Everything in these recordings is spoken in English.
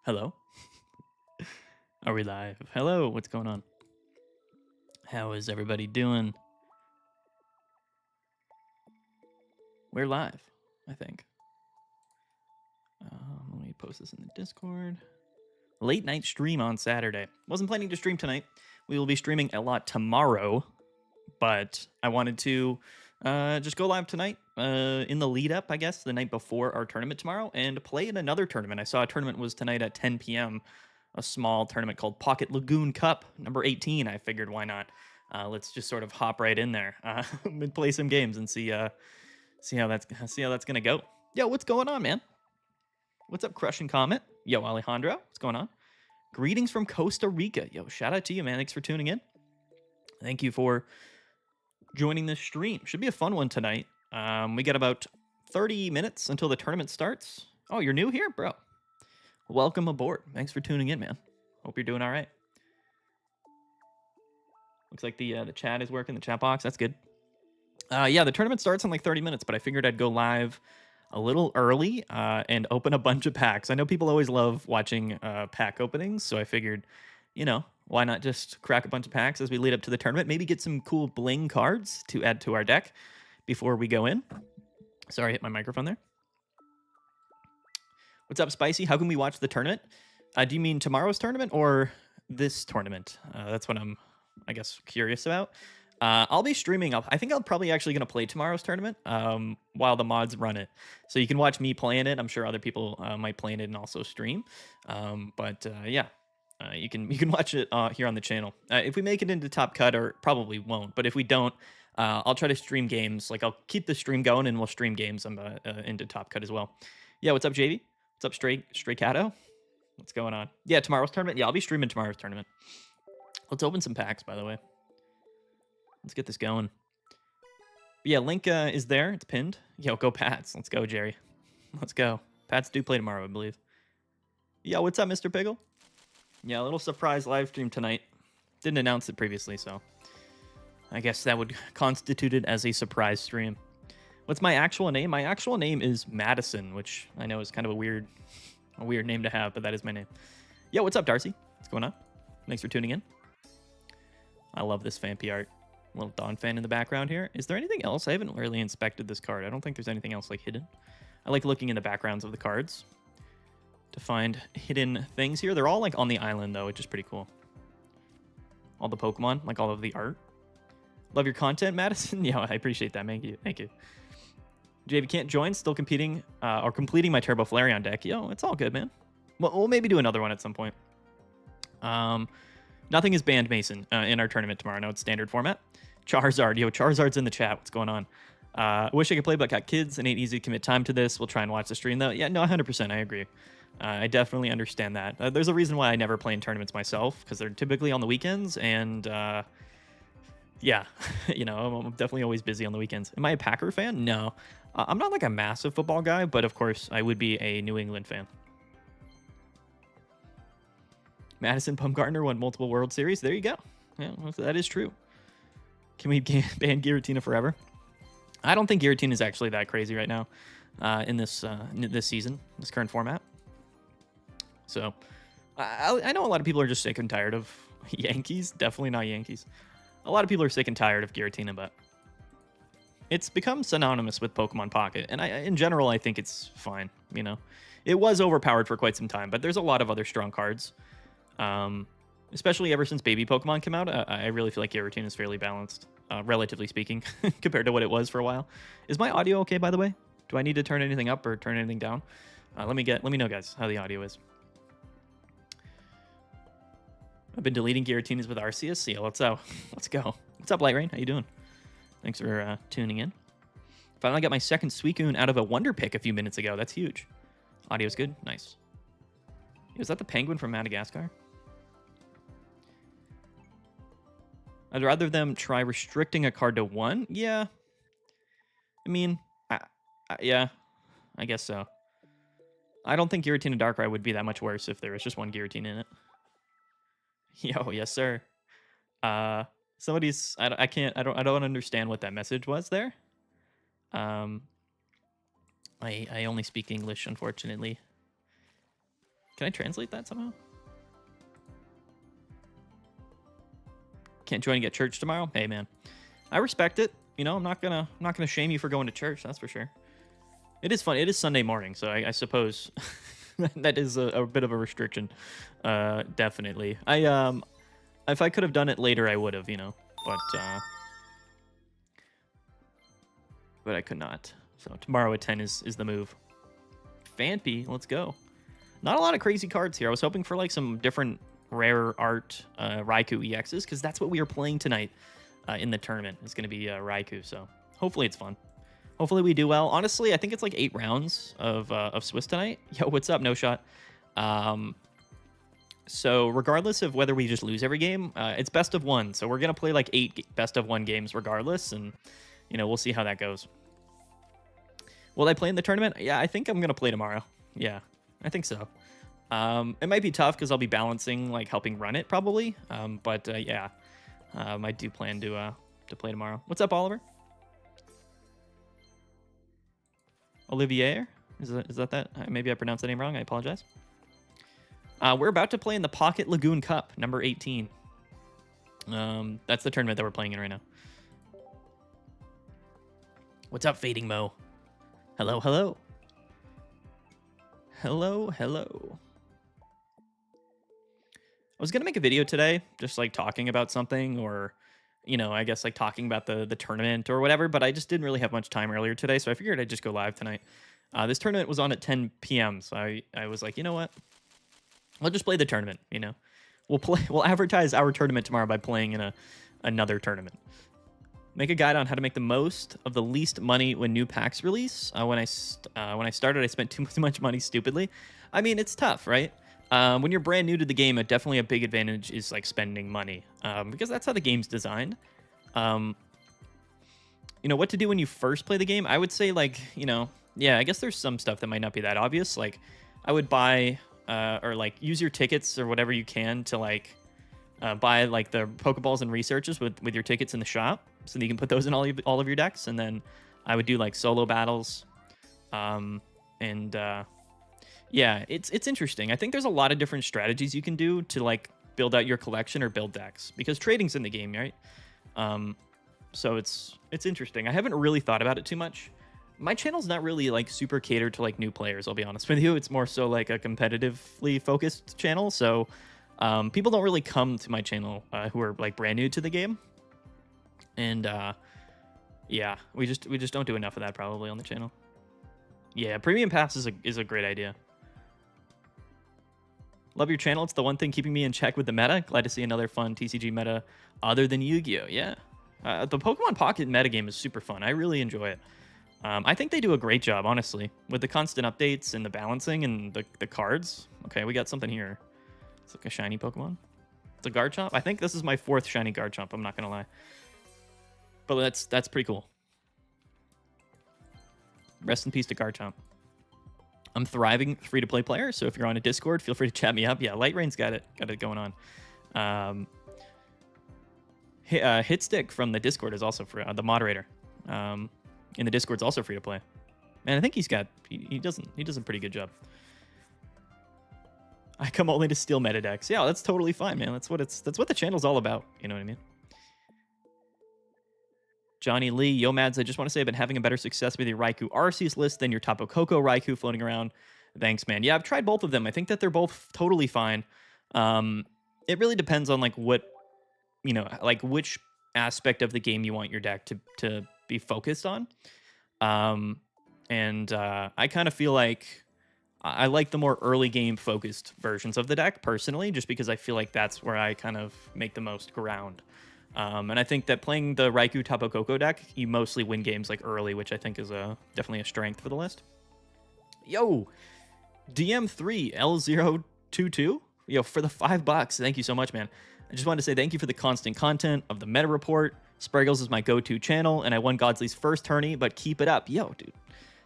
Hello? Are we live? Hello, what's going on? How is everybody doing? We're live, I think. Let me post this in the Discord. Late night stream on Saturday. Wasn't planning to stream tonight. We will be streaming a lot tomorrow, but I wanted to just go live tonight in the lead up, I guess, the night before our tournament tomorrow, and play in another tournament. I saw a tournament was tonight at 10 p.m., a small tournament called Pocket Lagoon Cup, number 18. I figured, why not? Let's just sort of hop right in there and play some games and see how that's gonna go. Yo, what's going on, man? What's up, Crushing Comet? Yo, Alejandro, what's going on? Greetings from Costa Rica. Yo, shout out to you, man. Thanks for tuning in. Thank you for joining this stream. Should be a fun one tonight. We got about 30 minutes until the tournament starts. Oh, you're new here, bro? Welcome aboard. Thanks for tuning in, man. Hope you're doing all right. Looks like the chat is working, the chat box. That's good. Yeah, the tournament starts in like 30 minutes, but I figured I'd go live a little early and open a bunch of packs. I know people always love watching pack openings, so I figured, why not just crack a bunch of packs as we lead up to the tournament? Maybe get some cool bling cards to add to our deck before we go in. Sorry, I hit my microphone there. What's up, Spicy? How can we watch the tournament? Do you mean tomorrow's tournament or this tournament? That's what I'm, I guess, curious about. I'll be streaming. I think I'm probably actually going to play tomorrow's tournament while the mods run it. So you can watch me playing it. I'm sure other people might play it and also stream. Yeah, you can watch it here on the channel. If we make it into Top Cut, or probably won't, but if we don't, I'll try to stream games. Like, I'll keep the stream going and we'll stream games into Top Cut as well. Yeah, what's up, JV? What's up, Stray Cato? What's going on? Yeah, tomorrow's tournament. Yeah, I'll be streaming tomorrow's tournament. Let's open some packs, by the way. Let's get this going. But yeah, link is there. It's pinned. Yo, go Pats. Let's go, Jerry. Let's go. Pats do play tomorrow, I believe. Yo, what's up, Mr. Piggle? Yeah, a little surprise live stream tonight. Didn't announce it previously, so I guess that would constitute it as a surprise stream. What's my actual name? My actual name is Madison, which I know is kind of a weird name to have, but that is my name. Yo, what's up, Darcy? What's going on? Thanks for tuning in. I love this Fampy art. Little Dawn fan in the background here. Is there anything else? I haven't really inspected this card. I don't think there's anything else like hidden. I like looking in the backgrounds of the cards to find hidden things here. They're all like on the island though, which is pretty cool. All the Pokemon, like all of the art. Love your content, Madison. Yeah, I appreciate that. Thank you. Thank you. JV can't join, still competing or completing my Turbo Flareon deck. Yo, it's all good, man. We'll maybe do another one at some point. Nothing is banned, Mason, in our tournament tomorrow. No, it's standard format. Charizard. Yo, Charizard's in the chat. What's going on? I wish I could play, but got kids and ain't easy to commit time to this. We'll try and watch the stream, though. Yeah, no, 100%. I agree. I definitely understand that. There's a reason why I never play in tournaments myself, because they're typically on the weekends, and yeah, I'm definitely always busy on the weekends. Am I a Packer fan? No. I'm not like a massive football guy, but of course, I would be a New England fan. Madison Bumgarner won multiple World Series. There you go. Yeah, that is true. Can we ban Giratina forever? I don't think Giratina is actually that crazy right now in this season, this current format. So I know a lot of people are just sick and tired of Yankees. Definitely not Yankees. A lot of people are sick and tired of Giratina, but it's become synonymous with Pokemon Pocket. And in general, I think it's fine. It was overpowered for quite some time, but there's a lot of other strong cards. Especially ever since baby Pokemon came out, I really feel like Giratina is fairly balanced, relatively speaking, compared to what it was for a while. Is my audio okay, by the way? Do I need to turn anything up or turn anything down? Let me know, guys, how the audio is. I've been deleting Giratinas with Arceus. Yeah, let's go. What's up, Light Rain? How you doing? Thanks for tuning in. Finally got my second Suicune out of a Wonder Pick a few minutes ago. That's huge. Audio's good. Nice. Is that the penguin from Madagascar? I'd rather them try restricting a card to one. Yeah. I mean, yeah, I guess so. I don't think Giratina Darkrai would be that much worse if there was just one Giratina in it. Yo, yes, sir. Somebody's, I don't understand what that message was there. I only speak English, unfortunately. Can I translate that somehow? Can't join and get church tomorrow? Hey, man. I respect it. You know, I'm not gonna shame you for going to church, that's for sure. It is fun. It is Sunday morning, so I suppose that is a bit of a restriction. Definitely. If I could have done it later, I would have, you know. But I could not. So tomorrow at 10 is the move. Fanpy, let's go. Not a lot of crazy cards here. I was hoping for like some different rare art Raikou EXs, because that's what we are playing tonight in the tournament. It's going to be Raikou, so hopefully it's fun. Hopefully we do well. Honestly, I think it's like 8 rounds of Swiss tonight. Yo, what's up? No shot. So regardless of whether we just lose every game, it's best of 1. So we're going to play like 8 best of 1 games regardless, and, you know, we'll see how that goes. Will I play in the tournament? Yeah, I think I'm going to play tomorrow. Yeah, I think so. It might be tough because I'll be balancing, like, helping run it probably. But yeah, I do plan to play tomorrow. What's up, Oliver? Olivier? Is that? Maybe I pronounced the name wrong. I apologize. We're about to play in the Pocket Lagoon Cup, number 18. That's the tournament that we're playing in right now. What's up, Fading Mo? Hello, hello. Hello, hello. I was going to make a video today, just like talking about something, or, you know, I guess like talking about the tournament or whatever, but I just didn't really have much time earlier today, so I figured I'd just go live tonight. This tournament was on at 10 p.m., so I was like, you know what? I'll just play the tournament, you know? We'll advertise our tournament tomorrow by playing in another tournament. Make a guide on how to make the most of the least money when new packs release. When I started, I spent too much money stupidly. I mean, it's tough, right? When you're brand new to the game, definitely a big advantage is like spending money, because that's how the game's designed. You know, what to do when you first play the game? I would say, like, you know, yeah, I guess there's some stuff that might not be that obvious. Like, I would buy or like use your tickets or whatever you can to like buy like the Pokeballs and researches with your tickets in the shop, so that you can put those in all of your decks. And then I would do like solo battles, yeah, it's interesting. I think there's a lot of different strategies you can do to like build out your collection or build decks, because trading's in the game, right? So it's interesting. I haven't really thought about it too much. My channel's not really like super catered to like new players, I'll be honest with you. It's more so like a competitively focused channel. So people don't really come to my channel who are like brand new to the game. And yeah, we just don't do enough of that probably on the channel. Yeah, Premium Pass is a great idea. Love your channel. It's the one thing keeping me in check with the meta. Glad to see another fun TCG meta other than Yu-Gi-Oh! Yeah. The Pokemon Pocket metagame is super fun. I really enjoy it. I think they do a great job, honestly, with the constant updates and the balancing and the cards. Okay, we got something here. It's like a shiny Pokemon. It's a Garchomp. I think this is my 4th shiny Garchomp. I'm not going to lie. But that's pretty cool. Rest in peace to Garchomp. I'm thriving free-to-play player, so if you're on a Discord, feel free to chat me up. Yeah, Light Rain's got it going on. Hitstick from the Discord is also free. The moderator in the Discord's also free to play. And I think he does a pretty good job. I come only to steal meta decks. Yeah, that's totally fine, man. That's what the channel's all about. You know what I mean? Johnny Lee, yo Mads, I just want to say I've been having a better success with your Raikou Arceus list than your Tapu Koko Raikou floating around. Thanks, man. Yeah, I've tried both of them. I think that they're both totally fine. It really depends on like what, you know, like which aspect of the game you want your deck to be focused on. I kind of feel like I like the more early game focused versions of the deck personally, just because I feel like that's where I kind of make the most ground. And I think that playing the Raikou Tapu Koko deck, you mostly win games like early, which I think is definitely a strength for the list. Yo, DM3L022, yo, for the $5. Thank you so much, man. I just wanted to say thank you for the constant content of the meta report. Spraggles is my go-to channel, and I won Godsley's first tourney, but keep it up. Yo, dude,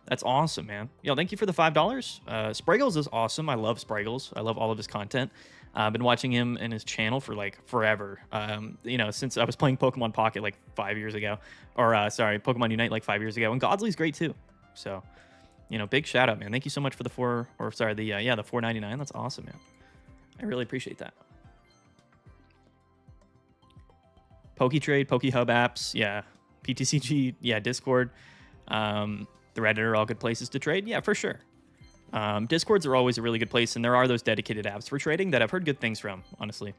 that's awesome, man. Yo, thank you for the $5. Spraggles is awesome. I love Spraggles. I love all of his content. I've been watching him and his channel for like forever. You know, since I was playing Pokemon Pocket like 5 years ago, or sorry, Pokemon Unite like 5 years ago. And Godsley's great too. So You know, big shout out, man. Thank you so much for the the $4.99. That's awesome, man. I really appreciate that. PokeTrade, PokeHub apps, yeah. PTCG, yeah. Discord, the Reddit are all good places to trade. Yeah, for sure. Discords are always a really good place, and there are those dedicated apps for trading that I've heard good things from, honestly.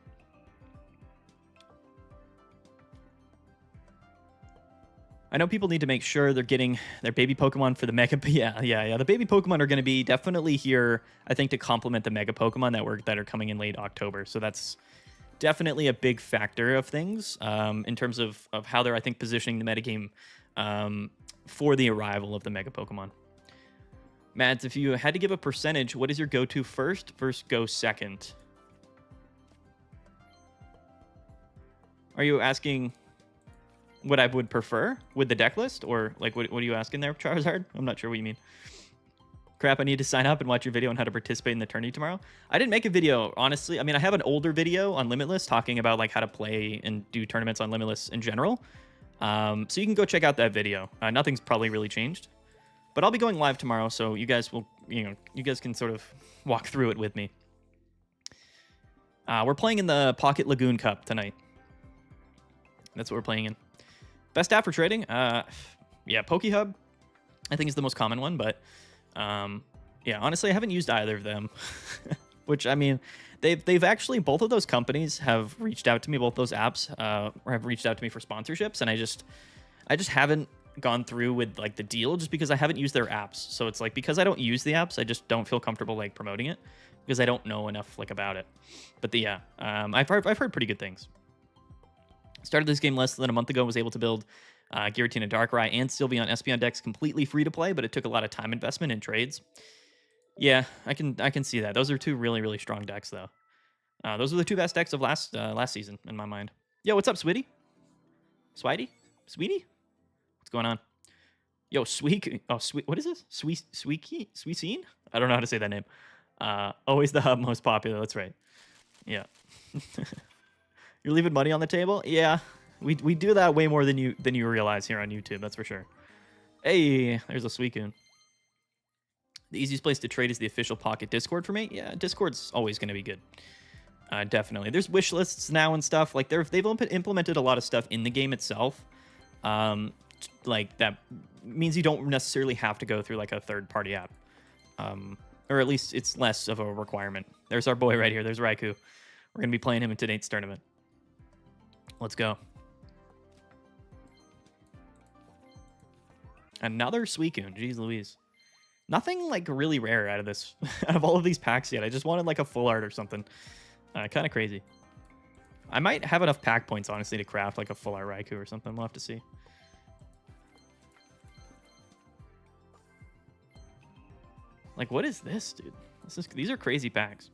I know people need to make sure they're getting their baby Pokemon for the Mega. Yeah. The baby Pokemon are going to be definitely here, I think, to complement the Mega Pokemon that are coming in late October. So that's definitely a big factor of things in terms of how they're, I think, positioning the metagame for the arrival of the Mega Pokemon. Mads, if you had to give a percentage, what is your go-to first versus go second? Are you asking what I would prefer with the deck list? Or like, what are you asking there, Charizard? I'm not sure what you mean. Crap, I need to sign up and watch your video on how to participate in the tourney tomorrow. I didn't make a video, honestly. I mean, I have an older video on Limitless talking about like how to play and do tournaments on Limitless in general. So you can go check out that video. Nothing's probably really changed. But I'll be going live tomorrow, so you guys will, you guys can sort of walk through it with me. We're playing in the Pocket Lagoon Cup tonight. That's what we're playing in. Best app for trading? Yeah, PokeHub, I think is the most common one, but yeah, honestly, I haven't used either of them. Which, I mean, they've actually, both of those companies have reached out to me, both those apps have reached out to me for sponsorships, and I just haven't gone through with like the deal just because I haven't used their apps. So it's like, because I don't use the apps, I just don't feel comfortable like promoting it because I don't know enough like about it. But yeah, I've heard pretty good things. Started this game less than a month ago, was able to build Giratina, Darkrai, and Sylveon Espeon decks completely free to play, but it took a lot of time investment in trades. Yeah, I can see that. Those are two really, really strong decks, though. Those are the two best decks of last season, in my mind. Yo, what's up, Sweetie? Sweetie? What's going on? Yo, Sweet. Oh, Sweet. What is this? Sweetseen? I don't know how to say that name. Always the hub most popular. That's right. Yeah. You're leaving money on the table? Yeah. We do that way more than you realize here on YouTube. That's for sure. Hey, there's a Suicune. The easiest place to trade is the official Pocket Discord for me. Yeah, Discord's always going to be good. Definitely. There's wish lists now and stuff. Like they've implemented a lot of stuff in the game itself. Like that means you don't necessarily have to go through like a third-party app. Or at least it's less of a requirement. There's our boy right here. There's Raikou. We're going to be playing him in tonight's tournament. Let's go. Another Suicune. Jeez Louise. Nothing like really rare out of this, out of all of these packs yet. I just wanted like a full art or something. Kind of crazy. I might have enough pack points, honestly, to craft like a full art Raikou or something. We'll have to see. Like, what is this, dude? These are crazy packs.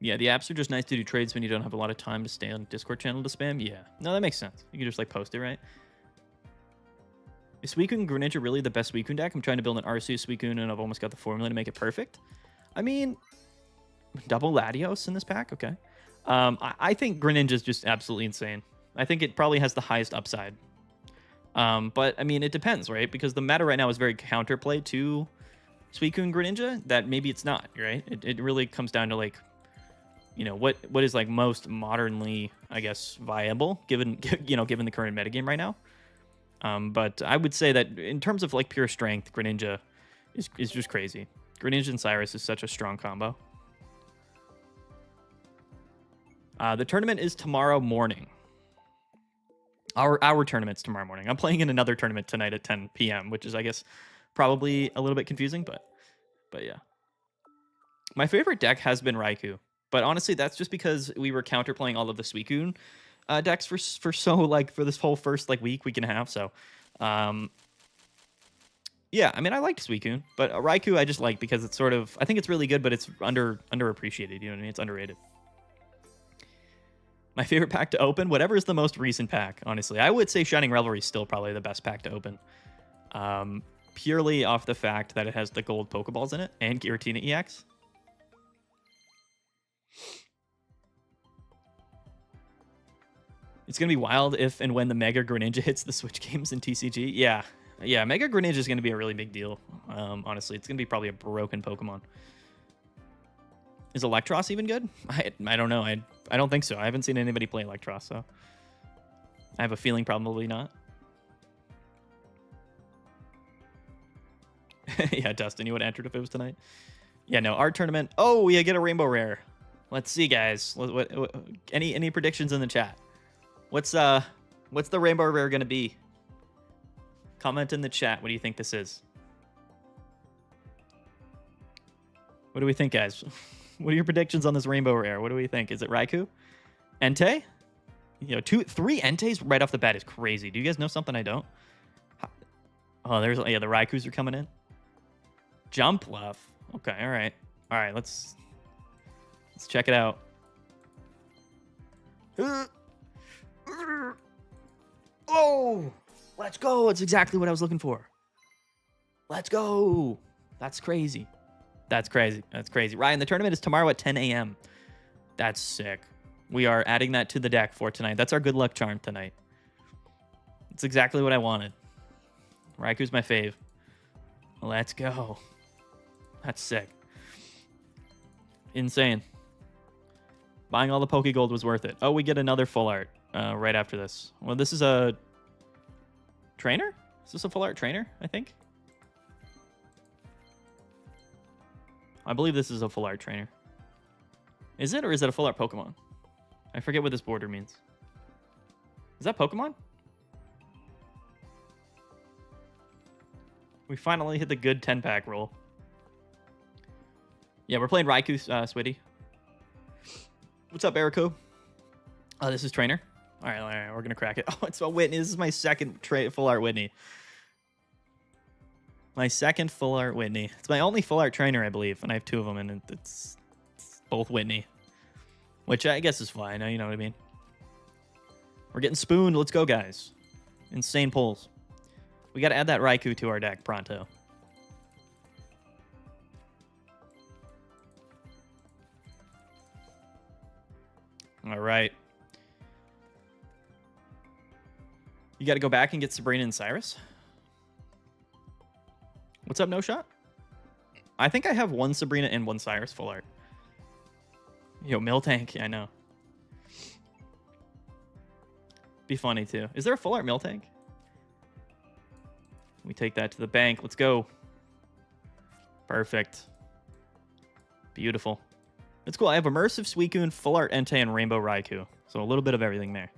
Yeah, the apps are just nice to do trades when you don't have a lot of time to stay on Discord channel to spam. Yeah, no, that makes sense. You can just like post it, right? Is Suicune Greninja really the best Suicune deck? I'm trying to build an Arceus Suicune and I've almost got the formula to make it perfect. I mean, double Latios in this pack? Okay. I think Greninja is just absolutely insane. I think it probably has the highest upside. But, I mean, it depends, right? Because the meta right now is very counterplay to Suicune Greninja that maybe it's not, right? It really comes down to, like, you know, what is, like, most modernly, I guess, viable, given the current metagame right now. But I would say that in terms of, like, pure strength, Greninja is just crazy. Greninja and Cyrus is such a strong combo. The tournament is tomorrow morning. Our tournament's tomorrow morning. I'm playing in another tournament tonight at 10 p.m., which is, I guess, probably a little bit confusing, but yeah. My favorite deck has been Raikou, but honestly, that's just because we were counterplaying all of the Suicune decks for this whole first week and a half. So, yeah, I mean, I liked Suicune, but Raikou I just like because it's sort of, I think it's really good, but it's underappreciated. You know what I mean? It's underrated. My favorite pack to open, whatever is the most recent pack, honestly. I would say Shining Revelry is still probably the best pack to open. Purely off the fact that it has the gold Pokeballs in it and Giratina EX. It's going to be wild if and when the Mega Greninja hits the Switch games in TCG. Yeah. Yeah, Mega Greninja is going to be a really big deal. Honestly, it's going to be probably a broken Pokemon. Is Electros even good? I don't know. I don't think so. I haven't seen anybody play Electros, so I have a feeling probably not. Yeah, Dustin, you would have entered if it was tonight. Yeah, no, our tournament. Oh, we get a Rainbow Rare. Let's see, guys. What any predictions in the chat? What's the Rainbow Rare gonna be? Comment in the chat. What do you think this is? What do we think, guys? What are your predictions on this Rainbow Rare? What do we think? Is it Raikou? Entei? You know, 3 Entei's right off the bat is crazy. Do you guys know something I don't? Oh, the Raikous are coming in. Jumpluff. Okay, all right. All right, let's check it out. Oh, let's go. It's exactly what I was looking for. Let's go. That's crazy. That's crazy. That's crazy. Ryan, the tournament is tomorrow at 10 a.m. That's sick. We are adding that to the deck for tonight. That's our good luck charm tonight. It's exactly what I wanted. Raikou's my fave. Let's go. That's sick. Insane. Buying all the Pokegold was worth it. Oh, we get another full art right after this. Well, this is a trainer? Is this a full art trainer, I think? I believe this is a full art trainer. Is it, or is it a full art Pokemon? I forget what this border means. Is that Pokemon? We finally hit the good 10-pack roll. Yeah, we're playing Raikou, Switty. What's up, Erico? Oh, this is trainer. All right, we're gonna crack it. Oh, it's a Whitney. This is my second full art Whitney. My second full art Whitney. It's my only full art trainer, I believe, and I have 2 of them, and it's both Whitney, which I guess is fine. You know what I mean? We're getting spooned. Let's go, guys. Insane pulls. We got to add that Raikou to our deck pronto. All right. You got to go back and get Sabrina and Cyrus. What's up, No Shot? I think I have 1 Sabrina and 1 Cyrus full art. Yo, Miltank. Yeah, I know. Be funny, too. Is there a full art Miltank? We take that to the bank. Let's go. Perfect. Beautiful. That's cool. I have Immersive Suicune, Full Art Entei, and Rainbow Raikou. So a little bit of everything there.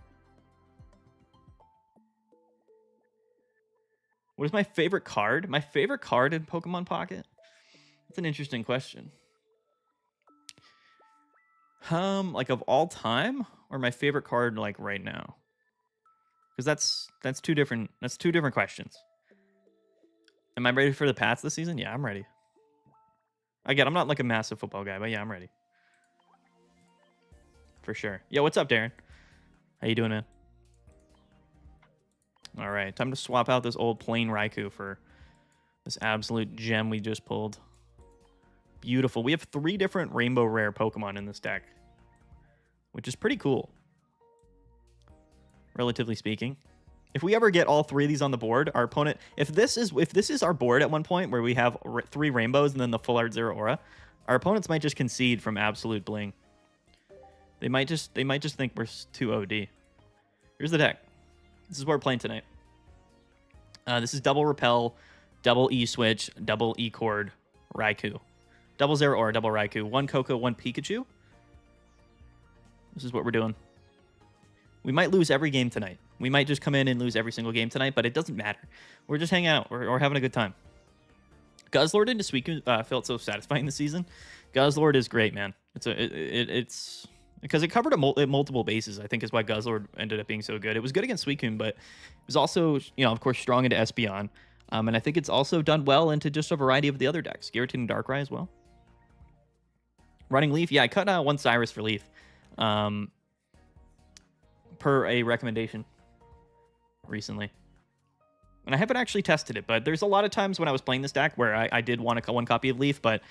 What is my favorite card? My favorite card in Pokemon Pocket? That's an interesting question. Like of all time, or my favorite card like right now? Because that's two different questions. Am I ready for the Pats this season? Yeah, I'm ready. Again, I'm not like a massive football guy, but yeah, I'm ready. For sure. Yeah, what's up, Darren? How you doing, man? All right, time to swap out this old plain Raikou for this absolute gem we just pulled. Beautiful. We have 3 different Rainbow Rare Pokemon in this deck, which is pretty cool, relatively speaking. If we ever get all 3 of these on the board, our opponent, if this is our board at one point where we have 3 rainbows and then the full art Zeraora, our opponents might just concede from absolute bling. They might just think we're too OD. Here's the deck. This is what we're playing tonight. This is double Repel, double E-Switch, double E-Cord, Raikou. Double Zeraora, double Raikou. 1 Koko, 1 Pikachu. This is what we're doing. We might lose every game tonight. We might just come in and lose every single game tonight, but it doesn't matter. We're just hanging out. We're having a good time. Guzzlord into Suicune felt so satisfying this season. Guzzlord is great, man. It's because it covered multiple bases, I think, is why Guzzlord ended up being so good. It was good against Suicune, but it was also, of course, strong into Espeon. And I think it's also done well into just a variety of the other decks. Giratina and Darkrai as well. Running Leaf. Yeah, I cut 1 Cyrus for Leaf. Per a recommendation recently. And I haven't actually tested it, but there's a lot of times when I was playing this deck where I did want 1 copy of Leaf, but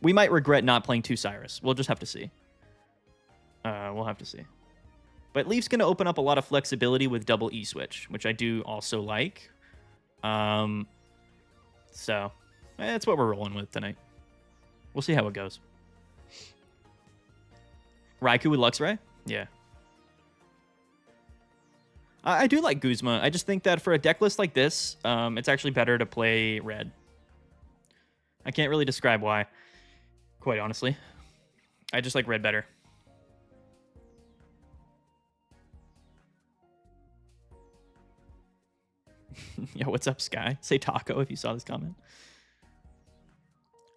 we might regret not playing 2 Cyrus. We'll just have to see. We'll have to see. But Leaf's going to open up a lot of flexibility with double E-switch, which I do also like. So that's what we're rolling with tonight. We'll see how it goes. Raikou with Luxray? Yeah. I do like Guzma. I just think that for a deck list like this, it's actually better to play red. I can't really describe why, quite honestly. I just like red better. Yo, what's up, Sky? Say taco if you saw this comment.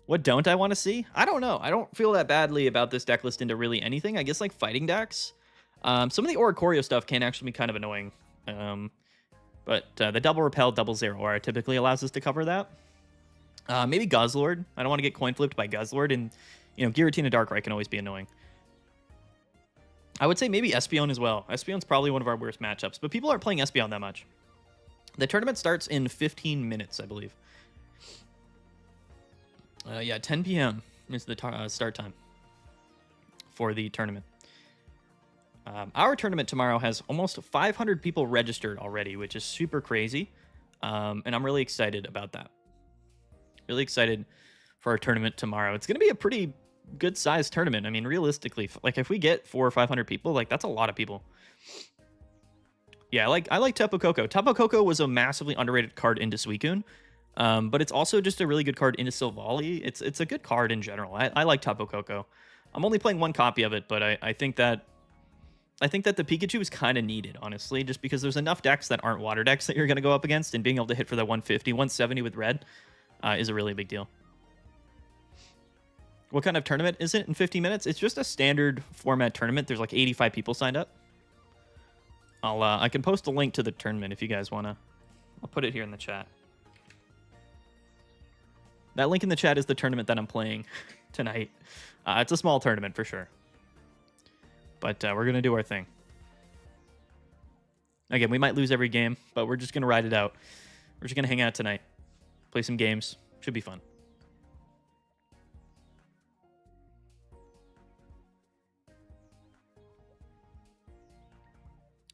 What don't I want to see? I don't know. I don't feel that badly about this deck list into really anything. I guess like fighting decks. Some of the Oricorio stuff can actually be kind of annoying. But the double repel, double zero aura typically allows us to cover that. Maybe Guzzlord. I don't want to get coin flipped by Guzzlord, and Giratina Darkrai can always be annoying. I would say maybe Espeon as well. Espeon's probably one of our worst matchups, but people aren't playing Espeon that much. The tournament starts in 15 minutes, I believe. Yeah, 10 p.m. is the start time for the tournament. Our tournament tomorrow has almost 500 people registered already, which is super crazy. And I'm really excited about that. Really excited for our tournament tomorrow. It's going to be a pretty good sized tournament. I mean, realistically, like if we get 400 or 500 people, like that's a lot of people. Yeah, I like Tapu Koko. Tapu Koko was a massively underrated card into Suicune. But it's also just a really good card into Silvally. It's a good card in general. I like Tapu Koko. I'm only playing one copy of it, but I think that the Pikachu is kind of needed, honestly, just because there's enough decks that aren't water decks that you're going to go up against, and being able to hit for the 150, 170 with red is a really big deal. What kind of tournament is it in 50 minutes? It's just a standard format tournament. There's like 85 people signed up. I can post a link to the tournament if you guys want to. I'll put it here in the chat. That link in the chat is the tournament that I'm playing tonight. It's a small tournament for sure. But we're going to do our thing. Again, we might lose every game, but we're just going to ride it out. We're just going to hang out tonight. Play some games. Should be fun.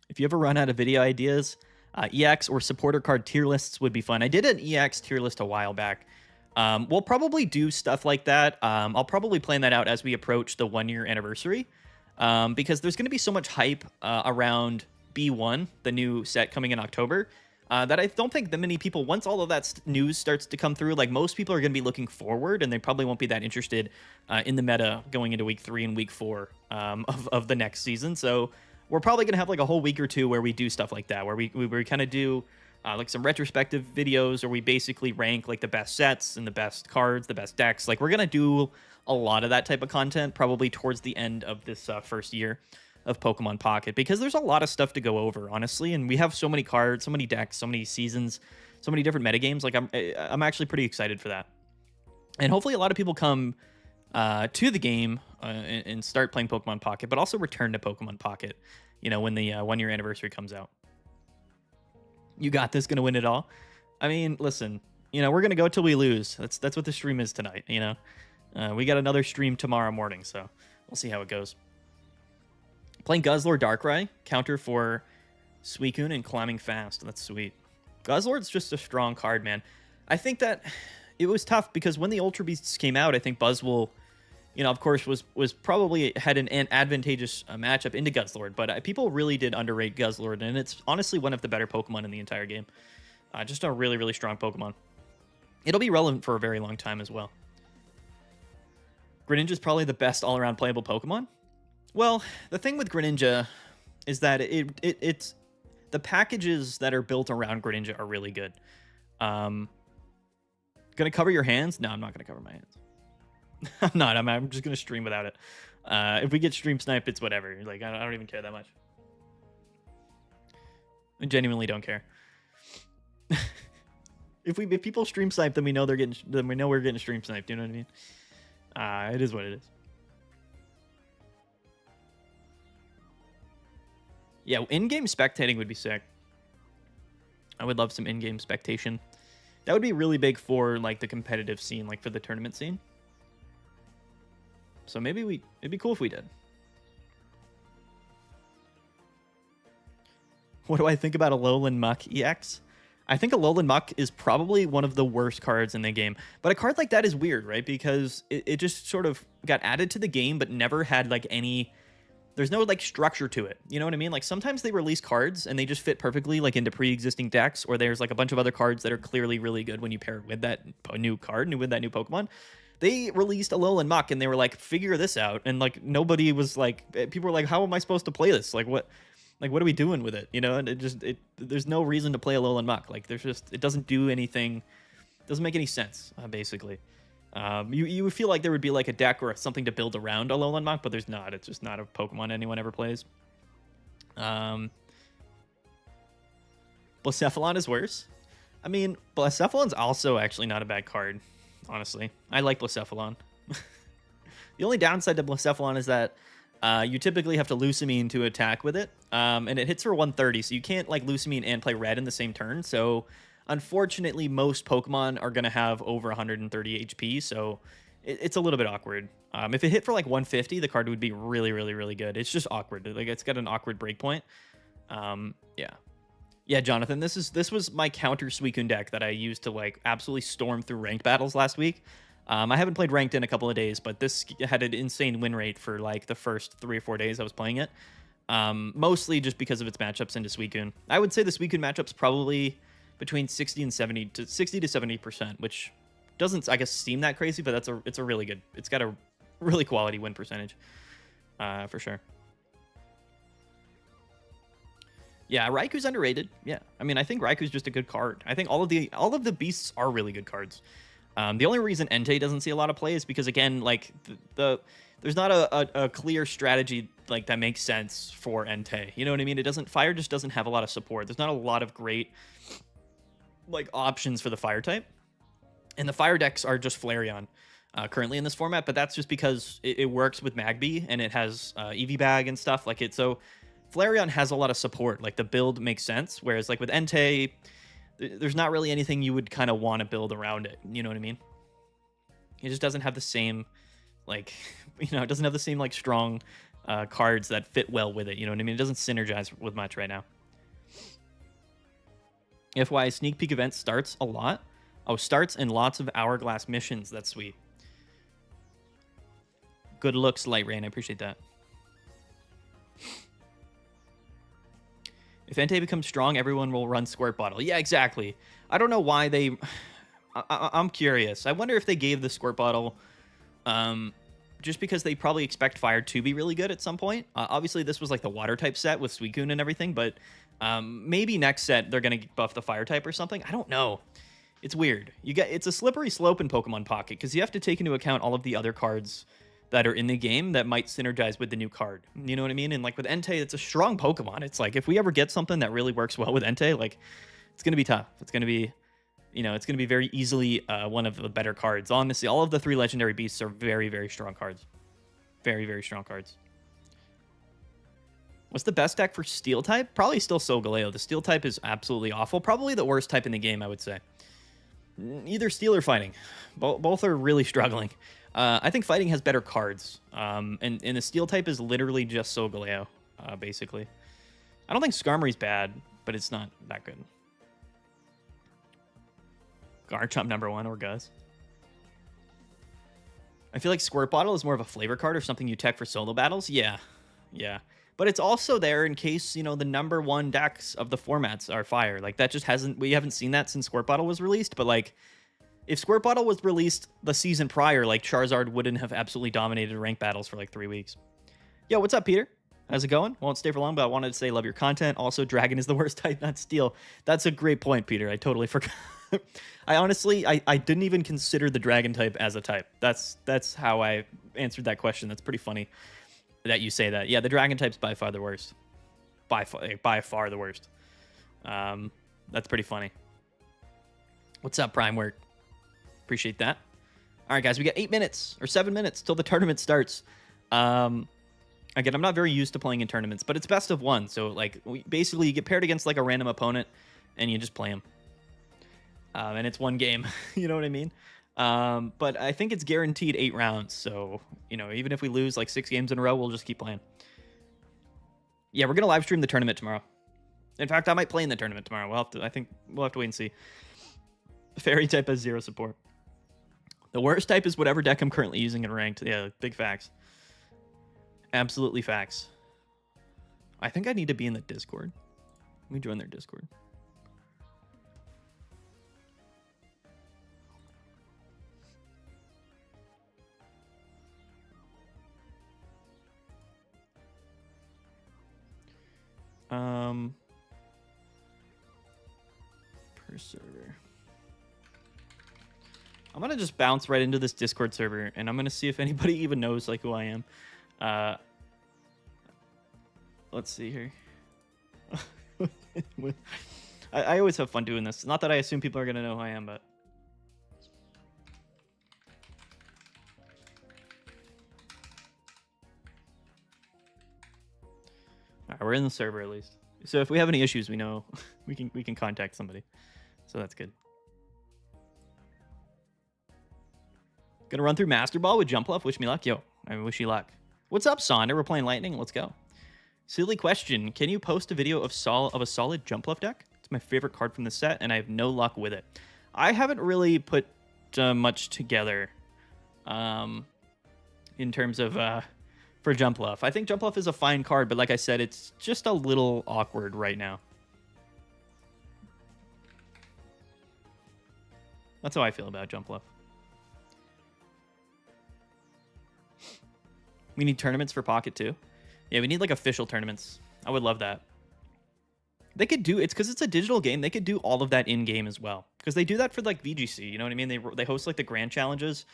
If you ever run out of video ideas, EX or supporter card tier lists would be fun. I did an EX tier list a while back. We'll probably do stuff like that. I'll probably plan that out as we approach the 1-year anniversary, because there's going to be so much hype around B1, the new set coming in October, that I don't think that many people, once all of that news starts to come through, like most people are going to be looking forward, and they probably won't be that interested in the meta going into week 3 and week 4 of the next season. So we're probably going to have like a whole week or two where we do stuff like that, where we kind of do like some retrospective videos, or we basically rank like the best sets and the best cards, the best decks. Like we're going to do a lot of that type of content probably towards the end of this first year of Pokemon Pocket, because there's a lot of stuff to go over, honestly. And we have so many cards, so many decks, so many seasons, so many different metagames. Like I'm actually pretty excited for that. And hopefully a lot of people come to the game and start playing Pokemon Pocket, but also return to Pokemon Pocket, when the 1-year anniversary comes out. You got this, gonna win it all. I mean, listen, we're gonna go till we lose. That's what the stream is tonight. We got another stream tomorrow morning, so we'll see how it goes. Playing Guzzlord Darkrai, counter for Suicune and climbing fast. That's sweet. Guzzlord's just a strong card, man. I think that it was tough because when the Ultra Beasts came out, I think Buzzwole, of course, was probably had an advantageous matchup into Guzzlord, but people really did underrate Guzzlord, and it's honestly one of the better Pokemon in the entire game. Just a really, really strong Pokemon. It'll be relevant for a very long time as well. Greninja is probably the best all-around playable Pokemon. Well, the thing with Greninja is that it's the packages that are built around Greninja are really good. Gonna cover your hands? No, I'm not gonna cover my hands. I'm not. I'm just gonna stream without it. If we get stream sniped, it's whatever. Like I don't even care that much. I genuinely don't care. If people stream snipe, then we know we're getting stream sniped. You know what I mean? It is what it is. Yeah, in-game spectating would be sick. I would love some in-game spectation. That would be really big for like the competitive scene, like for the tournament scene. So it'd be cool if we did. What do I think about Alolan Muck EX? I think Alolan Muck is probably one of the worst cards in the game. But a card like that is weird, right? Because it just sort of got added to the game, but never had like any... There's no like structure to it. You know what I mean? Like sometimes they release cards and they just fit perfectly like into pre-existing decks, or there's like a bunch of other cards that are clearly really good when you pair it with that new card and with that new Pokemon. They released Alolan Muck and they were like, figure this out. And like nobody was like, people were like, how am I supposed to play this? Like what are we doing with it? You know, and there's no reason to play Alolan Muck. Like there's just, it doesn't do anything, doesn't make any sense, basically. You would feel like there would be like a deck or something to build around Alolan Muck, but there's not. It's just not a Pokemon anyone ever plays. Blacephalon is worse. I mean, Blacephalon's also actually not a bad card, honestly. I like Blacephalon. The only downside to Blacephalon is that you typically have to Lucamine to attack with it, and it hits for 130, so you can't like Lucamine and play red in the same turn, so... Unfortunately, most Pokemon are going to have over 130 HP, so it's a little bit awkward. If it hit for like 150, the card would be really, really, really good. It's just awkward. Like it's got an awkward breakpoint. Yeah, Jonathan, this was my counter Suicune deck that I used to like absolutely storm through ranked battles last week. I haven't played ranked in a couple of days, but this had an insane win rate for like the first 3 or 4 days I was playing it. Mostly just because of its matchups into Suicune. I would say the Suicune matchup's probably between 60 to 70%, which doesn't, I guess, seem that crazy, but it's a really good, it's got a really quality win percentage, for sure. Yeah, Raikou's underrated. Yeah, I mean, I think Raikou's just a good card. I think all of the beasts are really good cards. The only reason Entei doesn't see a lot of play is because, again, like there's not a clear strategy like that makes sense for Entei. You know what I mean? Fire just doesn't have a lot of support. There's not a lot of great like options for the fire type, and the fire decks are just Flareon currently in this format, but that's just because it works with Magby and it has EV bag and stuff like it. So Flareon has a lot of support, like the build makes sense, whereas like with Entei, there's not really anything you would kind of want to build around it. You know what I mean? It just doesn't have the same like, you know, it doesn't have the same like strong cards that fit well with it. You know what I mean? It doesn't synergize with much right now. FYI, sneak peek event starts a lot. Oh, starts and lots of hourglass missions. That's sweet. Good looks, Light Rain. I appreciate that. If Entei becomes strong, everyone will run Squirt Bottle. Yeah, exactly. I don't know why they... I'm curious. I wonder if they gave the Squirt Bottle just because they probably expect Fire to be really good at some point. Obviously, this was like the Water type set with Suicune and everything, but maybe next set they're going to buff the Fire type or something. I don't know. It's weird. It's a slippery slope in Pokemon Pocket because you have to take into account all of the other cards that are in the game that might synergize with the new card. You know what I mean? And like with Entei, it's a strong Pokemon. It's like if we ever get something that really works well with Entei, like it's going to be tough. It's going to be, you know, it's going to be very easily one of the better cards. Honestly, all of the 3 legendary beasts are very, very strong cards. Very, very strong cards. What's the best deck for Steel type? Probably still Solgaleo. The Steel type is absolutely awful. Probably the worst type in the game, I would say. Either Steel or Fighting. Both are really struggling. I think Fighting has better cards. And the Steel type is literally just Solgaleo, basically. I don't think Skarmory's bad, but it's not that good. Garchomp #1 or Guz. I feel like Squirt Bottle is more of a flavor card or something you tech for solo battles. Yeah. But it's also there in case, you know, the #1 decks of the formats are fire. Like that just we haven't seen that since Squirt Bottle was released, but like if Squirt Bottle was released the season prior, like Charizard wouldn't have absolutely dominated ranked battles for like 3 weeks. Yo, what's up, Peter? How's it going? Won't stay for long, but I wanted to say love your content. Also, Dragon is the worst type, not Steel. That's a great point, Peter. I totally forgot. I honestly didn't even consider the Dragon type as a type. That's how I answered that question. That's pretty funny that you say that. Yeah, the Dragon type's by far the worst. By far the worst. That's pretty funny. What's up, Prime Work? Appreciate that. All right, guys, we got 8 minutes or 7 minutes till the tournament starts. Again, I'm not very used to playing in tournaments, but it's best of 1. So, like, basically, you get paired against, like, a random opponent, and you just play them. And it's 1 game. You know what I mean? But I think it's guaranteed 8 rounds. So, you know, even if we lose, like, 6 games in a row, we'll just keep playing. Yeah, we're going to live stream the tournament tomorrow. In fact, I might play in the tournament tomorrow. I think we'll have to wait and see. Fairy type has 0 support. The worst type is whatever deck I'm currently using in ranked. Yeah, big facts. Absolutely facts. I think I need to be in the Discord. Let me join their Discord. Per server. I'm gonna just bounce right into this Discord server, and I'm gonna see if anybody even knows like who I am. Let's see here. I always have fun doing this. Not that I assume people are gonna know who I am, but all right, we're in the server at least. So if we have any issues, we know we can contact somebody. So that's good. Gonna run through Master Ball with Jump Left. Wish me luck. Yo, I wish you luck. What's up, Sonder? We're playing Lightning. Let's go. Silly question. Can you post a video of a solid Jump Left deck? It's my favorite card from the set, and I have no luck with it. I haven't really put much together in terms of for Jump Left. I think Jump Left is a fine card, but like I said, it's just a little awkward right now. That's how I feel about Jump Left. We need tournaments for Pocket too. Yeah, we need like official tournaments. I would love that. They could do, it's because it's a digital game. They could do all of that in game as well, because they do that for like VGC. You know what I mean? They host like the grand challenges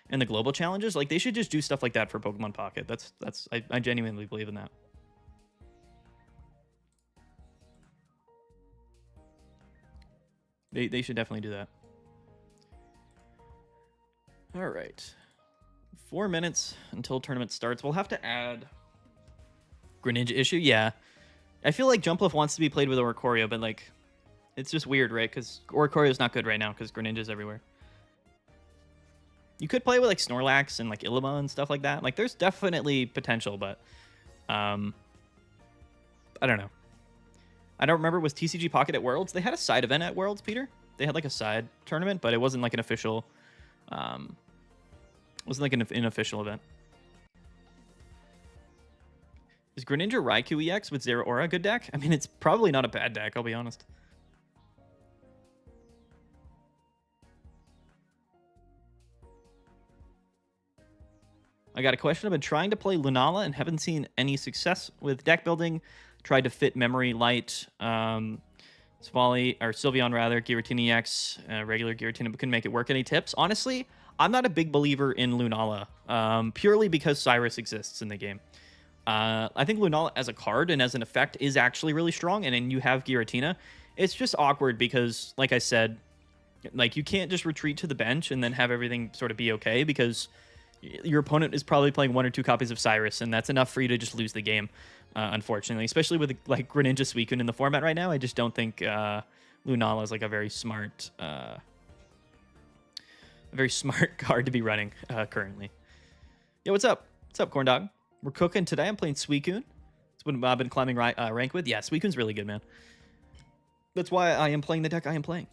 and the global challenges. Like they should just do stuff like that for Pokemon Pocket. I genuinely believe in that. They should definitely do that. All right. 4 minutes until tournament starts. We'll have to add Greninja issue. Yeah. I feel like Jump Left wants to be played with Oricorio, but like it's just weird, right? Because Oricorio's not good right now because Greninja's everywhere. You could play with like Snorlax and like Illima and stuff like that. Like there's definitely potential, but I don't know. I don't remember, was TCG Pocket at Worlds? They had a side event at Worlds, Peter. They had like a side tournament, but it wasn't like an official wasn't like an official event. Is Greninja Raikou EX with 0 Aura a good deck? I mean, it's probably not a bad deck, I'll be honest. I got a question. I've been trying to play Lunala and haven't seen any success with deck building. Tried to fit Memory Light, Savali, or Sylveon rather, Giratina EX, regular Giratina, but couldn't make it work. Any tips? Honestly, I'm not a big believer in Lunala, purely because Cyrus exists in the game. I think Lunala as a card and as an effect is actually really strong, and then you have Giratina. It's just awkward because, like I said, like you can't just retreat to the bench and then have everything sort of be okay, because your opponent is probably playing 1 or 2 copies of Cyrus, and that's enough for you to just lose the game, unfortunately. Especially with like Greninja Suicune in the format right now, I just don't think Lunala is like a very smart card to be running currently. Yo, what's up? What's up, Corn Dog? We're cooking today. I'm playing Suicune. It's what I've been climbing rank with. Yeah, Suicune's really good, man. That's why I am playing the deck I am playing.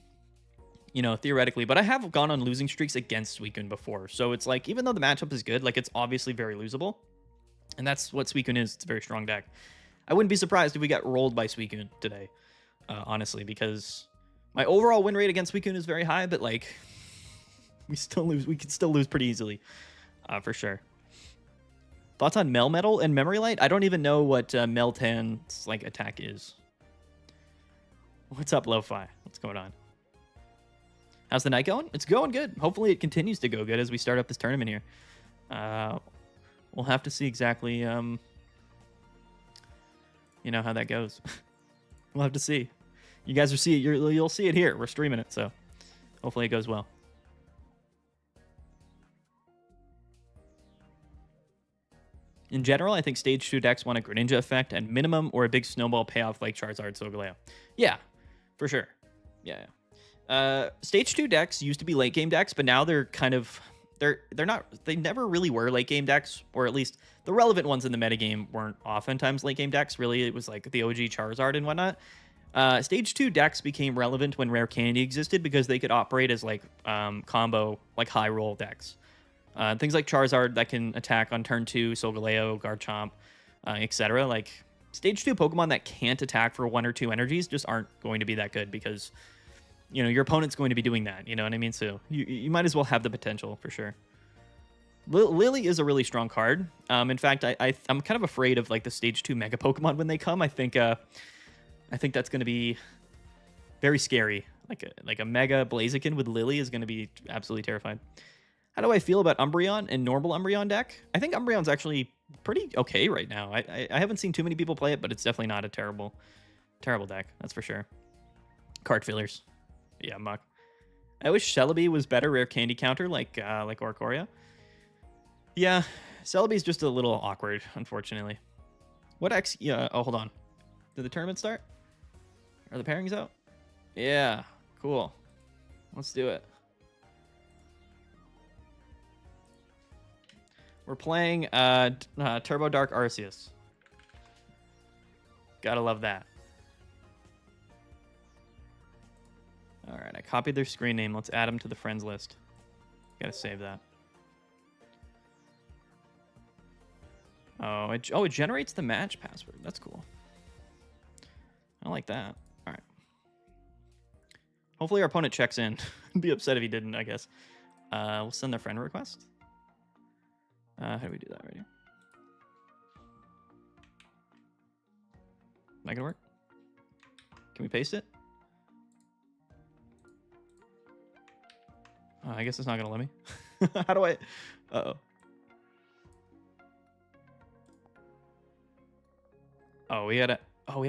You know, theoretically. But I have gone on losing streaks against Suicune before. So it's like, even though the matchup is good, like it's obviously very losable. And that's what Suicune is. It's a very strong deck. I wouldn't be surprised if we got rolled by Suicune today, honestly, because my overall win rate against Suicune is very high, but like we still lose. We can still lose pretty easily, for sure. Thoughts on Melmetal and Memory Light? I don't even know what Meltan's like attack is. What's up, Lo-Fi? What's going on? How's the night going? It's going good. Hopefully it continues to go good as we start up this tournament here. We'll have to see exactly, you know, how that goes. We'll have to see. You guys will see it. You'll see it here. We're streaming it, so hopefully it goes well. In general, I think Stage 2 decks want a Greninja effect and minimum or a big snowball payoff like Charizard, Solgaleo. Yeah, for sure. Yeah. Stage 2 decks used to be late game decks, but now they're kind of they never really were late game decks, or at least the relevant ones in the metagame weren't oftentimes late game decks. Really, it was like the OG Charizard and whatnot. Stage 2 decks became relevant when Rare Candy existed because they could operate as like combo, like high roll decks. Things like Charizard that can attack on turn 2, Solgaleo, Garchomp, etc. Like Stage 2 Pokemon that can't attack for 1 or 2 energies just aren't going to be that good because, you know, your opponent's going to be doing that. You know what I mean? So you might as well have the potential for sure. Lily is a really strong card. In fact, I'm kind of afraid of like the Stage 2 Mega Pokemon when they come. I think that's going to be very scary. Like a Mega Blaziken with Lily is going to be absolutely terrifying. How do I feel about Umbreon and normal Umbreon deck? I think Umbreon's actually pretty okay right now. I haven't seen too many people play it, but it's definitely not a terrible deck. That's for sure. Card fillers. Yeah, Muck. I wish Celebi was better rare candy counter like Oricorio. Yeah, Celebi's just a little awkward, unfortunately. What X? Yeah. Oh, hold on. Did the tournament start? Are the pairings out? Yeah. Cool. Let's do it. We're playing Turbo Dark Arceus. Gotta love that. All right, I copied their screen name. Let's add them to the friends list. Gotta save that. Oh, it generates the match password. That's cool. I like that. All right. Hopefully our opponent checks in. I'd be upset if he didn't, I guess. We'll send their friend request. How do we do that right here? Not gonna work? Can we paste it? I guess it's not gonna let me. How do I? Uh-oh. Oh, we have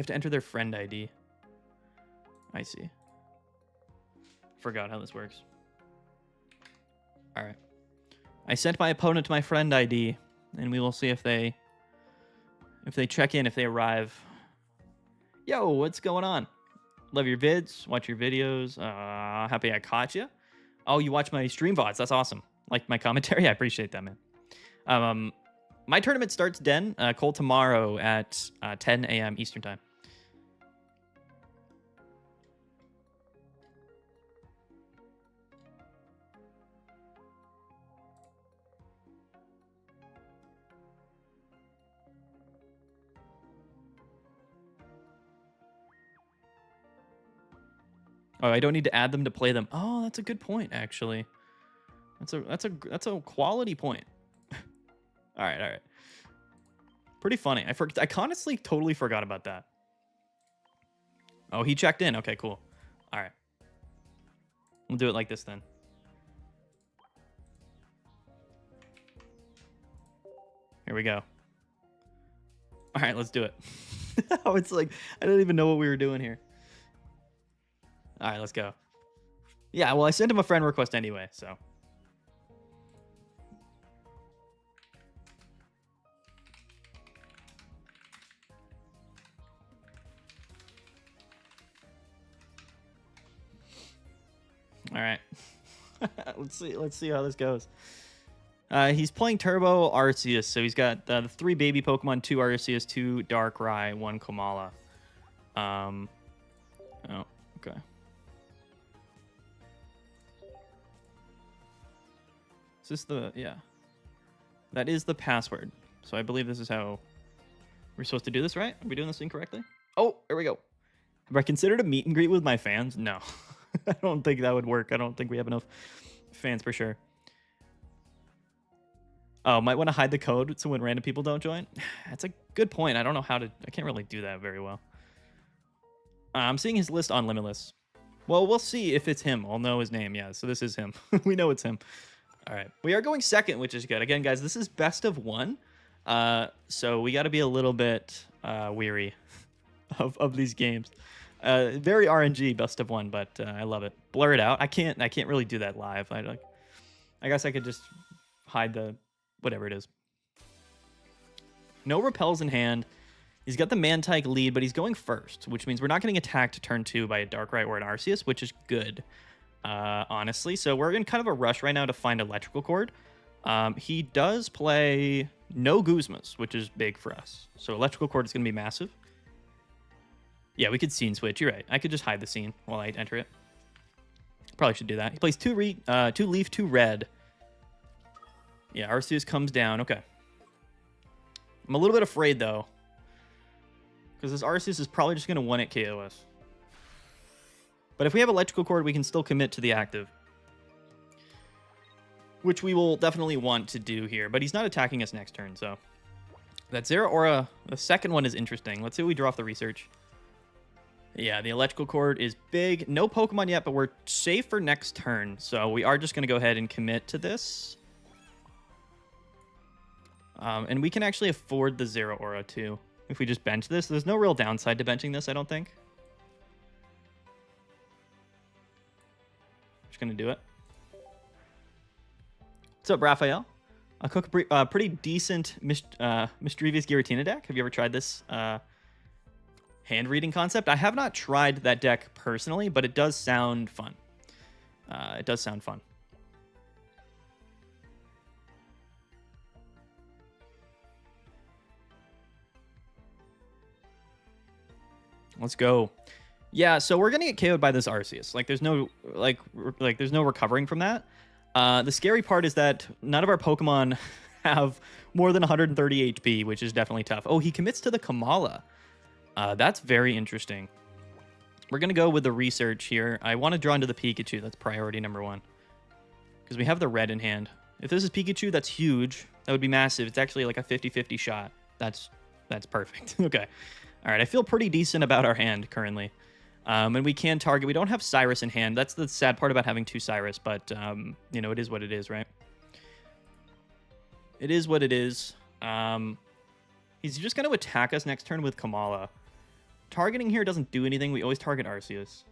to enter their friend ID. I see. Forgot how this works. All right. I sent my opponent my friend ID, and we will see if they check in, if they arrive. Yo, what's going on? Love your vids, watch your videos. Happy I caught you. Oh, you watch my stream VODs. That's awesome. Like my commentary. I appreciate that, man. My tournament starts Cole tomorrow at 10 a.m. Eastern time. Oh, I don't need to add them to play them. Oh, that's a good point, actually. That's a quality point. All right. Pretty funny. I honestly totally forgot about that. Oh, he checked in. Okay, cool. All right. We'll do it like this then. Here we go. All right, let's do it. Oh, it's like I don't even know what we were doing here. All right, let's go. Yeah, well, I sent him a friend request anyway, so. All right. Let's see how this goes. He's playing Turbo Arceus, so he's got the 3 baby Pokemon, 2 Arceus, 2 Darkrai, 1 Komala. Oh, okay. Is this the... Yeah. That is the password. So I believe this is how we're supposed to do this, right? Are we doing this incorrectly? Oh, there we go. Have I considered a meet and greet with my fans? No. I don't think that would work. I don't think we have enough fans for sure. Oh, might want to hide the code so when random people don't join. That's a good point. I don't know how to... I can't really do that very well. I'm seeing his list on Limitless. Well, we'll see if it's him. I'll know his name. Yeah, so this is him. We know it's him. All right. We are going second, which is good. Again, guys, this is best of 1. So we got to be a little bit weary of these games. Very RNG best of 1, but I love it. Blur it out. I can't really do that live. I guess I could just hide the whatever it is. No repels in hand. He's got the Mantike lead, but he's going first, which means we're not getting attacked turn 2 by a Darkrai or an Arceus, which is good, honestly. So we're in kind of a rush right now to find Electrical Cord. He does play no Guzmas, which is big for us. So Electrical Cord is going to be massive. Yeah, we could scene switch. You're right. I could just hide the scene while I enter it. Probably should do that. He plays 2 leaf, 2 red. Yeah, Arceus comes down. Okay. I'm a little bit afraid, though. Because this Arceus is probably just going to 1-hit KO us. But if we have Electrical Cord, we can still commit to the active. Which we will definitely want to do here. But he's not attacking us next turn, so... That Zeraora, the second one is interesting. Let's see what we draw off the research. Yeah, the Electrical Cord is big. No Pokemon yet, but we're safe for next turn. So we are just going to go ahead and commit to this. And we can actually afford the Zeraora, too. If we just bench this. There's no real downside to benching this, I don't think. Just going to do it. What's up, Raphael? I cook a pretty decent Mischievous Giratina deck. Have you ever tried this hand reading concept? I have not tried that deck personally, but it does sound fun. It does sound fun. Let's go. Yeah, so we're gonna get KO'd by this Arceus. Like, there's no there's no recovering from that. The scary part is that none of our Pokemon have more than 130 HP, which is definitely tough. Oh, he commits to the Kamala. That's very interesting. We're going to go with the research here. I want to draw into the Pikachu. That's priority number 1. Because we have the red in hand. If this is Pikachu, that's huge. That would be massive. It's actually like a 50-50 shot. That's perfect. Okay. All right. I feel pretty decent about our hand currently. And we can target. We don't have Cyrus in hand. That's the sad part about having 2 Cyrus. But, you know, it is what it is, right? It is what it is. He's just going to attack us next turn with Kamala. Targeting here doesn't do anything. We always target Arceus.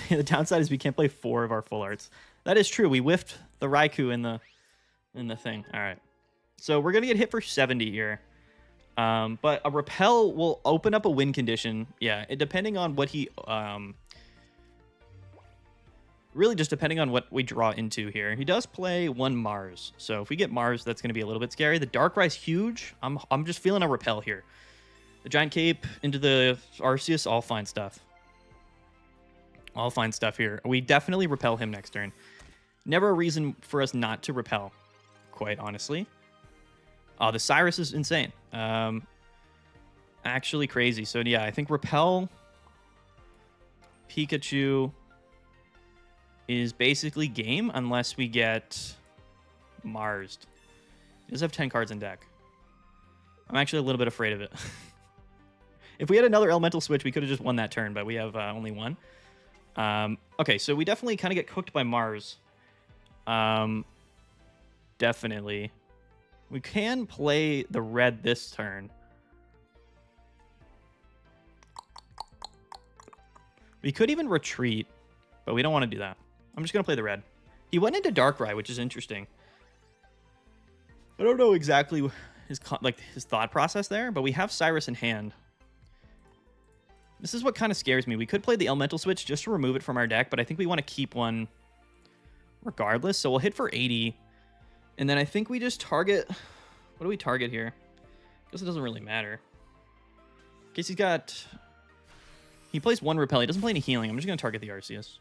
The downside is we can't play 4 of our full arts. That is true. We whiffed the Raikou in the thing. All right. So we're going to get hit for 70 here. But a Repel will open up a win condition. Yeah, depending on what he... really just depending on what we draw into here. He does play 1 Mars. So if we get Mars, that's going to be a little bit scary. The Darkrai's huge. I'm just feeling a Repel here. The Giant Cape into the Arceus, all fine stuff. All fine stuff here. We definitely Repel him next turn. Never a reason for us not to Repel, quite honestly. Oh, the Cyrus is insane. Actually crazy. So yeah, I think Repel Pikachu is basically game unless we get Marsed. He does have 10 cards in deck. I'm actually a little bit afraid of it. If we had another Elemental Switch, we could have just won that turn, but we have only 1. Okay, so we definitely kind of get cooked by Mars. Definitely. We can play the red this turn. We could even retreat, but we don't want to do that. I'm just going to play the red. He went into Darkrai, which is interesting. I don't know exactly his thought process there, but we have Cyrus in hand. This is what kind of scares me. We could play the Elemental Switch just to remove it from our deck, but I think we want to keep one regardless. So we'll hit for 80. And then I think we just target... What do we target here? I guess it doesn't really matter. In case he's got... He plays 1 Repel. He doesn't play any healing. I'm just going to target the Arceus.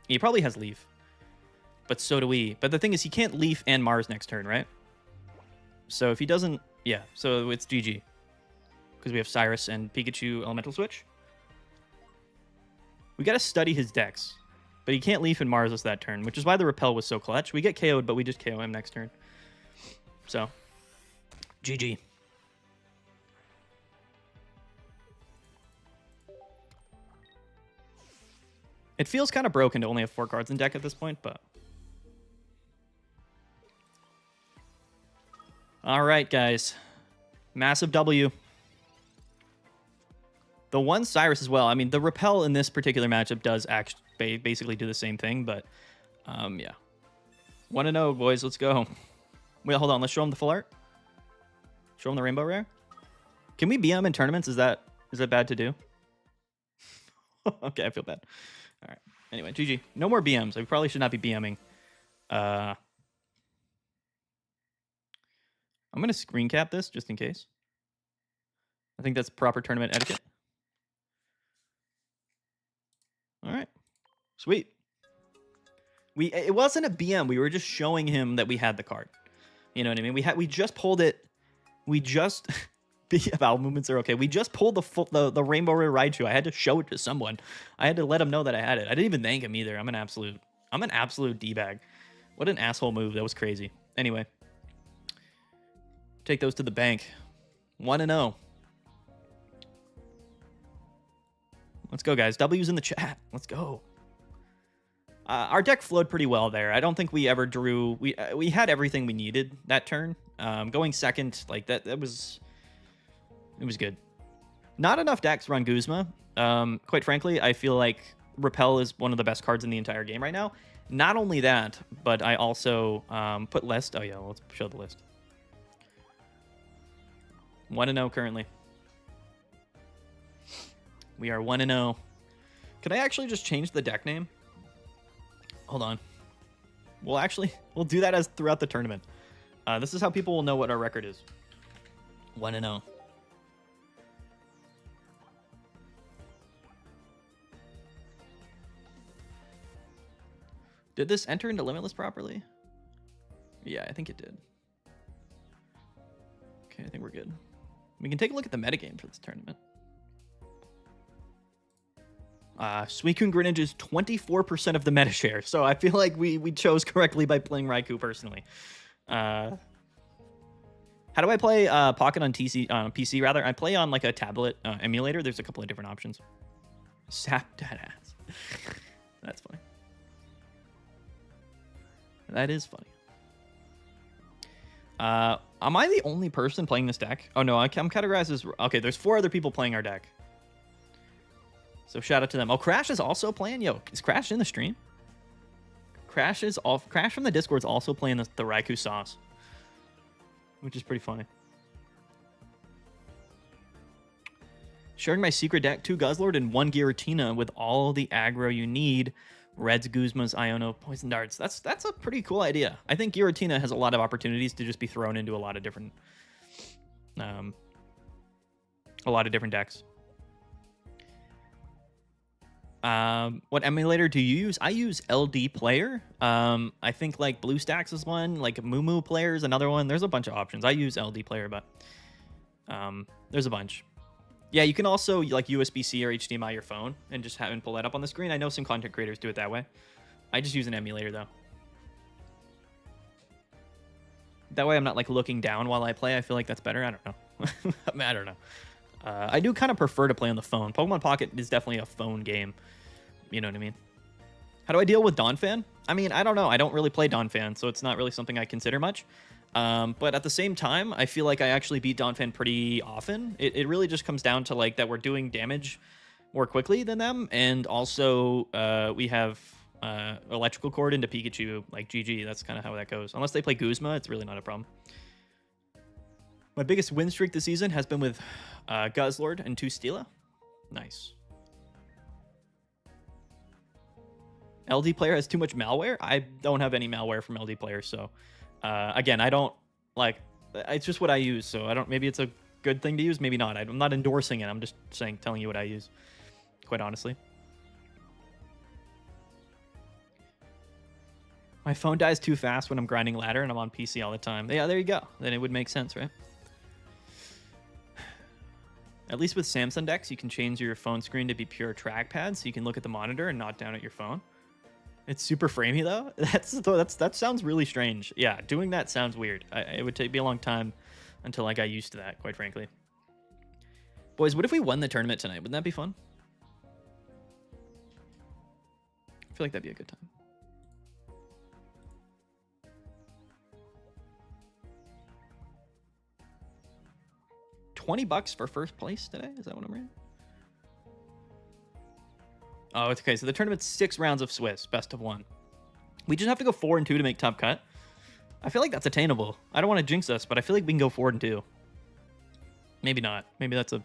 He probably has Leaf. But so do we. But the thing is, he can't Leaf and Mars next turn, right? So if he doesn't... Yeah, so it's GG. Because we have Cyrus and Pikachu Elemental Switch. We got to study his decks. But he can't Leaf and Mars us that turn, which is why the Repel was so clutch. We get KO'd, but we just KO him next turn. So, GG. It feels kind of broken to only have 4 cards in deck at this point, but... All right, guys. Massive W. The 1 Cyrus as well. I mean, the Repel in this particular matchup does actually basically do the same thing, but yeah. 1-0, boys. Let's go. Wait, hold on. Let's show them the full art. Show them the Rainbow Rare. Can we BM in tournaments? Is that bad to do? Okay, I feel bad. All right. Anyway, GG. No more BMs. I probably should not be BMing. I'm going to screen cap this just in case. I think that's proper tournament etiquette. All right. Sweet. It wasn't a BM. We were just showing him that we had the card. You know what I mean? We just pulled it. We just bowel movements are okay. We just pulled the Rainbow Rare Raichu. I had to show it to someone. I had to let him know that I had it. I didn't even thank him either. I'm an absolute D-bag. What an asshole move. That was crazy. Anyway. Take those to the bank. 1-0. Let's go, guys. W's in the chat. Let's go. Our deck flowed pretty well there. I don't think we ever drew... We had everything we needed that turn. Going second, like that was... It was good. Not enough decks run Guzma. Quite frankly, I feel like Repel is one of the best cards in the entire game right now. Not only that, but I also put list... Oh, yeah, let's show the list. 1-0 currently. We are 1-0. Could I actually just change the deck name? Hold on. We'll do that as throughout the tournament. This is how people will know what our record is. 1-0. Did this enter into Limitless properly? Yeah, I think it did. Okay, I think we're good. We can take a look at the metagame for this tournament. Suicune Greninja is 24% of the meta share, so I feel like we chose correctly by playing Raikou personally. How do I play Pocket on PC rather? I play on like a tablet emulator. There's a couple of different options. Sap that ass. That's funny. That is funny. Am I the only person playing this deck? Oh no, I'm categorized as... Okay, there's 4 other people playing our deck. So shout out to them. Oh, Crash is also playing? Yo, is Crash in the stream? Crash from the Discord's also playing the Raikou sauce. Which is pretty funny. Sharing my secret deck, 2 Guzzlord and 1 Giratina with all the aggro you need. Reds, Guzmas, Iono, Poison Darts. That's a pretty cool idea. I think Giratina has a lot of opportunities to just be thrown into a lot of different decks. What emulator do you use? I use LD Player. I think like BlueStacks is one, like Moo Player is another one. There's a bunch of options. I use LD Player, but there's a bunch. Yeah, you can also like USB-C or HDMI your phone and just have and pull that up on the screen. I know some content creators do it that way. I just use an emulator though. That way I'm not like looking down while I play. I feel like that's better. I don't know. I don't know. I do kind of prefer to play on the phone. Pokemon Pocket is definitely a phone game. You know what I mean? How do I deal with Donphan? I mean, I don't know. I don't really play Donphan, so it's not really something I consider much. But at the same time, I feel like I actually beat Donphan pretty often. It really just comes down to like that we're doing damage more quickly than them, and also we have electrical cord into Pikachu, like GG. That's kind of how that goes. Unless they play Guzma, it's really not a problem. My biggest win streak this season has been with Guzzlord and 2 Steela. Nice. LD Player has too much malware. I don't have any malware from LD Player, so again, I don't like. It's just what I use, so I don't. Maybe it's a good thing to use, maybe not. I'm not endorsing it. I'm just telling you what I use. Quite honestly, my phone dies too fast when I'm grinding ladder, and I'm on PC all the time. Yeah, there you go. Then it would make sense, right? At least with Samsung decks, you can change your phone screen to be pure trackpad, so you can look at the monitor and not down at your phone. It's super framey though. That sounds really strange. Yeah, doing that sounds weird. It would take me a long time until I got used to that, quite frankly. Boys, what if we won the tournament tonight? Wouldn't that be fun? I feel like that'd be a good time. $20 for first place today? Is that what I'm reading? Oh, it's okay. So the tournament's 6 rounds of Swiss, best of 1. We just have to go 4-2 to make top cut. I feel like that's attainable. I don't want to jinx us, but I feel like we can go 4-2. Maybe not. Maybe that's how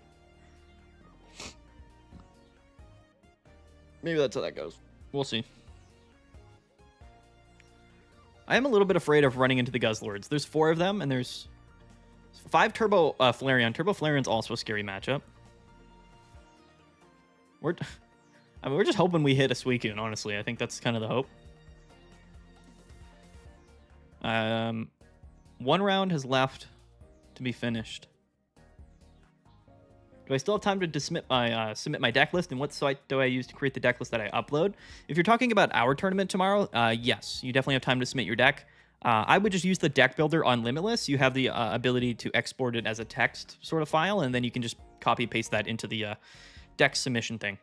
that goes. We'll see. I am a little bit afraid of running into the Guzzlords. There's 4 of them, and there's 5 Turbo Flareon. Turbo Flareon's also a scary matchup. We're just hoping we hit a Suicune, honestly. I think that's kind of the hope. 1 round has left to be finished. Do I still have time to submit my deck list? And what site do I use to create the deck list that I upload? If you're talking about our tournament tomorrow, yes, you definitely have time to submit your deck. I would just use the deck builder on Limitless. You have the ability to export it as a text sort of file, and then you can just copy paste that into the deck submission thing.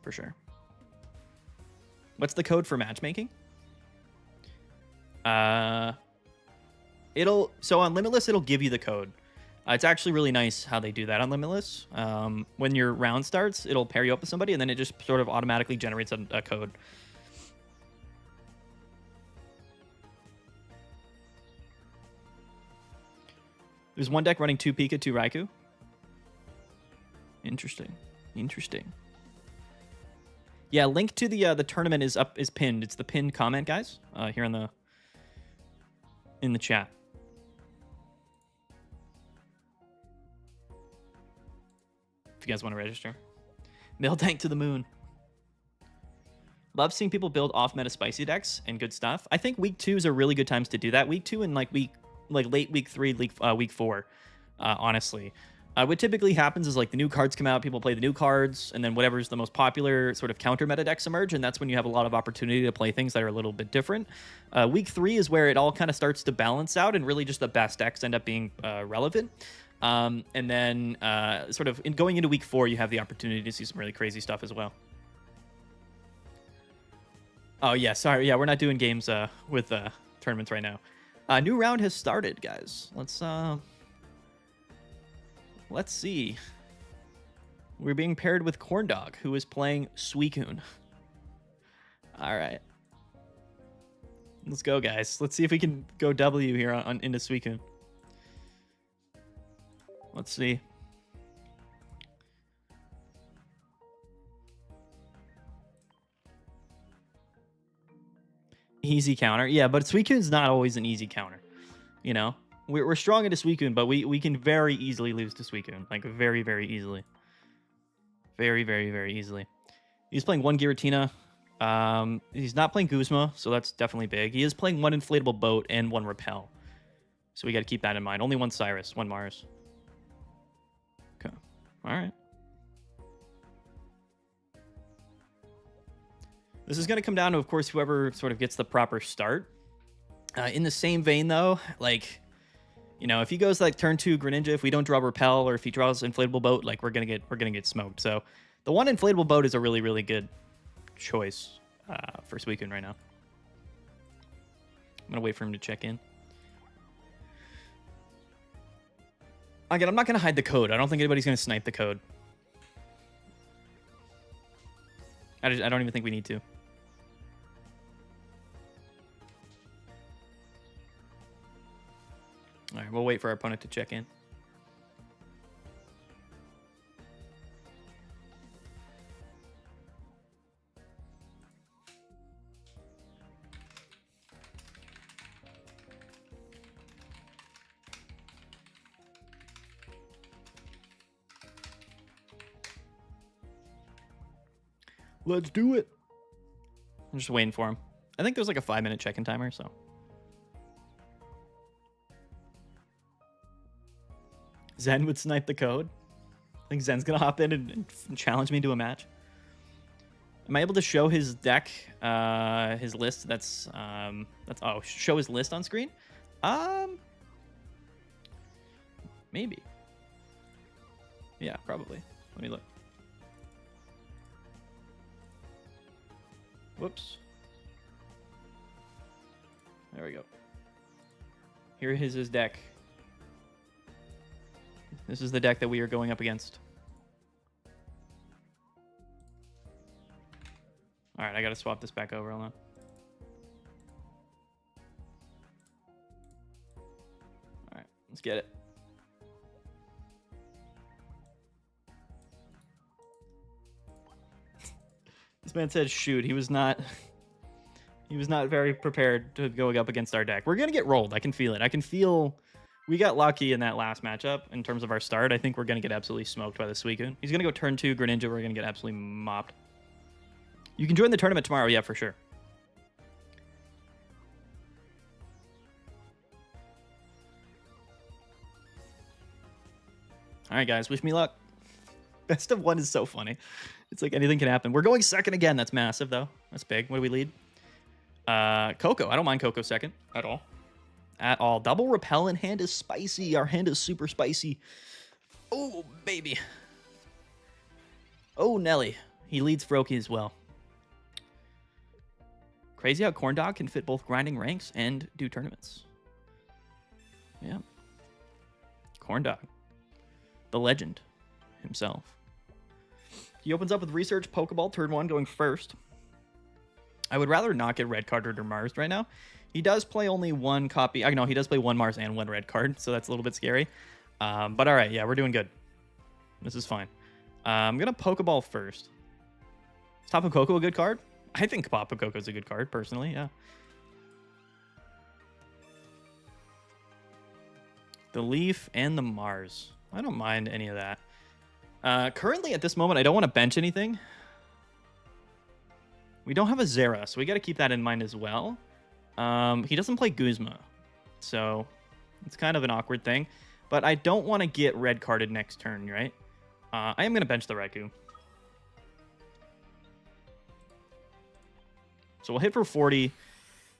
For sure. What's the code for matchmaking? So on Limitless, it'll give you the code. It's actually really nice how they do that on Limitless. When your round starts, it'll pair you up with somebody, and then it just sort of automatically generates a code. There's one deck running 2 Pika, 2 Raikou. Interesting. Yeah, link to the tournament is pinned. It's the pinned comment, guys, here in the chat. If you guys want to register. Miltank to the moon. Love seeing people build off-meta spicy decks and good stuff. I think week 2s are really good times to do that. Week 2 and late week 3, week 4, honestly. What typically happens is like the new cards come out, people play the new cards, and then whatever's the most popular sort of counter meta decks emerge, and that's when you have a lot of opportunity to play things that are a little bit different. Week 3 is where it all kind of starts to balance out, and really just the best decks end up being relevant. And then sort of going into week 4, you have the opportunity to see some really crazy stuff as well. Oh yeah, sorry, yeah, we're not doing games with tournaments right now. New round has started, guys. Let's see. We're being paired with Corndog, who is playing Suicune. All right. Let's go, guys. Let's see if we can go W here into Suicune. Let's see. Easy counter. Yeah, but Suicune's not always an easy counter. You know? We're strong into Suicune, but we can very easily lose to Suicune. Like, very, very easily. Very, very, very easily. He's playing 1 Giratina. He's not playing Guzma, so that's definitely big. He is playing 1 Inflatable Boat and 1 Repel. So we got to keep that in mind. Only 1 Cyrus, 1 Mars. Okay. All right. This is going to come down to, of course, whoever sort of gets the proper start. In the same vein, though, like... You know, if he goes like turn 2 Greninja, if we don't draw Repel, or if he draws Inflatable Boat, like we're gonna get smoked. So the 1 Inflatable Boat is a really, really good choice for Suicune right now. I'm gonna wait for him to check in. Again, I'm not gonna hide the code. I don't think anybody's gonna snipe the code. I don't even think we need to. All right, we'll wait for our opponent to check in. Let's do it. I'm just waiting for him. I think there's like a 5-minute check-in timer, so. Zen would snipe the code. I think Zen's gonna hop in and challenge me to a match. Am I able to show his deck, his list? That's show his list on screen. Maybe. Yeah, probably. Let me look. Whoops. There we go. Here is his deck. This is the deck that we are going up against. All right, I got to swap this back over. Hold on. All right, let's get it. This man said shoot. He was not He was not very prepared to go up against our deck. We're going to get rolled. I can feel it. I can feel we got lucky in that last matchup in terms of our start. I think we're going to get absolutely smoked by the Suicune. He's going to go turn 2, Greninja. We're going to get absolutely mopped. You can join the tournament tomorrow. Yeah, for sure. All right, guys. Wish me luck. Best of 1 is so funny. It's like anything can happen. We're going second again. That's massive, though. That's big. What do we lead? Coco. I don't mind Coco second at all. At all. Double Repel in hand is spicy. Our hand is super spicy. Oh, baby. Oh, Nelly. He leads Froakie as well. Crazy how Corndog can fit both grinding ranks and do tournaments. Yeah. Corndog. The legend himself. He opens up with Research Pokeball, turn 1, going first. I would rather not get red carded or Mars right now. He does play only 1 copy. I know he does play 1 Mars and 1 red card, so that's a little bit scary. But all right, yeah, we're doing good. This is fine. I'm going to Pokeball first. Is Tapu Koko a good card? I think Tapu Koko is a good card, personally, yeah. The Leaf and the Mars. I don't mind any of that. Currently, at this moment, I don't want to bench anything. We don't have a Zera, so we got to keep that in mind as well. He doesn't play Guzma, so it's kind of an awkward thing. But I don't want to get red carded next turn, right? I am going to bench the Raikou. So we'll hit for 40.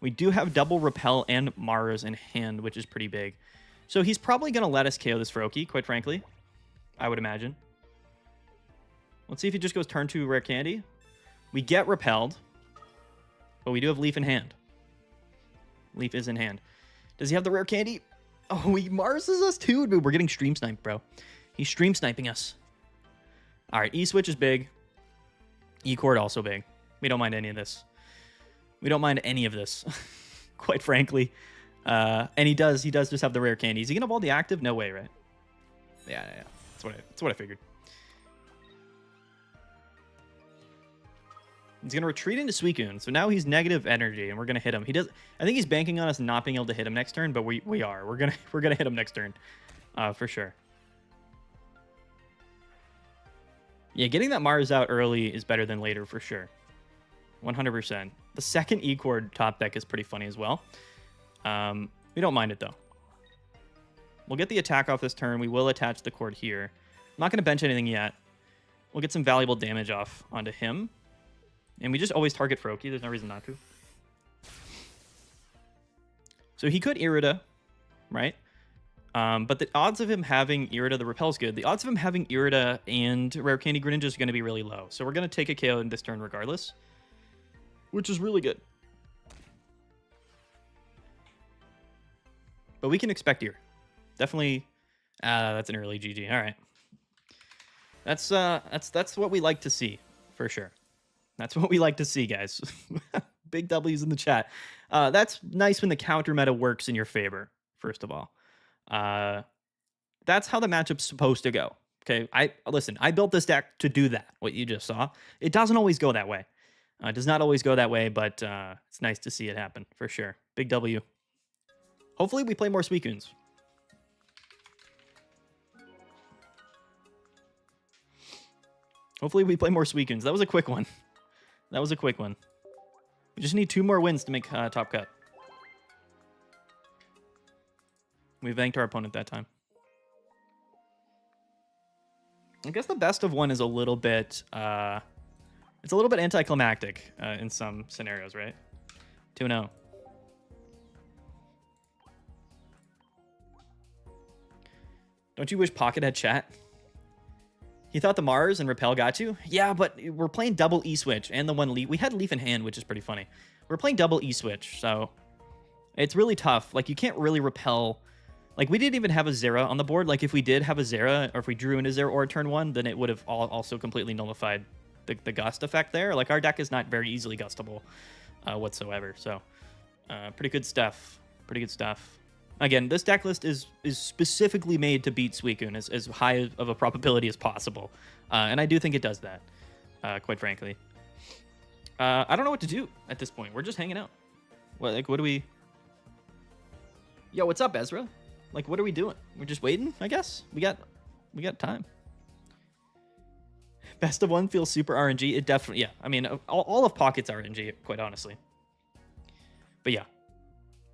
We do have double Repel and Mars in hand, which is pretty big. So he's probably going to let us KO this Froakie, quite frankly. I would imagine. Let's see if he just goes turn 2 Rare Candy. We get repelled, but we do have Leaf in hand. Leaf is in hand. Does he have the Rare Candy? Oh, he Marses us too, dude. We're getting stream sniped, bro. He's stream sniping us. All right, E-Switch is big. E-Cord also big. We don't mind any of this. We don't mind any of this, quite frankly. And he does just have the Rare Candy. Is he gonna ball the active? No way, right? Yeah. That's what I figured. He's going to retreat into Suicune. So now he's negative energy, and we're going to hit him. I think he's banking on us not being able to hit him next turn, but we are. We're gonna hit him next turn, for sure. Yeah, getting that Mars out early is better than later for sure. 100%. The second E-Cord top deck is pretty funny as well. We don't mind it though. We'll get the attack off this turn. We will attach the cord here. I'm not going to bench anything yet. We'll get some valuable damage off onto him. And we just always target Froakie. There's no reason not to. So he could Irida, right? But the odds of him having Irida, the Repel's good. The odds of him having Irida and Rare Candy Greninja is going to be really low. So we're going to take a KO in this turn regardless, which is really good. But we can expect Irida. Definitely, that's an early GG. All right. That's what we like to see, for sure. That's what we like to see, guys. Big W's in the chat. That's nice when the counter meta works in your favor, first of all. That's how the matchup's supposed to go. Okay, listen, I built this deck to do that, what you just saw. It doesn't always go that way. It does not always go that way, but it's nice to see it happen, for sure. Big W. Hopefully we play more Suicunes. Hopefully we play more Suicunes. That was a quick one. That was a quick one. We just need 2 more wins to make top cut. We banked our opponent that time. I guess the best of 1 is a little bit... it's a little bit anticlimactic in some scenarios, right? 2-0. Don't you wish Pocket had chat? He thought the Mars and Repel got you? Yeah, but we're playing double E-Switch and the one Leaf. We had Leaf in hand, which is pretty funny. We're playing double E-Switch, so it's really tough. Like, you can't really Repel. Like, we didn't even have a Zera on the board. Like, if we did have a Zera, or if we drew in a Zera or turn 1, then it would have also completely nullified the gust effect there. Like, our deck is not very easily gustable whatsoever. So, pretty good stuff. Pretty good stuff. Again, this deck list is specifically made to beat Suicune as high of a probability as possible. And I do think it does that, quite frankly. I don't know what to do at this point. We're just hanging out. What do we... Yo, what's up, Ezra? Like, what are we doing? We're just waiting, I guess? We got time. Best of one feels super RNG. It definitely... Yeah, I mean, all of Pocket's RNG, quite honestly. But yeah,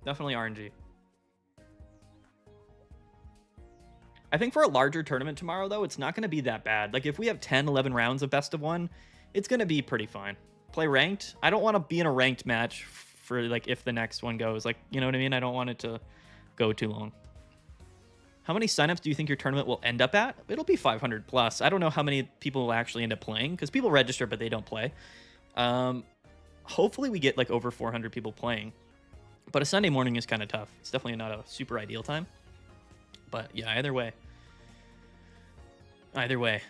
definitely RNG. I think for a larger tournament tomorrow, though, it's not going to be that bad. Like, if we have 10, 11 rounds of best of one, it's going to be pretty fine. Play ranked. I don't want to be in a ranked match for, like, if the next one goes. Like, you know what I mean? I don't want it to go too long. How many signups do you think your tournament will end up at? It'll be 500 plus. I don't know how many people will actually end up playing, because people register, but they don't play. Hopefully we get, like, over 400 people playing. But a Sunday morning is kind of tough. It's definitely not a super ideal time. But yeah, either way. Either way.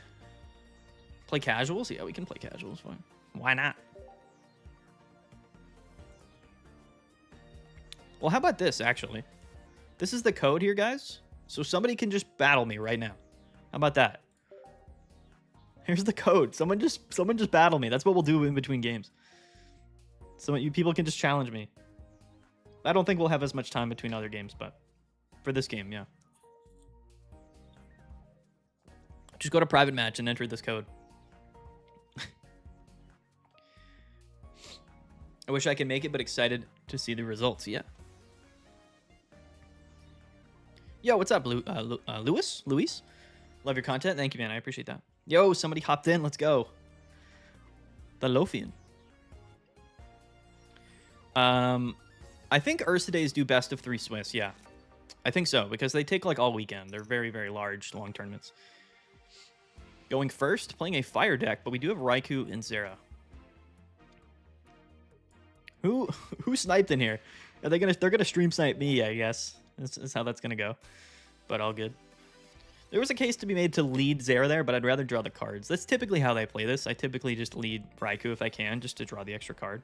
Play casuals? Yeah, we can play casuals. Fine. Why not? Well, how about this, actually? This is the code here, guys. So somebody can just battle me right now. How about that? Here's the code. Someone just battle me. That's what we'll do in between games. So you people can just challenge me. I don't think we'll have as much time between other games, but for this game, yeah. Just go to private match and enter this code. I wish I could make it, but excited to see the results. Yeah. Yo, what's up, Luis? Luis? Love your content. Thank you, man. I appreciate that. Yo, somebody hopped in. Let's go. The Lofian. I think Ursidays do best of 3 Swiss. Yeah, I think so, because they take like all weekend. They're very, very large, long tournaments. Going first, playing a fire deck, but we do have Raikou and Zera. Who sniped in here? Are they gonna? They're gonna stream snipe me, I guess. That's how that's gonna go. But all good. There was a case to be made to lead Zera there, but I'd rather draw the cards. That's typically how they play this. I typically just lead Raikou if I can, just to draw the extra card.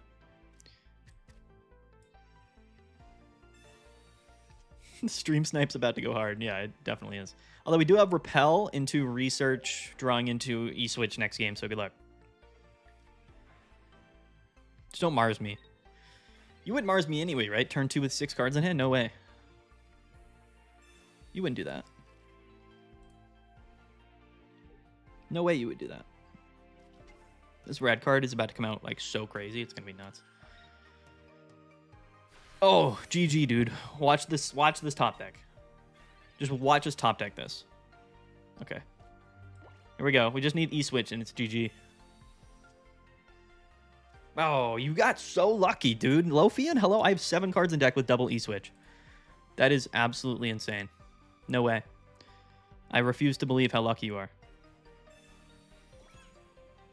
Stream snipe's about to go hard. Yeah, it definitely is. Although we do have Repel into Research, drawing into E-Switch next game, so good luck. Just don't Mars me. You wouldn't Mars me anyway, right? Turn 2 with 6 cards in hand? No way. You wouldn't do that. No way you would do that. This red card is about to come out like so crazy. It's going to be nuts. Oh, GG, dude. Watch this top deck. Just watch us top deck this. Okay. Here we go. We just need E-Switch and it's GG. Oh, you got so lucky, dude. Lofian, hello? I have 7 cards in deck with double E-Switch. That is absolutely insane. No way. I refuse to believe how lucky you are.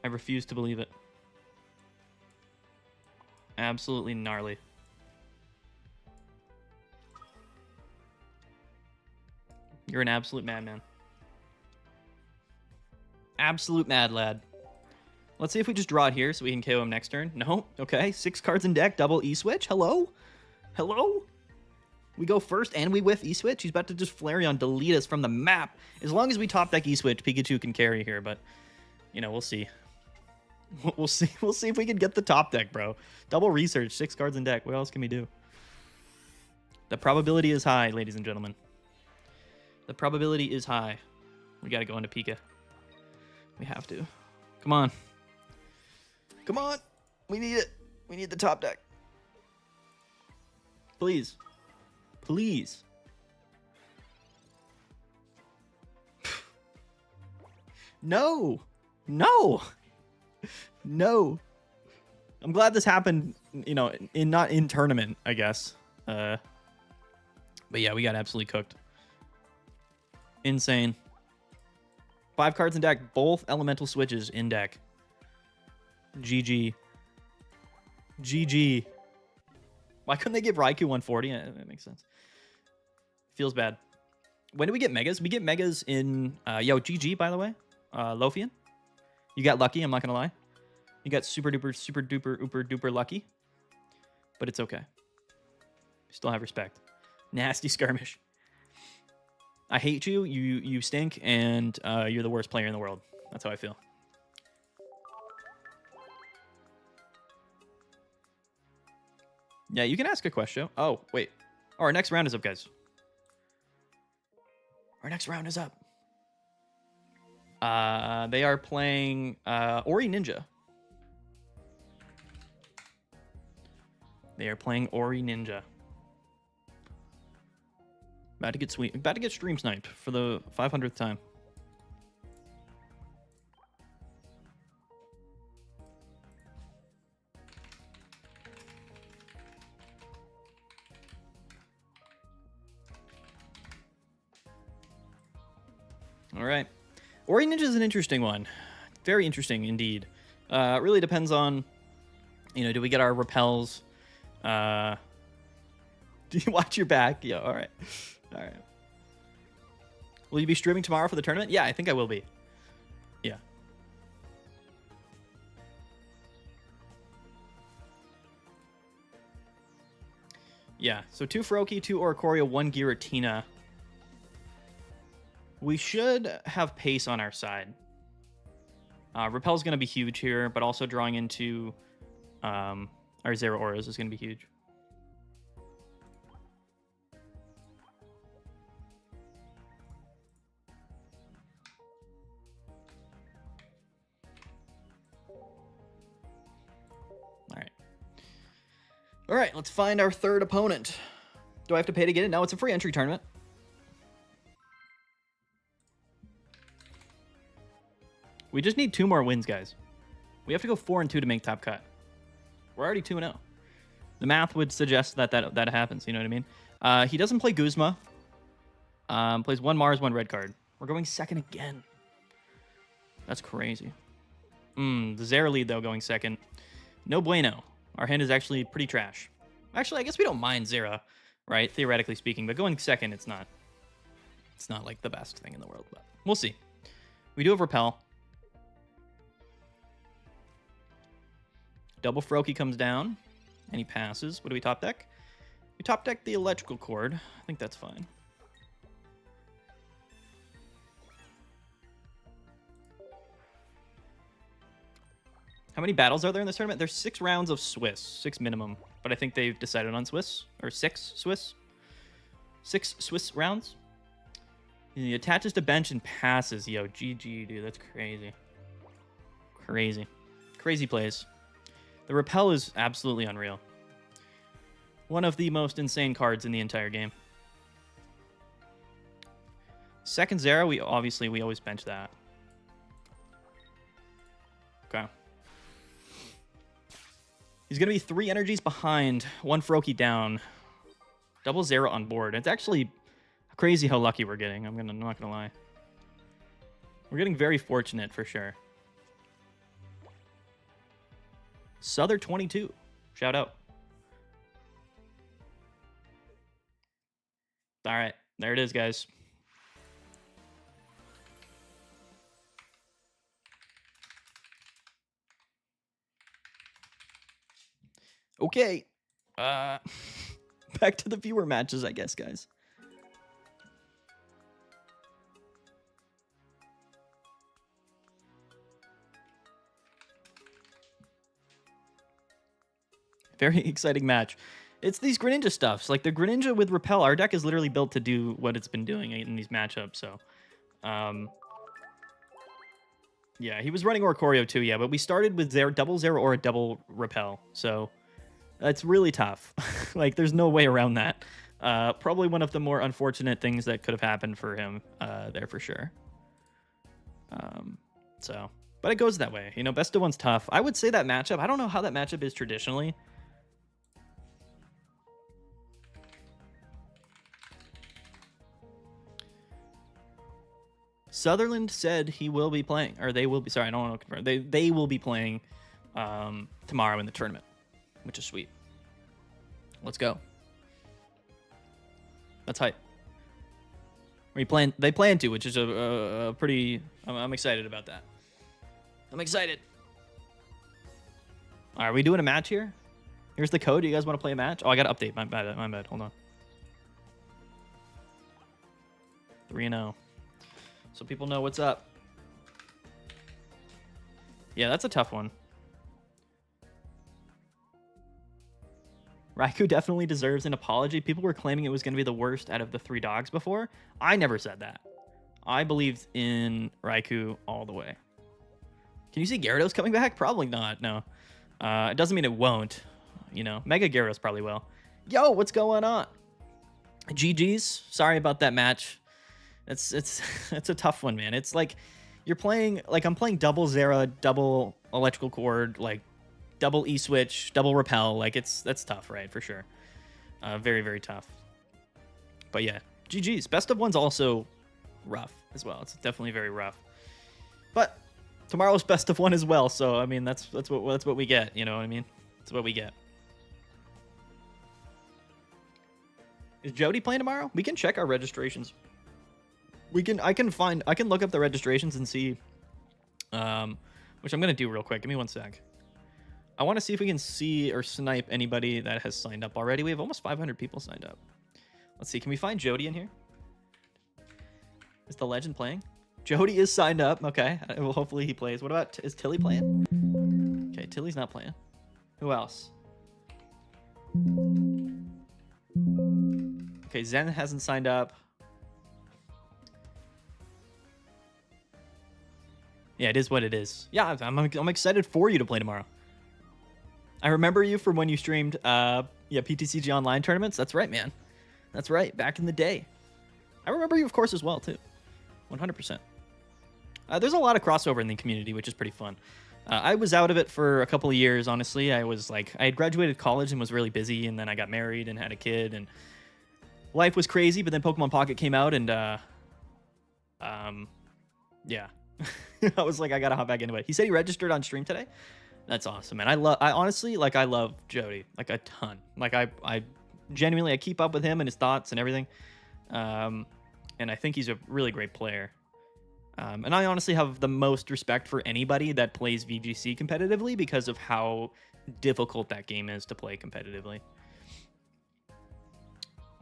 I refuse to believe it. Absolutely gnarly. You're an absolute madman. Absolute mad lad. Let's see if we just draw it here so we can KO him next turn. No? Okay. 6 cards in deck. Double E-Switch. Hello? Hello? We go first and we whiff E-Switch. He's about to just Flareon delete us from the map. As long as we top deck E-Switch, Pikachu can carry here, but, you know, we'll see. We'll see. We'll see if we can get the top deck, bro. Double Research. 6 cards in deck. What else can we do? The probability is high, ladies and gentlemen. The probability is high. We got to go into Pika. We have to. Come on. Come on. We need it. We need the top deck. Please. Please. No. No. No. I'm glad this happened, you know, not in tournament, I guess. But yeah, we got absolutely cooked. Insane. 5 cards in deck, both elemental switches in deck. GG. GG. Why couldn't they give Raikou 140? That makes sense. Feels bad. When do we get Megas? We get Megas in... yo, GG, by the way. Lofian. You got lucky, I'm not going to lie. You got super duper, super duper, ooper duper lucky. But it's okay. Still have respect. Nasty skirmish. I hate you. You stink, and you're the worst player in the world. That's how I feel. Yeah, you can ask a question. Oh, wait. Oh, our next round is up, guys. Our next round is up. They are playing Ori Ninja. They are playing Ori Ninja. About to get sweet. About to get stream sniped for the 500th time. All right. Ori Ninja is an interesting one. Very interesting indeed. It really depends on, do we get our repels? Do you watch your back? Yeah, all right. All right. Will you be streaming tomorrow for the tournament? Yeah, I think I will be. Yeah. Yeah, so 2 Froakie, 2 Oricorio, 1 Giratina. We should have pace on our side. Repel's going to be huge here, but also drawing into our Zero Auras is going to be huge. All right, let's find our third opponent. Do I have to pay to get it? No, it's a free entry tournament. We just need 2 more wins, guys. We have to go 4-2 to make top cut. We're already 2-0. The math would suggest that happens. You know what I mean? He doesn't play Guzma. Plays 1 Mars, 1 red card. We're going second again. That's crazy. The Zera lead, though, going second. No bueno. Our hand is actually pretty trash. Actually, I guess we don't mind Zera, right? Theoretically speaking, but going second, it's not like the best thing in the world, but we'll see. We do have Repel. Double Froakie comes down, and he passes. What do we top deck? We top deck the Electrical Cord. I think that's fine. How many battles are there in this tournament? There's 6 rounds of Swiss, 6 minimum. But I think they've decided on Swiss, or 6 Swiss. 6 Swiss rounds. He attaches to bench and passes. Yo, GG, dude, that's crazy. Crazy. Crazy plays. The Repel is absolutely unreal. One of the most insane cards in the entire game. Second Zera, we always bench that. Okay. He's going to be 3 energies behind, 1 Froakie down, double Zera on board. It's actually crazy how lucky we're getting. I'm not going to lie. We're getting very fortunate for sure. Souther 22. Shout out. All right. There it is, guys. Okay. Back to the viewer matches, I guess, guys. Very exciting match. It's these Greninja stuffs. Like the Greninja with Repel, our deck is literally built to do what it's been doing in these matchups. So, yeah, he was running Oricorio too, yeah, but we started with double Zera or a double Repel. So that's really tough. Like, there's no way around that. Probably one of the more unfortunate things that could have happened for him there for sure. But it goes that way. You know, best of one's tough. I would say that matchup, I don't know how that matchup is traditionally. Sutherland said he will be playing, or they will be, sorry, I don't want to confirm. They will be playing tomorrow in the tournament, which is sweet. Let's go. That's hype. They plan to, which is a pretty, I'm excited about that. I'm excited. All right, are we doing a match here? Here's the code. Do you guys want to play a match? Oh, I got to update. My bad. Hold on. 3-0. So people know what's up. Yeah, that's a tough one. Raikou definitely deserves an apology. People were claiming it was going to be the worst out of the 3 dogs before. I never said that. I believed in Raikou all the way. Can you see Gyarados coming back? Probably not, no. It doesn't mean it won't. You know, Mega Gyarados probably will. Yo, what's going on? GG's. Sorry about that match. It's it's a tough one, man. It's like you're playing, like I'm playing double Zera, double electrical cord, like double E-switch, double repel. Like that's tough, right? For sure. Very, very tough. But yeah, GG's. Best of one's also rough as well. It's definitely very rough. But tomorrow's best of one as well. So I mean, that's what we get. You know what I mean? That's what we get. Is Jody playing tomorrow? We can check our registrations. I can look up the registrations and see, which I'm gonna do real quick. Give me one sec. I want to see if we can see or snipe anybody that has signed up already. We have almost 500 people signed up. Let's see. Can we find Jody in here? Is the legend playing? Jody is signed up. Okay. Well, hopefully he plays. What about, is Tilly playing? Okay, Tilly's not playing. Who else? Okay, Zen hasn't signed up. Yeah, it is what it is. Yeah, I'm excited for you to play tomorrow. I remember you from when you streamed PTCG online tournaments. That's right, man. That's right. Back in the day. I remember you, of course, as well, too. 100%. There's a lot of crossover in the community, which is pretty fun. I was out of it for a couple of years, honestly. I had graduated college and was really busy, and then I got married and had a kid, and life was crazy, but then Pokemon Pocket came out, and yeah. I was like, I gotta hop back into it. He said he registered on stream today. That's awesome, man. I honestly, like, I love Jody, like, a ton. Like, I genuinely, I keep up with him and his thoughts and everything. And I think he's a really great player. And I honestly have the most respect for anybody that plays VGC competitively because of how difficult that game is to play competitively.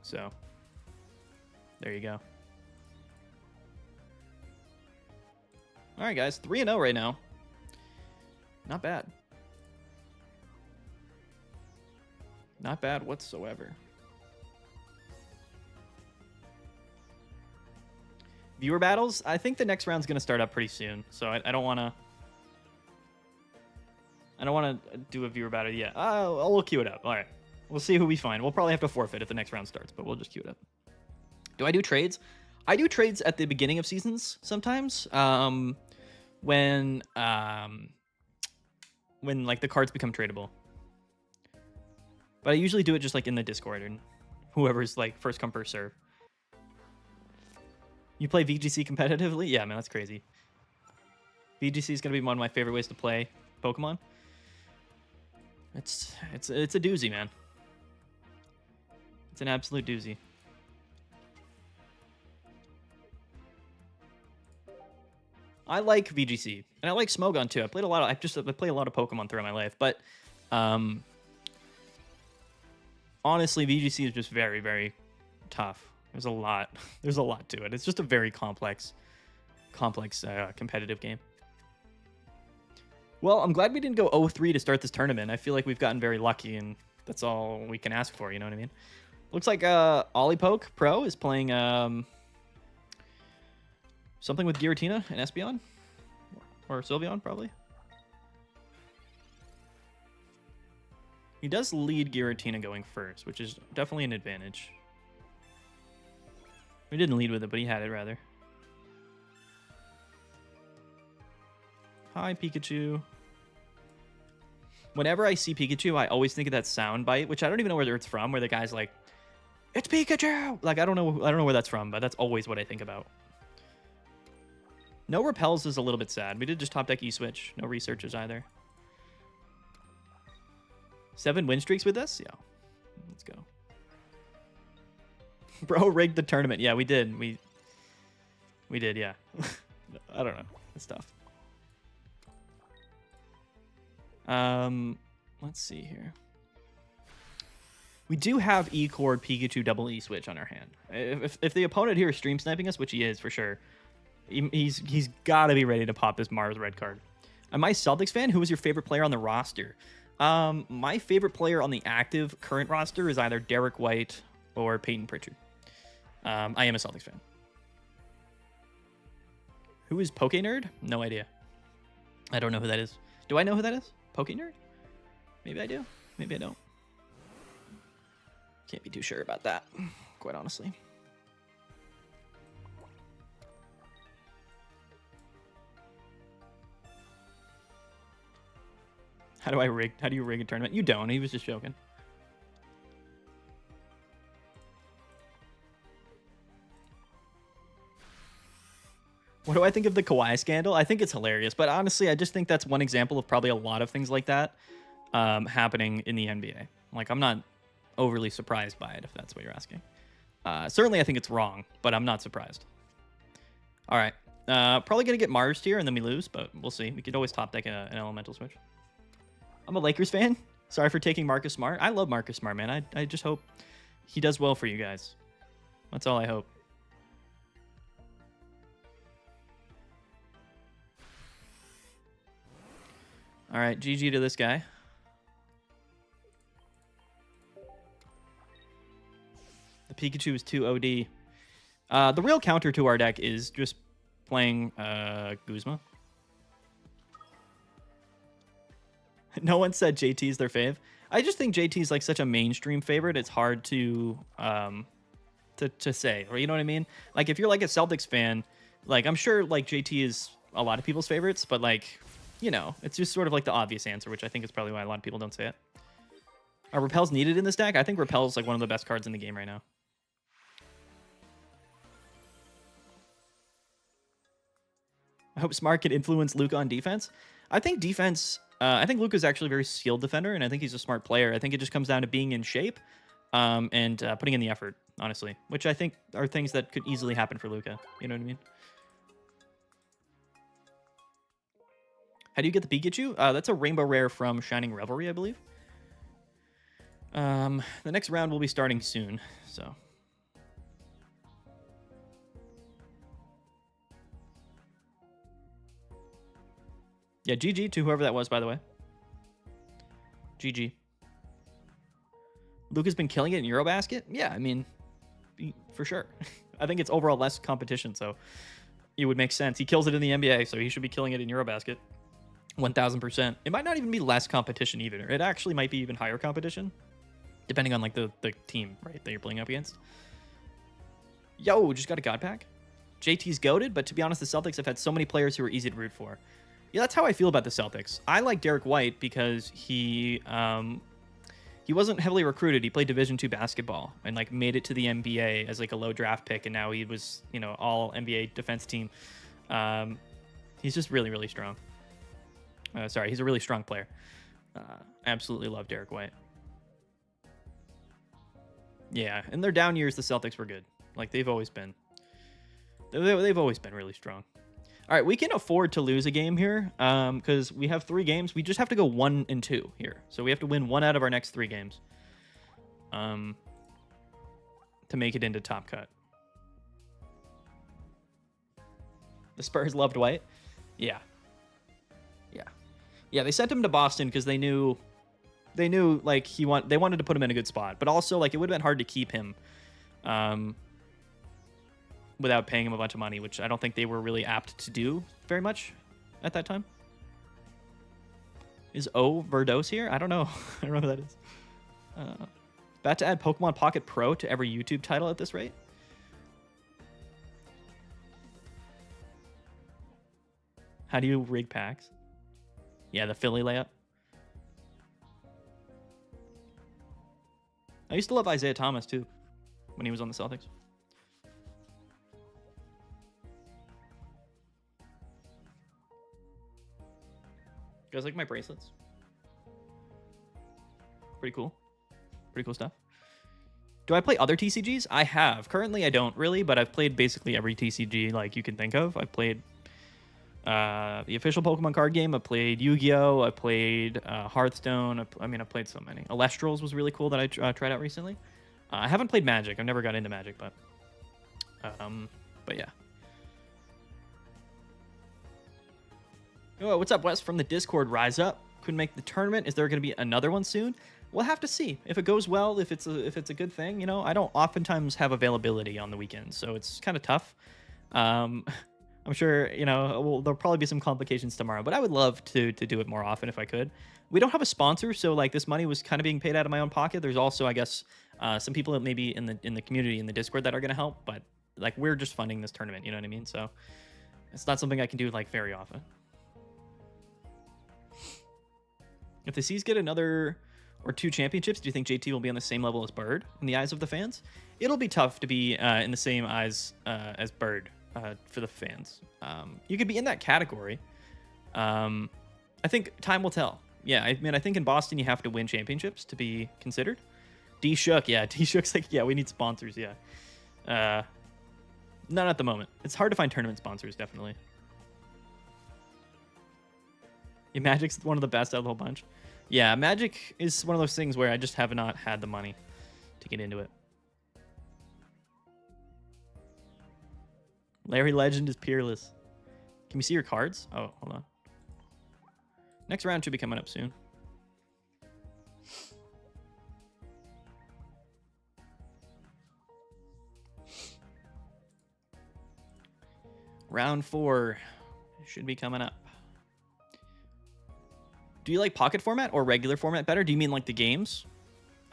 So, there you go. All right, guys, 3-0 right now. Not bad. Not bad whatsoever. Viewer battles? I think the next round's going to start up pretty soon, so I don't want to do a viewer battle yet. We'll queue it up. All right. We'll see who we find. We'll probably have to forfeit if the next round starts, but we'll just queue it up. Do I do trades? I do trades at the beginning of seasons sometimes. When like the cards become tradable. But I usually do it just like in the Discord and whoever's like first come first serve. You play VGC competitively? Yeah, man, that's crazy. VGC is gonna be one of my favorite ways to play Pokemon. It's a doozy, man. It's an absolute doozy. I like VGC and I like Smogon too. I played a lot of I play a lot of Pokemon throughout my life, but honestly, VGC is just very, very tough. There's a lot to it. It's just a very complex competitive game. Well, I'm glad we didn't go 0-3 to start this tournament. I feel like we've gotten very lucky, and that's all we can ask for. You know what I mean? Looks like Ollipoke Pro is playing something with Giratina and Espeon, or Sylveon probably. He does lead Giratina going first, which is definitely an advantage. He didn't lead with it, but he had it rather. Hi, Pikachu. Whenever I see Pikachu, I always think of that sound bite, which I don't even know where it's from, where the guy's like, "It's Pikachu!" Like, I don't know where that's from, but that's always what I think about. No repels is a little bit sad. We did just top deck E-switch. No researches either. 7 win streaks with this? Yeah. Let's go. Bro rigged the tournament. Yeah, we did. We did, yeah. I don't know. It's tough. Let's see here. We do have E-Cord Pikachu double E-switch on our hand. If the opponent here is stream sniping us, which he is for sure, he's got to be ready to pop this Mars red card. Am I a Celtics fan? Who was your favorite player on the roster? My favorite player on the active current roster is either Derek White or Peyton Pritchard. I am a Celtics fan. Who is Poke Nerd? No idea. I don't know who that is. Do I know who that is? Poke Nerd? Maybe I do. Maybe I don't. Can't be too sure about that, quite honestly. How do you rig a tournament? You don't. He was just joking. What do I think of the Kawhi scandal? I think it's hilarious, but honestly, I just think that's one example of probably a lot of things like that happening in the NBA. Like, I'm not overly surprised by it, if that's what you're asking. Certainly, I think it's wrong, but I'm not surprised. All right. Probably going to get Mars here, and then we lose, but we'll see. We could always top deck an elemental switch. I'm a Lakers fan. Sorry for taking Marcus Smart. I love Marcus Smart, man. I just hope he does well for you guys. That's all I hope. All right, GG to this guy. The Pikachu is 2 OD. The real counter to our deck is just playing Guzma. No one said JT's their fave. I just think JT's like such a mainstream favorite. It's hard to say, or you know what I mean? Like if you're like a Celtics fan, like I'm sure like JT is a lot of people's favorites, but like, you know, it's just sort of like the obvious answer, which I think is probably why a lot of people don't say it. Are Repels needed in this deck? I think Repel's like one of the best cards in the game right now. I hope Smart can influence Luka on defense. I think defense... I think Luka's actually a very skilled defender, and I think he's a smart player. I think it just comes down to being in shape and putting in the effort, honestly, which I think are things that could easily happen for Luka. You know what I mean? How do you get the Pikachu? That's a Rainbow Rare from Shining Revelry, I believe. The next round will be starting soon, so... Yeah, GG to whoever that was, by the way. GG. Luka's been killing it in Eurobasket? Yeah, I mean, for sure. I think it's overall less competition, so it would make sense. He kills it in the NBA, so he should be killing it in Eurobasket. 1,000%. It might not even be less competition either. It actually might be even higher competition, depending on like the team, right, that you're playing up against. Yo, just got a God Pack. JT's goated, but to be honest, the Celtics have had so many players who are easy to root for. Yeah, that's how I feel about the Celtics. I like Derek White because he wasn't heavily recruited. He played Division II basketball and like made it to the NBA as like a low draft pick, and now he was, you know, all NBA defense team. He's just really, really strong. Sorry, he's a really strong player. Absolutely love Derek White. Yeah, in their down years, the Celtics were good. Like they've always been. They've always been really strong. All right, we can afford to lose a game here because we have 3 games. We just have to go 1 and 2 here. So we have to win 1 out of our next 3 games to make it into top cut. The Spurs loved White? Yeah. Yeah. Yeah, they sent him to Boston because they knew like they wanted to put him in a good spot. But also like it would have been hard to keep him without paying him a bunch of money, which I don't think they were really apt to do very much at that time. Is O Verdos here? I don't know. I don't know who that is. About to add Pokemon Pocket Pro to every YouTube title at this rate? How do you rig packs? Yeah, the Philly layup. I used to love Isaiah Thomas, too, when he was on the Celtics. You guys like my bracelets? Pretty cool. Pretty cool stuff. Do I play other TCGs? I have. Currently, I don't really, but I've played basically every TCG like you can think of. I've played the official Pokemon card game. I played Yu-Gi-Oh! I played Hearthstone. I've played so many. Alestrals was really cool that I tried out recently. I haven't played Magic. I've never got into Magic, but yeah. Oh, what's up, Wes? From the Discord, rise up. Couldn't make the tournament. Is there going to be another one soon? We'll have to see. If it goes well, if it's a good thing, you know, I don't oftentimes have availability on the weekends, so it's kind of tough. I'm sure, you know, there'll probably be some complications tomorrow, but I would love to do it more often if I could. We don't have a sponsor, so like this money was kind of being paid out of my own pocket. There's also, I guess, some people that maybe in the community, in the Discord, that are going to help, but like we're just funding this tournament, you know what I mean? So it's not something I can do like very often. If the C's get another or 2 championships, do you think JT will be on the same level as Bird in the eyes of the fans? It'll be tough to be in the same eyes as Bird for the fans. You could be in that category. I think time will tell. Yeah, I mean, I think in Boston you have to win championships to be considered. D-Shook, yeah. D-Shook's like, yeah, we need sponsors, yeah. Not at the moment. It's hard to find tournament sponsors, definitely. Yeah, Magic's one of the best out of the whole bunch. Yeah, Magic is one of those things where I just have not had the money to get into it. Larry Legend is peerless. Can we see your cards? Oh, hold on. Next round should be coming up soon. Round 4 should be coming up. Do you like Pocket format or regular format better? Do you mean like the games?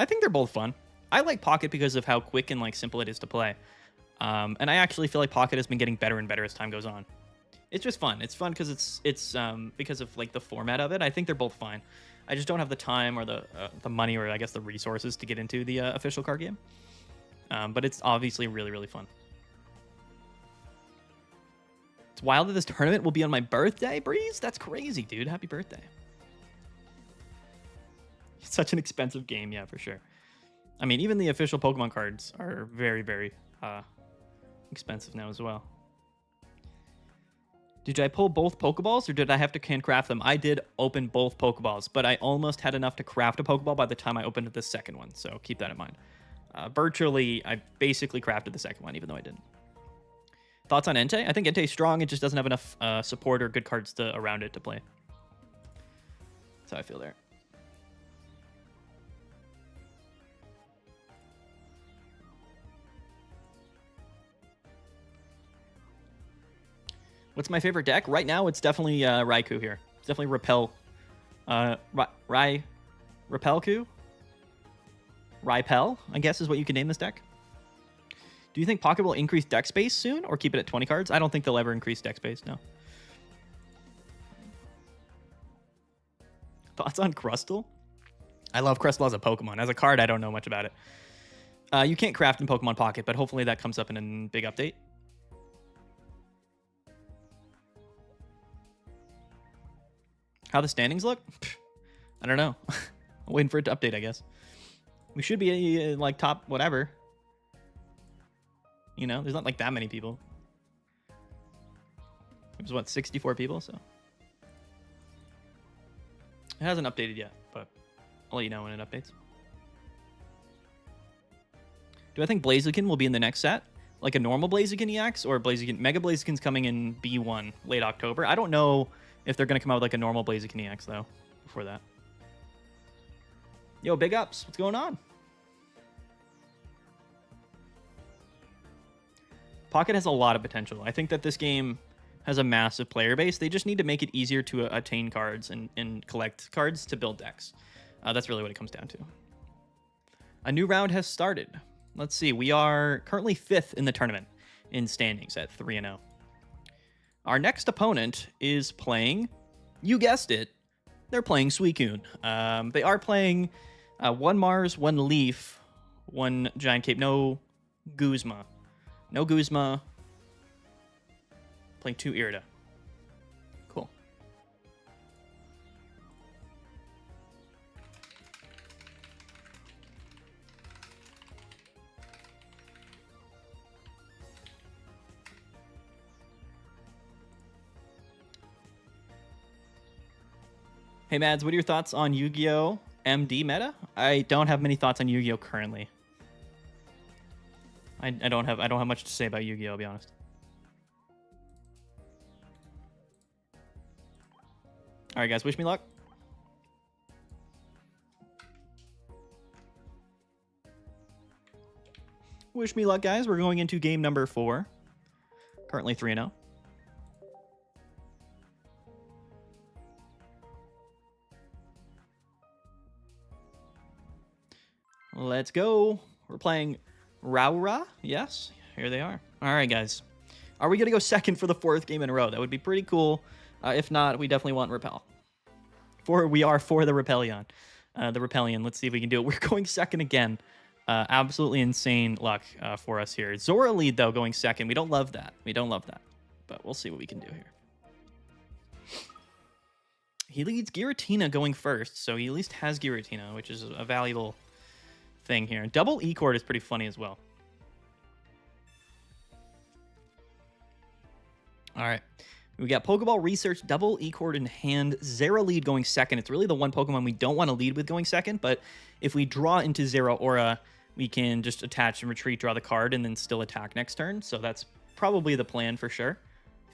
I think they're both fun. I like Pocket because of how quick and like simple it is to play. And I actually feel like Pocket has been getting better and better as time goes on. It's just fun. It's fun because it's because of like the format of it. I think they're both fine. I just don't have the time or the money or I guess the resources to get into the official card game. But it's obviously really, really fun. It's wild that this tournament will be on my birthday, Breeze. That's crazy, dude. Happy birthday. It's such an expensive game, yeah, for sure. I mean, even the official Pokemon cards are very, very expensive now as well. Did I pull both Pokeballs or did I have to handcraft them? I did open both Pokeballs, but I almost had enough to craft a Pokeball by the time I opened the second one, so keep that in mind. Virtually, I basically crafted the second one, even though I didn't. Thoughts on Entei? I think Entei's strong. It just doesn't have enough support or good cards around it to play. That's how I feel there. What's my favorite deck? Right now, it's definitely Raikou here. It's definitely Repel. Repelku? Ripel, I guess is what you could name this deck. Do you think Pocket will increase deck space soon or keep it at 20 cards? I don't think they'll ever increase deck space, no. Thoughts on Crustle? I love Crustle as a Pokemon. As a card, I don't know much about it. You can't craft in Pokemon Pocket, but hopefully that comes up in a big update. How the standings look? I don't know. I'm waiting for it to update, I guess. We should be like top whatever. You know, there's not like that many people. There's what, 64 people, so. It hasn't updated yet, but I'll let you know when it updates. Do I think Blaziken will be in the next set? Like a normal Blaziken EX or Blaziken? Mega Blaziken's coming in B1 late October. I don't know if they're going to come out with like a normal Blaziken EX, though, before that. Yo, big ups. What's going on? Pocket has a lot of potential. I think that this game has a massive player base. They just need to make it easier to attain cards and collect cards to build decks. That's really what it comes down to. A new round has started. Let's see. We are currently 5th in the tournament in standings at 3-0. Our next opponent is playing, you guessed it, they're playing Suicune. They are playing 1 Mars, 1 Leaf, 1 Giant Cape. No Guzma. No Guzma. Playing 2 Irida. Cool. Hey Mads, what are your thoughts on Yu-Gi-Oh! MD meta? I don't have many thoughts on Yu-Gi-Oh! Currently. I don't have much to say about Yu-Gi-Oh! I'll be honest. All right, guys, wish me luck. Wish me luck, guys. We're going into game number 4. Currently 3-0. Let's go. We're playing A4a. Yes, here they are. All right, guys. Are we going to go second for the 4th game in a row? That would be pretty cool. If not, we definitely want Repel. We are for the Repellion. The Repellion. Let's see if we can do it. We're going second again. Absolutely insane luck for us here. Zora lead, though, going second. We don't love that. We don't love that. But we'll see what we can do here. He leads Giratina going first, so he at least has Giratina, which is a valuable thing here. Double E-Cord is pretty funny as well. All right. We got Pokeball Research, double E-Cord in hand, Zera lead going second. It's really the one Pokemon we don't want to lead with going second, but if we draw into Zera Aura, we can just attach and retreat, draw the card, and then still attack next turn. So that's probably the plan for sure.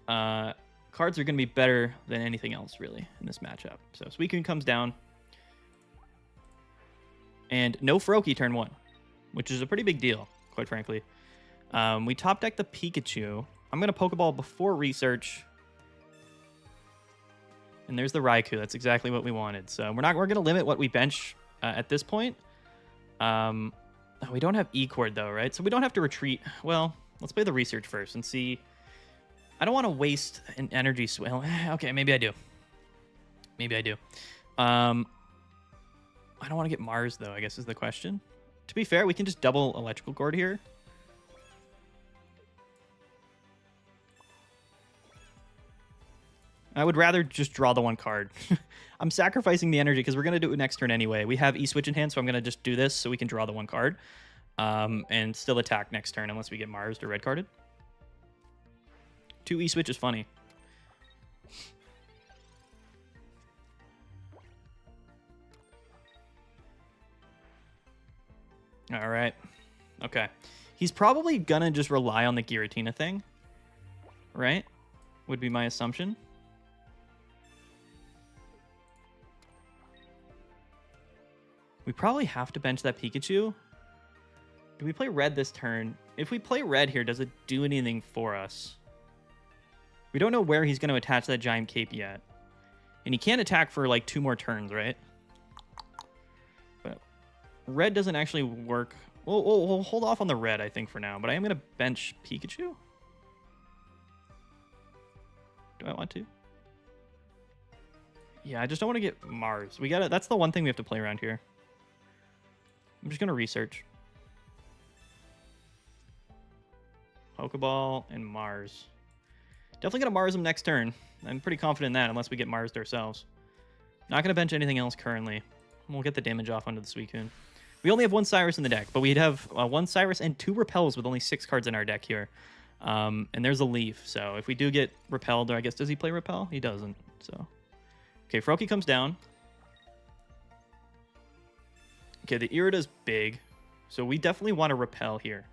Cards are going to be better than anything else, really, in this matchup. So Suicune comes down. And no Froakie turn 1, which is a pretty big deal, quite frankly. We top deck the Pikachu. I'm going to Pokeball before Research. And there's the Raikou. That's exactly what we wanted. So we're going to limit what we bench at this point. We don't have E-Cord, though, right? So we don't have to retreat. Well, let's play the Research first and see. I don't want to waste an energy swell. Okay, maybe I do. Maybe I do. I don't want to get Mars, though, I guess is the question. To be fair, we can just double Electrical Cord here. I would rather just draw the one card. I'm sacrificing the energy because we're going to do it next turn anyway. We have E-Switch in hand, so I'm going to just do this so we can draw the one card. And still attack next turn unless we get Mars or red carded. 2 E-Switch is funny. All right. Okay. He's probably going to just rely on the Giratina thing. Right? Would be my assumption. We probably have to bench that Pikachu. Do we play red this turn? If we play red here, does it do anything for us? We don't know where he's going to attach that Giant Cape yet. And he can't attack for like 2 more turns, right? But red doesn't actually work. We'll hold off on the red, I think, for now. But I am going to bench Pikachu. Do I want to? Yeah, I just don't want to get Mars. That's the one thing we have to play around here. I'm just going to research. Pokeball and Mars. Definitely going to Mars him next turn. I'm pretty confident in that unless we get Marsed ourselves. Not going to bench anything else currently. We'll get the damage off onto the Suicune. We only have 1 Cyrus in the deck, but we'd have 1 Cyrus and 2 Repels with only 6 cards in our deck here. And there's a Leaf, so if we do get Repelled, or I guess, does he play Repel? He doesn't, so. Okay, Froakie comes down. Okay, the Irida's big, so we definitely want to Repel here.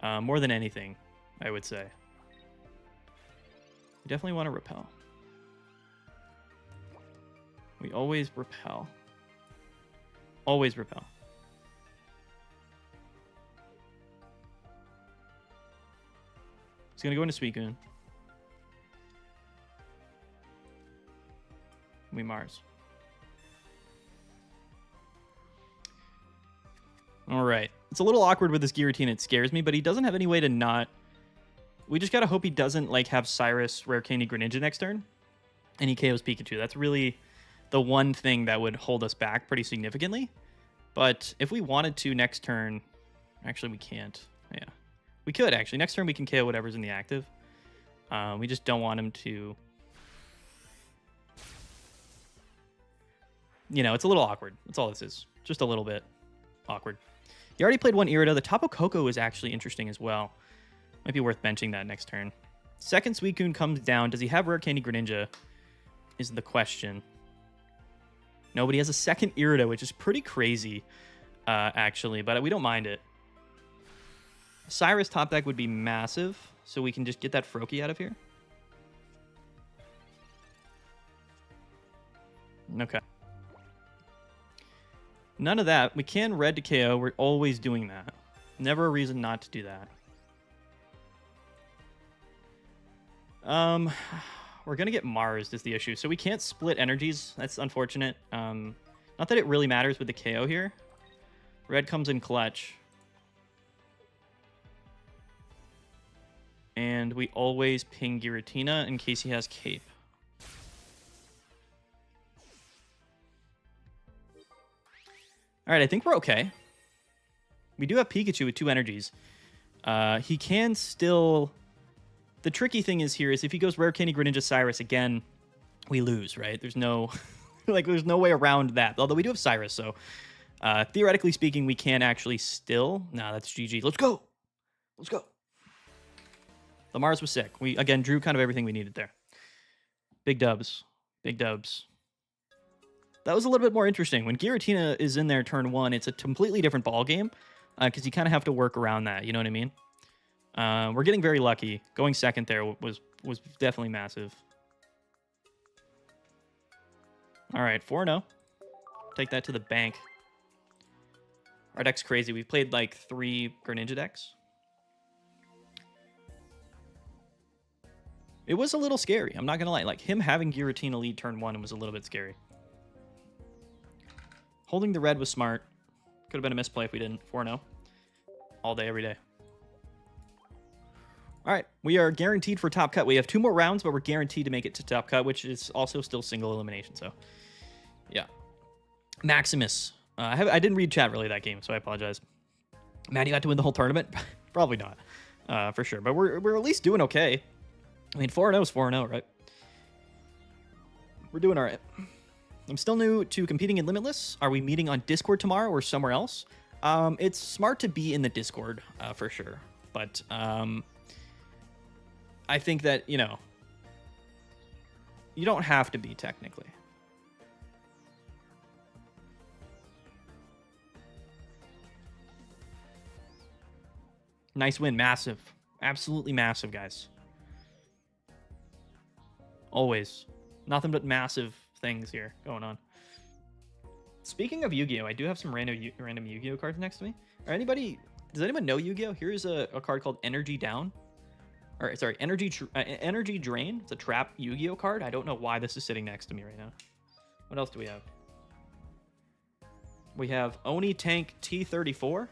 More than anything, I would say. We definitely want to Repel. We always Repel. Always Repel. He's going to go into Suicune. We Mars. All right. It's a little awkward with this Giratina. It scares me, but he doesn't have any way to not... We just got to hope he doesn't like have Cyrus, Rare Candy, Greninja next turn. And he KOs Pikachu. That's really the one thing that would hold us back pretty significantly. But if we wanted to next turn... Actually, we can't. Yeah. We could, actually. Next turn, we can KO whatever's in the active. We just don't want him to... You know, it's a little awkward. That's all this is. Just a little bit awkward. He already played 1 Irida. The Tapu Koko is actually interesting as well. Might be worth benching that next turn. Second Suicune comes down. Does he have Rare Candy Greninja? Is the question. No, but he has a second Irida, which is pretty crazy, actually. But we don't mind it. Cyrus top deck would be massive, so we can just get that Froakie out of here. Okay. None of that. We can red to KO. We're always doing that. Never a reason not to do that. We're gonna get Mars is the issue, so we can't split energies. That's unfortunate. Not that it really matters with the KO here. Red comes in clutch. And we always ping Giratina in case he has Cape. Alright, I think we're okay. We do have Pikachu with 2 energies. He can still... The tricky thing is here is if he goes Rare Candy Greninja Cyrus again, we lose, right? There's no... there's no way around that. Although we do have Cyrus, so... theoretically speaking, we can actually still... Nah, that's GG. Let's go! Let's go! The Mars was sick. We, again, drew kind of everything we needed there. Big dubs. Big dubs. That was a little bit more interesting. When Giratina is in there turn 1, it's a completely different ball game because you kind of have to work around that. You know what I mean? We're getting very lucky. Going second there was definitely massive. All right, 4-0. Take that to the bank. Our deck's crazy. We've played like 3 Greninja decks. It was a little scary. I'm not going to lie. Like, him having Giratina lead turn 1 was a little bit scary. Holding the red was smart. Could have been a misplay if we didn't. 4-0. All day, every day. All right. We are guaranteed for top cut. We have 2 more rounds, but we're guaranteed to make it to top cut, which is also still single elimination. So, yeah. Maximus. I didn't read chat really that game, so I apologize. Matt, you got to win the whole tournament? Probably not, for sure. But we're at least doing okay. I mean, 4-0 is 4-0, right? We're doing all right. I'm still new to competing in Limitless. Are we meeting on Discord tomorrow or somewhere else? It's smart to be in the Discord, for sure. But I think that, you know, you don't have to be technically. Nice win. Massive. Absolutely massive, guys. Always. Nothing but massive things here going on. Speaking of Yu-Gi-Oh, I do have some random Yu-Gi-Oh cards next to me. Does anyone know Yu-Gi-Oh? Here's a card called Energy Down. Or, sorry, Energy Drain. It's a trap Yu-Gi-Oh card. I don't know why this is sitting next to me right now. What else do we have? We have Oni Tank T34.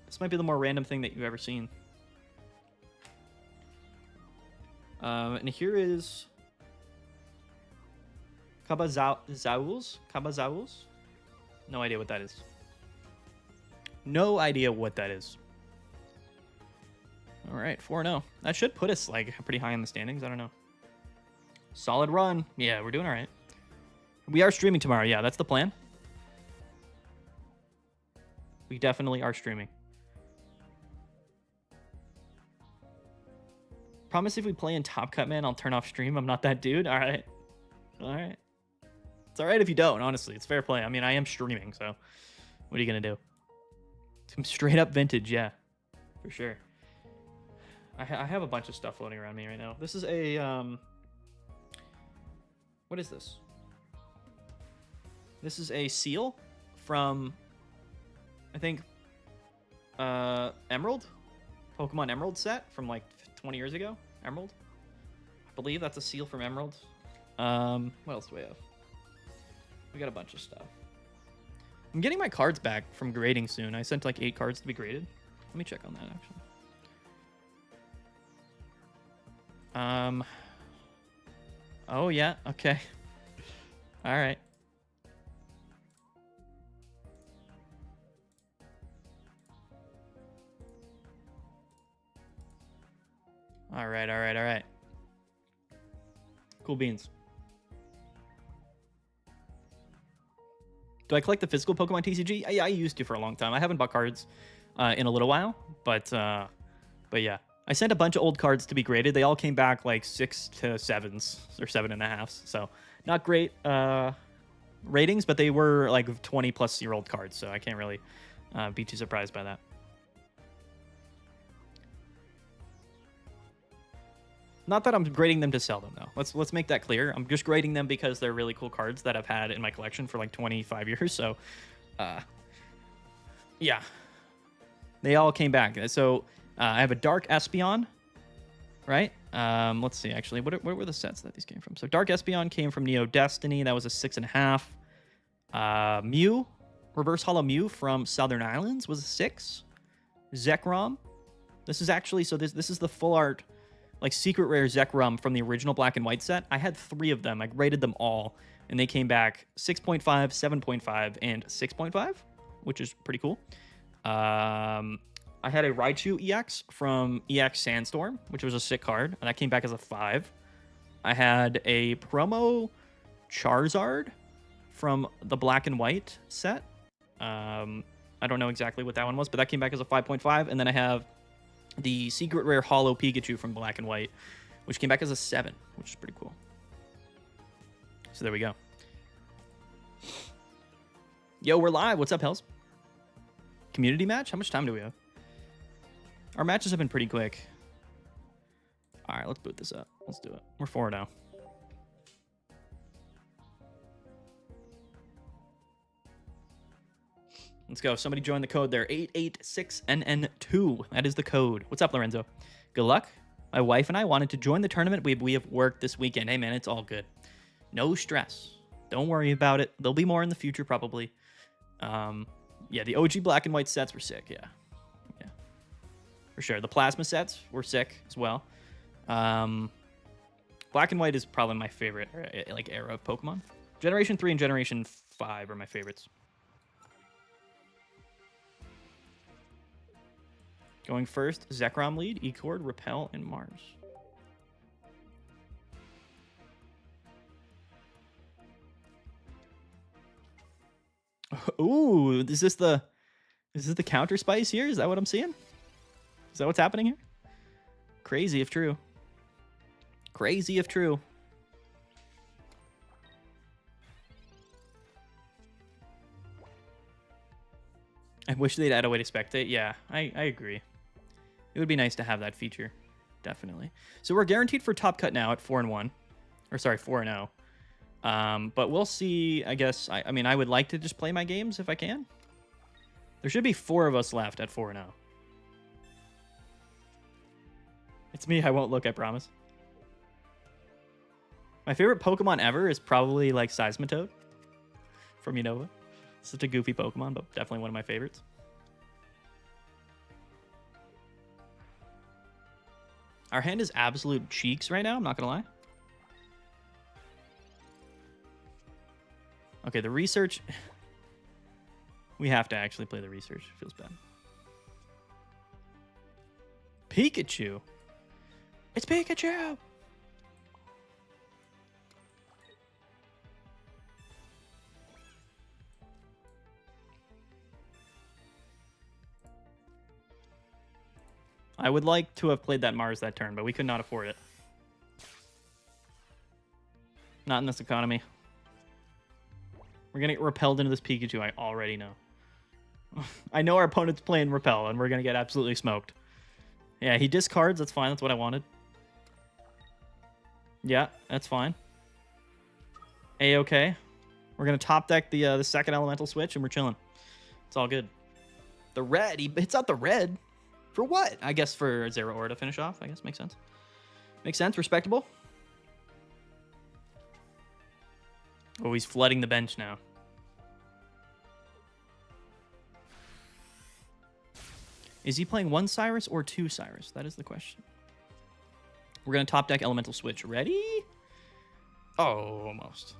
This might be the more random thing that you've ever seen. And here is Kabazauls. No idea what that is. No idea what that is. All right, 4-0. That should put us like pretty high in the standings. I don't know. Solid run. Yeah, we're doing all right. We are streaming tomorrow. Yeah, that's the plan. We definitely are streaming. Promise if we play in Top Cut, man, I'll turn off stream. I'm not that dude. All right. All right. It's all right if you don't, honestly. It's fair play. I mean, I am streaming, so what are you going to do? Some straight up vintage, yeah. For sure. I have a bunch of stuff floating around me right now. This is a... what is this? This is a seal from, I think, Emerald? Pokemon Emerald set from like 20 years ago. Emerald. I believe that's a seal from Emerald. What else do we have? We got a bunch of stuff. I'm getting my cards back from grading soon. I sent like 8 cards to be graded. Let me check on that actually. Oh yeah, okay. All right. All right. Cool beans. Do I collect the physical Pokemon TCG? I used to for a long time. I haven't bought cards in a little while, but yeah. I sent a bunch of old cards to be graded. They all came back like 6 to 7s or 7.5s. So not great ratings, but they were like 20-plus-year-old cards. So I can't really be too surprised by that. Not that I'm grading them to sell them, though. Let's make that clear. I'm just grading them because they're really cool cards that I've had in my collection for like 25 years. So, yeah. They all came back. So I have a Dark Espeon, right? Let's see, actually. What were the sets that these came from? So Dark Espeon came from Neo Destiny. That was a 6.5. Mew, Reverse Hollow Mew from Southern Islands was a 6. Zekrom. This is actually, so this is the full art, like secret rare Zekrom from the original black and white set. I had 3 of them. I rated them all, and they came back 6.5, 7.5, and 6.5, which is pretty cool. I had a Raichu EX from EX Sandstorm, which was a sick card, and that came back as a 5. I had a promo Charizard from the black and white set. I don't know exactly what that one was, but that came back as a 5.5. And then I have the secret rare Hollow Pikachu from black and white, which came back as a 7, which is pretty cool. So there we go. Yo, we're live. What's up, Hells? Community match? How much time do we have? Our matches have been pretty quick. All right, let's boot this up. Let's do it. We're 4-0. Let's go. Somebody join the code there. 886NN2. That is the code. What's up, Lorenzo? Good luck. My wife and I wanted to join the tournament. We have work this weekend. Hey, man, it's all good. No stress. Don't worry about it. There'll be more in the future, probably. Yeah, the OG black and white sets were sick. Yeah. For sure. The plasma sets were sick as well. Black and white is probably my favorite like era of Pokemon. Generation 3 and Generation 5 are my favorites. Going first, Zekrom lead, E-Cord, Repel, and Mars. Ooh, is this the counter spice here? Is that what I'm seeing? Is that what's happening here? Crazy if true. Crazy if true. I wish they'd add a way to spectate. Yeah, I agree. It would be nice to have that feature. Definitely. So we're guaranteed for top cut now at 4-1. Or sorry, 4-0. But we'll see, I guess. I mean, I would like to just play my games if I can. There should be 4 of us left at 4-0. It's me. I won't look, I promise. My favorite Pokemon ever is probably like Seismitoad from Unova. Such a goofy Pokemon, but definitely one of my favorites. Our hand is absolute cheeks right now, I'm not gonna lie. Okay, the research. We have to actually play the research. Feels bad. Pikachu. It's Pikachu. I would like to have played that Mars that turn, but we could not afford it. Not in this economy. We're going to get repelled into this Pikachu, I already know. I know our opponent's playing Repel, and we're going to get absolutely smoked. Yeah, he discards. That's fine. That's what I wanted. Yeah, that's fine. A-okay. We're going to top deck the second elemental switch, and we're chilling. It's all good. The red. He hits out the red. For what? I guess for Zeraora to finish off. I guess makes sense. Makes sense. Respectable. Oh, he's flooding the bench now. Is he playing 1 Cyrus or 2 Cyrus? That is the question. We're going to top deck elemental switch. Ready? Oh, almost.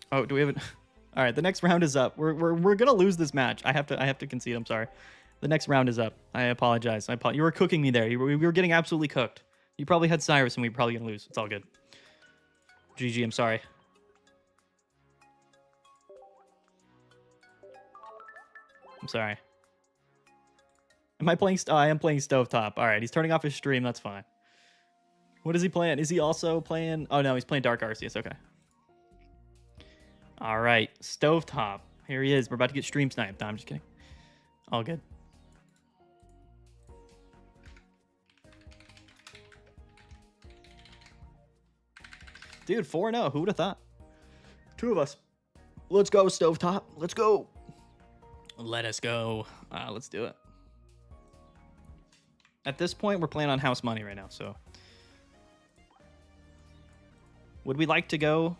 Oh, do we have it? All right, the next round is up. We're gonna lose this match. I have to concede. I'm sorry. The next round is up. I apologize. You were cooking me there. We were getting absolutely cooked. You probably had Cyrus, and we were probably gonna lose. It's all good. GG. I'm sorry. I'm sorry. Am I playing? I am playing Stovetop. All right, he's turning off his stream. That's fine. What is he playing? Is he also playing? Oh no, he's playing Dark Arceus. Okay. All right, Stovetop. Here he is. We're about to get stream sniped. No, I'm just kidding. All good. Dude, 4-0. Who would have thought? 2 of us. Let's go, Stovetop. Let's go. Let us go. Let's do it. At this point, we're playing on house money right now, so. Would we like to go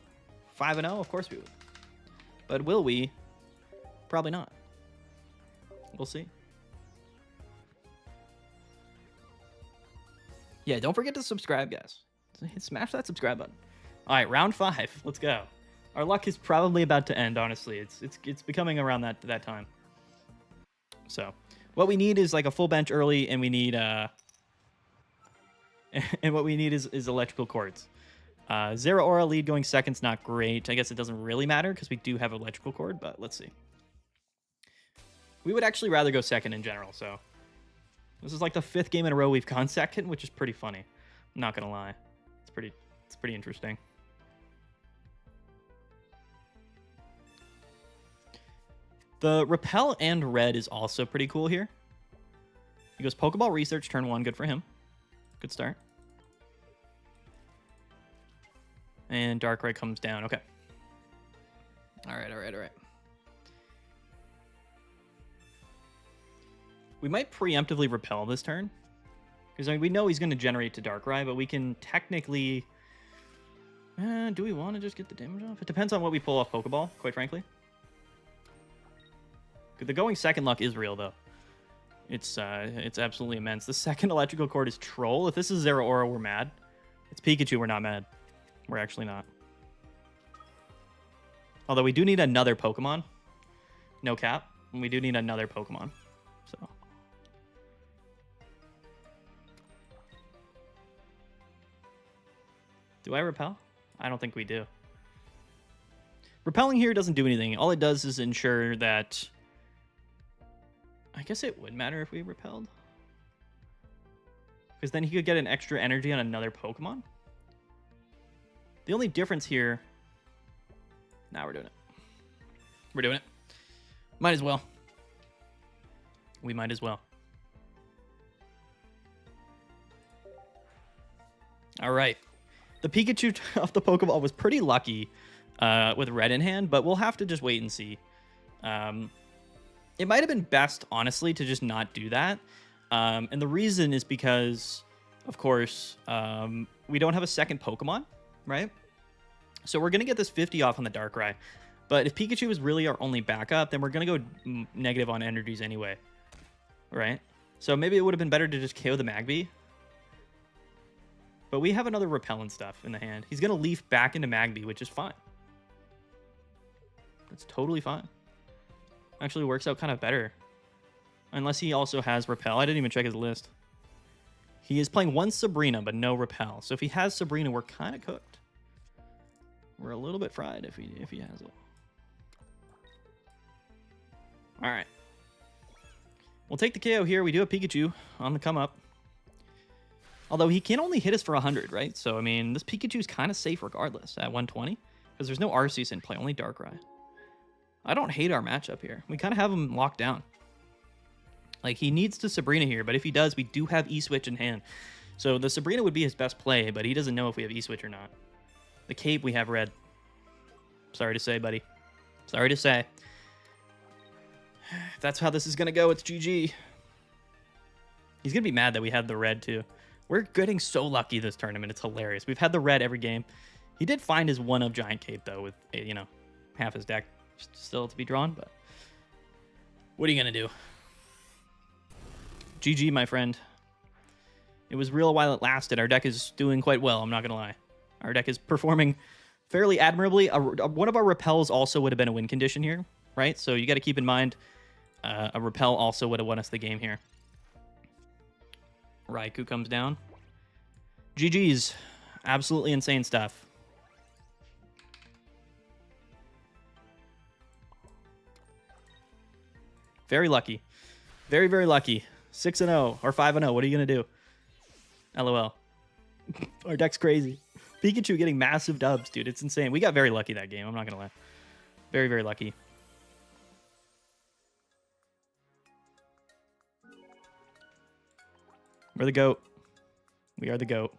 5-0? Of course we would. But will we? Probably not. We'll see. Yeah, don't forget to subscribe, guys. Smash that subscribe button. All right, round 5. Let's go. Our luck is probably about to end, honestly. It's becoming around that time. So, what we need is like a full bench early, and we need and what we need is electrical cords. Zero aura lead going second's not great. I guess it doesn't really matter because we do have electrical cord, but let's see. We would actually rather go second in general, so this is like the 5th game in a row we've gone second, which is pretty funny. I'm not gonna lie. It's pretty interesting. The repel and red is also pretty cool here. He goes Pokeball Research, turn 1. Good for him. Good start. And Darkrai comes down. Okay. All right. We might preemptively repel this turn. Because I mean, we know he's going to generate to Darkrai, but we can technically... do we want to just get the damage off? It depends on what we pull off Pokeball, quite frankly. The going second luck is real, though. It's absolutely immense. The second electrical cord is Troll. If this is Zero Aura, we're mad. It's Pikachu, we're not mad. We're actually not. Although we do need another Pokemon. No cap. And we do need another Pokemon. So. Do I repel? I don't think we do. Repelling here doesn't do anything. All it does is ensure that... I guess it would matter if we repelled. Because then he could get an extra energy on another Pokemon. The only difference here... Now we're doing it. We're doing it. Might as well. We might as well. All right. The Pikachu off the Pokeball was pretty lucky with red in hand, but we'll have to just wait and see. It might have been best, honestly, to just not do that. And the reason is because, of course, we don't have a second Pokemon, right? So we're going to get this 50 off on the Darkrai. But if Pikachu is really our only backup, then we're going to go negative on energies anyway, right? So maybe it would have been better to just KO the Magby. But we have another repellent stuff in the hand. He's going to leaf back into Magby, which is fine. That's totally fine. Actually works out kind of better. Unless he also has repel. I didn't even check his list. He is playing 1 Sabrina, but no repel. So if he has Sabrina, we're kind of cooked. We're a little bit fried if he has it. All right. We'll take the KO here. We do have Pikachu on the come up. Although he can only hit us for 100, right? So, I mean, this Pikachu's kind of safe regardless at 120. Because there's no Arceus in play, only Darkrai. I don't hate our matchup here. We kind of have him locked down. Like, he needs to Sabrina here, but if he does, we do have E-Switch in hand. So the Sabrina would be his best play, but he doesn't know if we have E-Switch or not. The Cape, we have red. Sorry to say, buddy. Sorry to say. If that's how this is going to go, it's GG. He's going to be mad that we had the red, too. We're getting so lucky this tournament. It's hilarious. We've had the red every game. He did find his one of Giant Cape, though, with, you know, half his deck still to be drawn, but what are you going to do? GG, my friend. It was real while it lasted. Our deck is doing quite well, I'm not going to lie. Our deck is performing fairly admirably. One of our repels also would have been a win condition here, right? So you got to keep in mind a repel also would have won us the game here. Raikou comes down. GG's. Absolutely insane stuff. Very lucky. Very, very lucky. 6-0 or 5-0. What are you going to do? LOL. Our deck's crazy. Pikachu getting massive dubs, dude. It's insane. We got very lucky that game. I'm not going to lie. Very, very lucky. We're the GOAT. We are the GOAT.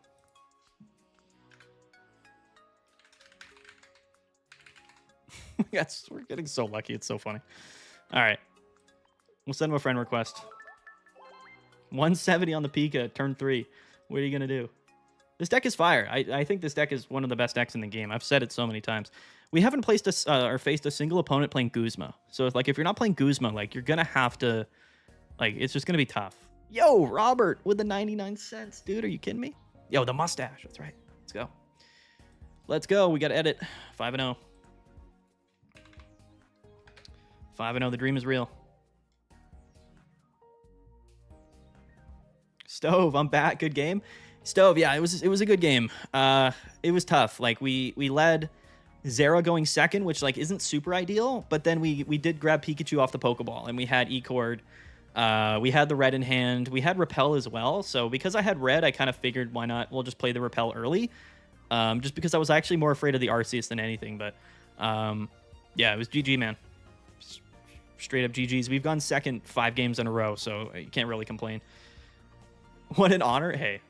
We're getting so lucky. It's so funny. All right. We'll send him a friend request. 170 on the Pika, turn 3. What are you going to do? This deck is fire. I think this deck is one of the best decks in the game. I've said it so many times. We haven't placed or faced a single opponent playing Guzma. So if you're not playing Guzma, like, you're going to have to, like, it's just going to be tough. Yo, Robert with the 99 cents. Dude, are you kidding me? Yo, the mustache. That's right. Let's go. Let's go. We got to edit. 5-0. 5-0. The dream is real. Stove, I'm back. Good game. Stove, yeah, it was a good game. It was tough. Like, we led Zera going second, which, like, isn't super ideal, but then we did grab Pikachu off the Pokeball, and we had E-Cord. We had the red in hand. We had Repel as well, so because I had red, I kind of figured, why not? We'll just play the Repel early, just because I was actually more afraid of the Arceus than anything, but yeah, it was GG, man. Straight up GG's. We've gone second 5 games in a row, so you can't really complain. What an honor. Hey,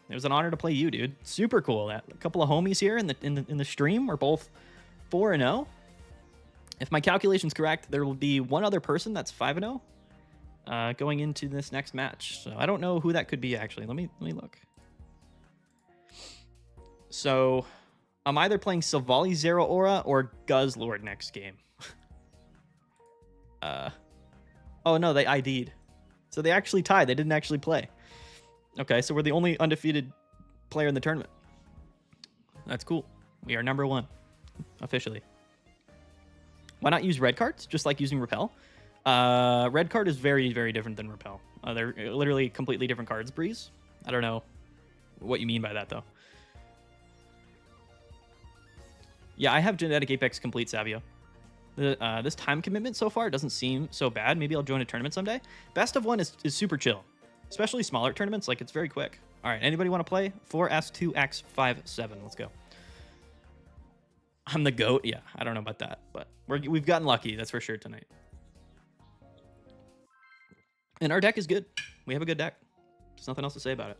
it was an honor to play you, dude. Super cool. A couple of homies here in the stream. We're both 4-0. If my calculation's correct, there will be one other person that's 5-0 going into this next match. So I don't know who that could be, actually. Let me look. So I'm either playing Savali Zero Aura or Guzzlord next game. Oh no, they ID'd. So they actually tied. They didn't actually play. Okay, so we're the only undefeated player in the tournament. That's cool. We are number 1, officially. Why not use red cards, just like using Repel? Red card is very, very different than Repel. They're literally completely different cards, Breeze. I don't know what you mean by that, though. Yeah, I have Genetic Apex Complete, Savio. This time commitment so far doesn't seem so bad. Maybe I'll join a tournament someday. Best of 1 is super chill. Especially smaller tournaments, like, it's very quick. All right, anybody want to play? 4S2X57, let's go. I'm the GOAT? Yeah, I don't know about that, but we've gotten lucky, that's for sure, tonight. And our deck is good. We have a good deck. There's nothing else to say about it.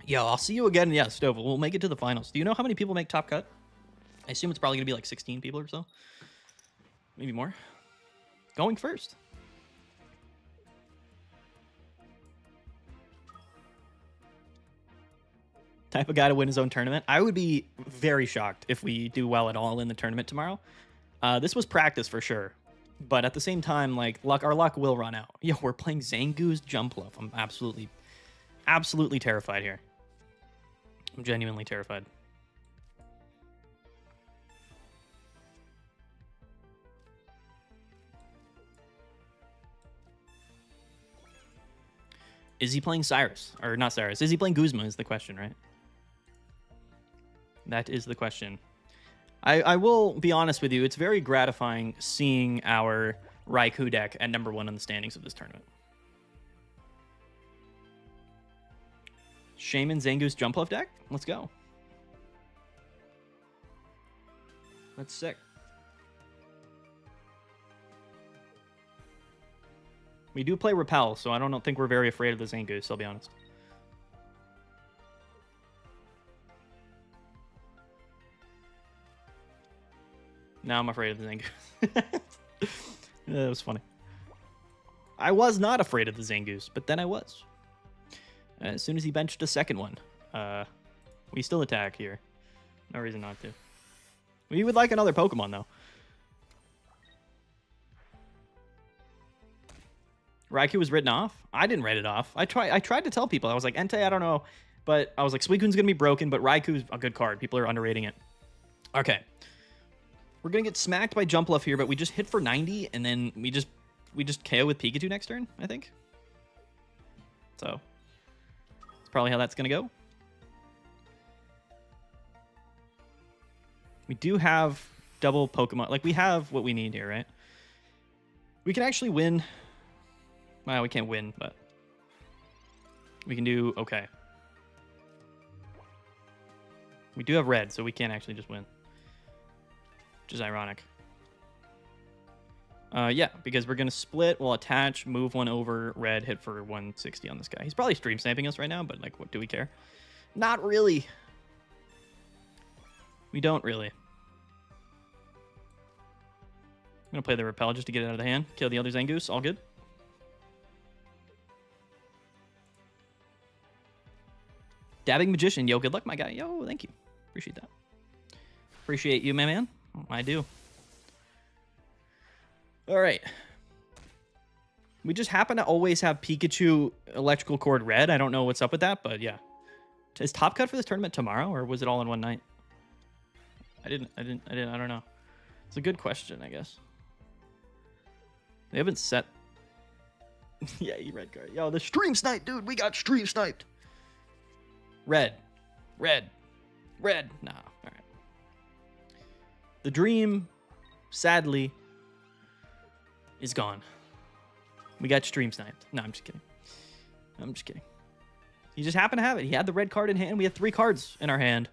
Yo, I'll see you again. Yeah, Stove, we'll make it to the finals. Do you know how many people make top cut? I assume it's probably going to be like 16 people or so. Maybe more. Going first. Type of guy to win his own tournament. I would be very shocked if we do well at all in the tournament tomorrow. This was practice for sure, but at the same time, like, our luck will run out. Yo, we're playing Zangoose Jumpluff. I'm absolutely terrified here. I'm genuinely terrified. Is he playing Cyrus? Or not Cyrus. Is he playing Guzma is the question, right? That is the question. I will be honest with you. It's very gratifying seeing our Raikou deck at number 1 in the standings of this tournament. Shaman Zangoose Jumpluff deck? Let's go. That's sick. We do play Repel, so I don't think we're very afraid of the Zangoose, I'll be honest. Now I'm afraid of the Zangoose. That was funny. I was not afraid of the Zangoose, but then I was. As soon as he benched a second one. We still attack here. No reason not to. We would like another Pokemon, though. Raikou was written off? I didn't write it off. I tried to tell people. I was like, Entei, I don't know. But I was like, Suicune's going to be broken, but Raikou's a good card. People are underrating it. Okay. We're going to get smacked by Jumpluff here, but we just hit for 90, and then we just KO with Pikachu next turn, I think. So, that's probably how that's going to go. We do have double Pokemon. Like, we have what we need here, right? We can actually win. Well, we can't win, but we can do okay. We do have red, so we can't actually just win. Which is ironic. Yeah, because we're going to split, we'll attach, move one over, red, hit for 160 on this guy. He's probably stream sniping us right now, but, like, what do we care? Not really. We don't really. gonna play the repel just to get it out of the hand. Kill the other Zangoose. All good. Dabbing Magician. Yo, good luck, my guy. Yo, thank you. Appreciate that. Appreciate you, my man. I do. All right. We just happen to always have Pikachu Electrical Cord Red. I don't know what's up with that, but yeah. Is Top Cut for this tournament tomorrow, or was it all in one night? I don't know. It's a good question, I guess. They haven't set... yeah, you red card. Yo, the stream snipe, dude. We got stream sniped. Red. Red. Red. Nah, all right. The dream, sadly, is gone. We got stream sniped. No, I'm just kidding. I'm just kidding. He just happened to have it. He had the red card in hand. We had 3 cards in our hand.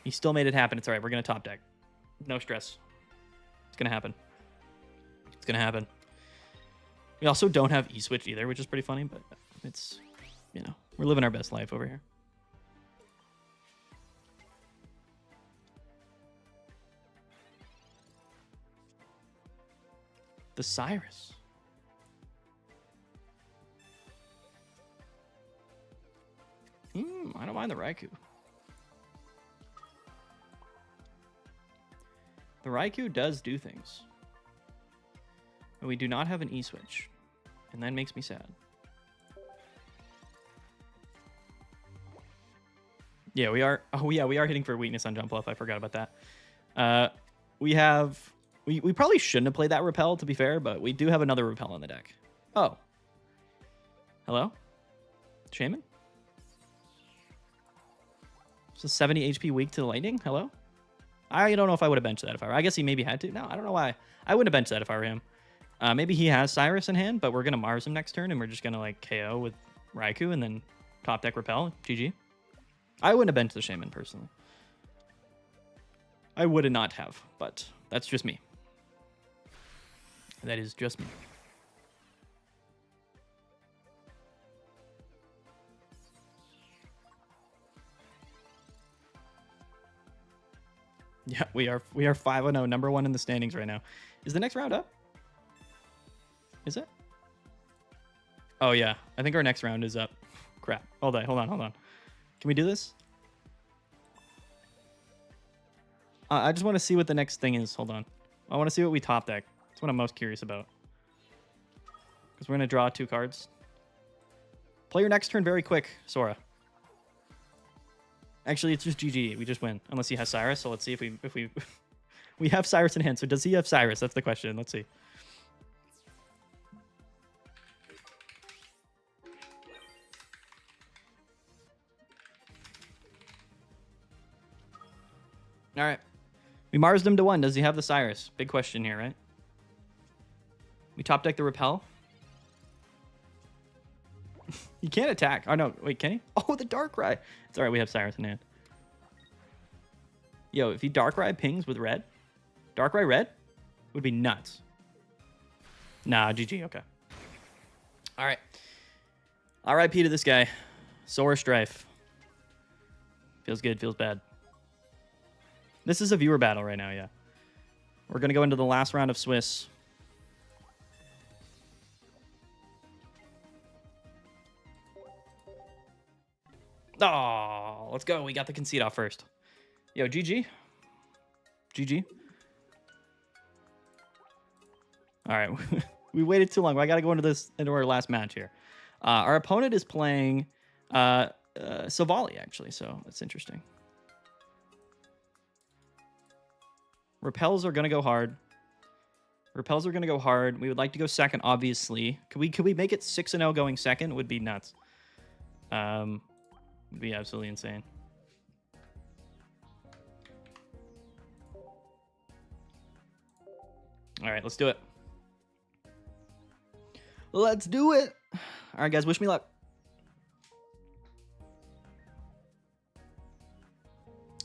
He still made it happen. It's all right. We're going to top deck. No stress. It's going to happen. It's going to happen. We also don't have E-Switch either, which is pretty funny, but it's, you know, we're living our best life over here. The Cyrus. I don't mind the Raikou. The Raikou does do things. But we do not have an E-Switch. And that makes me sad. Yeah, we are. Oh, yeah, we are hitting for weakness on Jump Bluff. I forgot about that. We have... We probably shouldn't have played that Repel, to be fair, but we do have another Repel on the deck. Oh. Hello? Shaman? So 70 HP weak to the lightning? Hello? I don't know if I would have benched that if I were. I guess he maybe had to. No, I don't know why. I wouldn't have benched that if I were him. Maybe he has Cyrus in hand, but we're going to Mars him next turn, and we're just going to, like, KO with Raikou and then top deck Repel. GG. I wouldn't have benched the Shaman, personally. I would not have, but that's just me. That is just me. Yeah, we are 5-0, #1 in the standings right now. Is the next round up? Is it? Oh yeah, I think our next round is up. Crap. Hold on. Can we do this? I just want to see what the next thing is. Hold on. I want to see what we top deck. That's what I'm most curious about. Because we're going to draw 2 cards. Play your next turn very quick, Sora. Actually, it's just GG. We just win. Unless he has Cyrus. So let's see if we we have Cyrus in hand. So does he have Cyrus? That's the question. Let's see. All right. We Marsed him to 1. Does he have the Cyrus? Big question here, right? We top deck the Repel. He can't attack. Oh, no. Wait, can he? Oh, the Darkrai. It's all right. We have Cyrus in hand. Yo, if he Darkrai pings with red, Darkrai red would be nuts. Nah, GG. Okay. All right. RIP to this guy. Sora Strife. Feels good. Feels bad. This is a viewer battle right now, yeah. We're going to go into the last round of Swiss. Oh, let's go. We got the concede off first. Yo, GG. GG. All right. We waited too long. I got to go into our last match here. Our opponent is playing Savali, actually, so that's interesting. Repels are going to go hard. Repels are going to go hard. We would like to go second, obviously. Could we make it 6-0 going second? It would be nuts. Would be absolutely insane. All right, let's do it. Let's do it. All right, guys, wish me luck.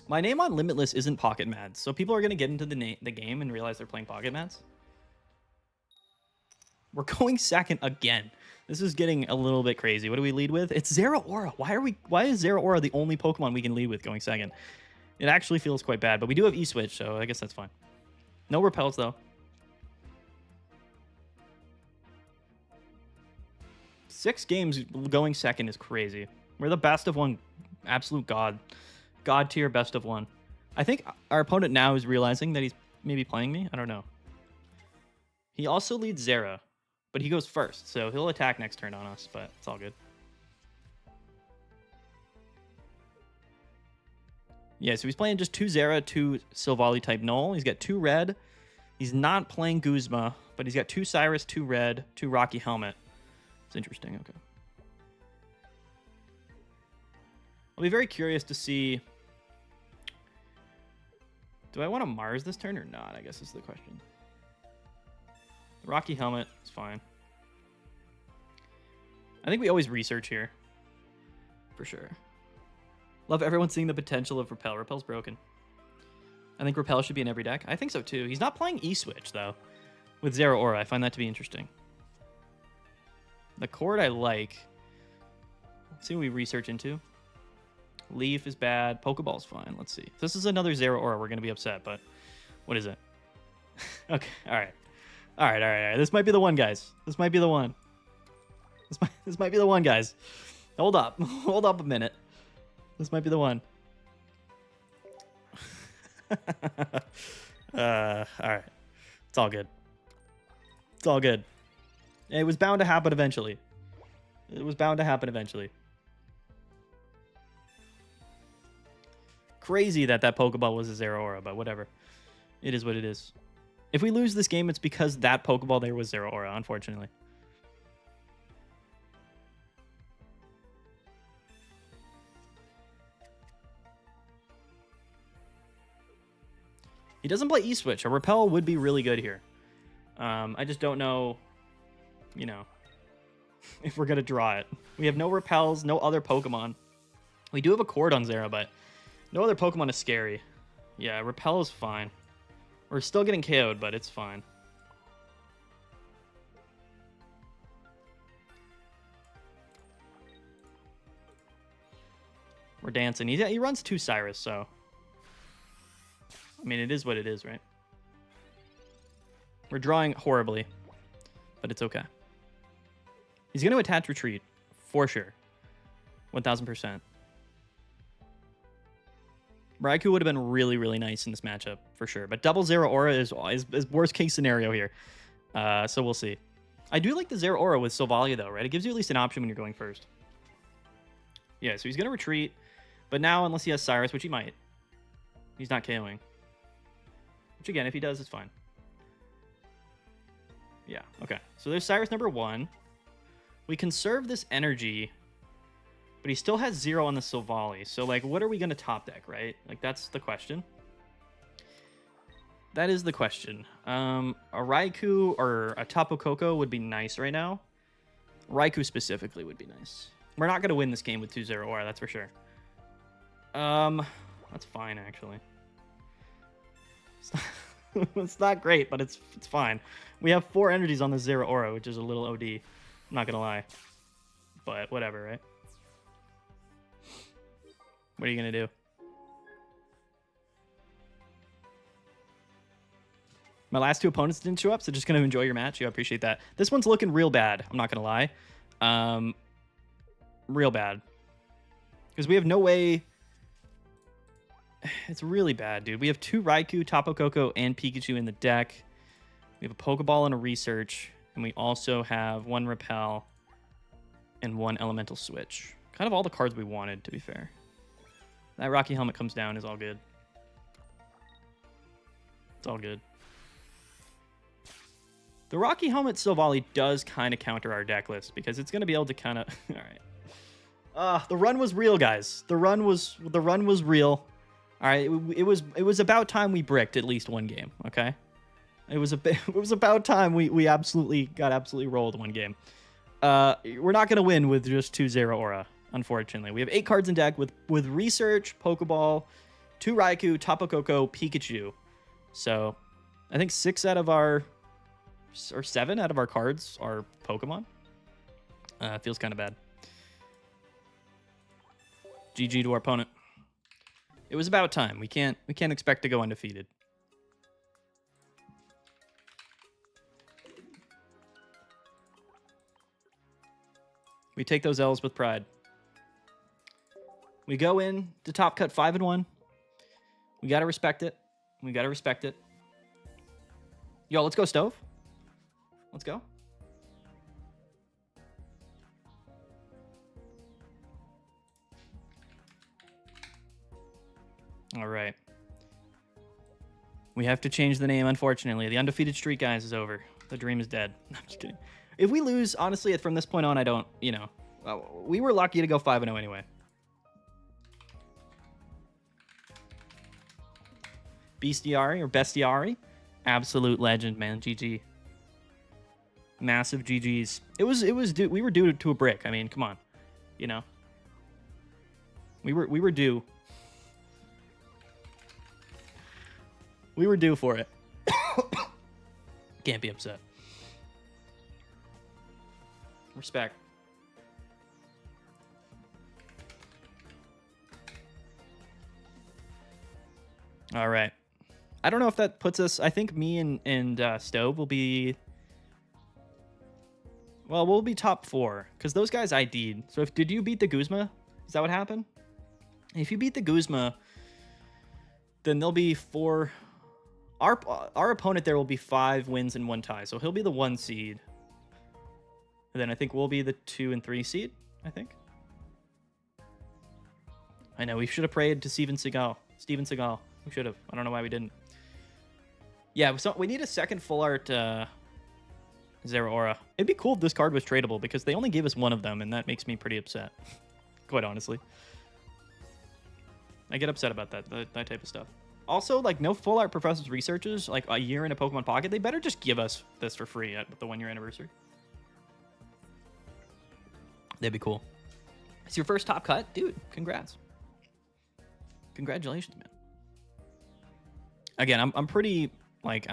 My name on Limitless isn't Pocket Mads, so people are going to get into the game and realize they're playing Pocket Mads. We're going second again. This is getting a little bit crazy. What do we lead with? It's Zeraora. Why is Zeraora the only Pokemon we can lead with going second? It actually feels quite bad, but we do have E-Switch, so I guess that's fine. No Repels, though. 6 games going second is crazy. We're the best of one. Absolute god tier best of one. I think our opponent now is realizing that he's maybe playing me. I don't know. He also leads Zera, but he goes first, so he'll attack next turn on us, but it's all good. Yeah, so he's playing just 2 Zera, 2 Silvally type Null. He's got 2 red. He's not playing Guzma, but he's got 2 Cyrus, 2 red, 2 Rocky Helmet. It's interesting, okay. I'll be very curious to see... Do I want to Mars this turn or not, I guess is the question. The Rocky Helmet is fine. I think we always research here. For sure. Love everyone seeing the potential of Repel. Repel's broken. I think Repel should be in every deck. I think so too. He's not playing E-Switch though. With Zera Aura, I find that to be interesting. The Chord I like. Let's see what we research into. Leaf is bad. Pokeball's fine. Let's see. If this is another Zera Aura, we're going to be upset, but what is it? Okay, alright. Alright. This might be the one, guys. This might be the one. This might be the one, guys. Hold up. Hold up a minute. This might be the one. Alright. It's all good. It's all good. It was bound to happen eventually. It was bound to happen eventually. Crazy that Pokeball was a Zera Aura, but whatever. It is what it is. If we lose this game, it's because that Pokeball there was Zera Aura, unfortunately. He doesn't play E-Switch. A Repel would be really good here. I just don't know, you know, if we're going to draw it. We have no Repels, no other Pokemon. We do have a Chord on Zera, but no other Pokemon is scary. Yeah, Repel is fine. We're still getting KO'd, but it's fine. We're dancing. He runs 2 Cyrus, so... I mean, it is what it is, right? We're drawing horribly, but it's okay. He's going to attach Retreat, for sure. 1000%. Raikou would have been really, really nice in this matchup, for sure. But double Zera Aura is worst case scenario here. So we'll see. I do like the Zera Aura with Silvally, though, right? It gives you at least an option when you're going first. Yeah, so he's going to retreat. But now, unless he has Cyrus, which he might, he's not KOing. Which, again, if he does, it's fine. Yeah, okay. So there's Cyrus number 1. We conserve this energy, but he still has 0 on the Silvally. So, like, what are we going to top deck, right? Like, that's the question. That is the question. A Raikou or a Tapu Koko would be nice right now. Raikou specifically would be nice. We're not going to win this game with 2 Zera Aura, that's for sure. That's fine, actually. It's not great, but it's fine. We have 4 energies on the Zera Aura, which is a little OD. I'm not gonna lie. But whatever, right? What are you gonna do? My last 2 opponents didn't show up, so just gonna enjoy your match. I appreciate that. This one's looking real bad, I'm not gonna lie. Real bad. Because we have no way... It's really bad, dude. We have 2 Raikou, Tapu Koko, and Pikachu in the deck. We have a Pokeball and a Research. And we also have 1 Repel and 1 Elemental Switch. Kind of all the cards we wanted, to be fair. That Rocky Helmet comes down is all good. It's all good. The Rocky Helmet Silvally does kind of counter our deck list because it's going to be able to kind of... All right. The run was real, guys. The run was real. All right, it was about time we bricked at least 1 game, okay? It was about time we absolutely rolled 1 game. We're not going to win with just 2 Zera Aura, unfortunately. We have 8 cards in deck with Research, Pokeball, 2 Raikou, Tapu Koko, Pikachu. So, I think 7 out of our cards are Pokemon. Feels kind of bad. GG to our opponent. It was about time. We can't expect to go undefeated. We take those L's with pride. We go in to Top Cut 5-1. We got to respect it. We got to respect it. Yo, let's go, Stove. Let's go. All right. We have to change the name, unfortunately. The undefeated streak, guys, is over. The dream is dead. I'm just kidding. If we lose, honestly, from this point on, I don't, you know. We were lucky to go 5-0 anyway. Bestiari or Bestiari. Absolute legend, man. GG. Massive GGs. It was we were due to a brick. I mean, come on. You know. We were due. We were due for it. Can't be upset. Respect. All right. I don't know if that puts us... I think me and Stove will be... Well, we'll be top 4. Because those guys ID'd. So did you beat the Guzma? Is that what happened? If you beat the Guzma, then there'll be 4... Our opponent there will be 5 wins and 1 tie. So he'll be the 1 seed. And then I think we'll be the 2 and 3 seed, I think. I know, we should have prayed to Steven Seagal. Steven Seagal. We should have. I don't know why we didn't. Yeah, so we need a second full art Zero Aura. It'd be cool if this card was tradable because they only gave us 1 of them, and that makes me pretty upset. Quite honestly. I get upset about that type of stuff. Also, like, no full art Professor's Researches, like a year in a Pokemon Pocket, they better just give us this for free at the 1-year anniversary. That'd be cool. It's your first top cut? Dude, congrats. Congratulations, man. Again, I'm pretty, like,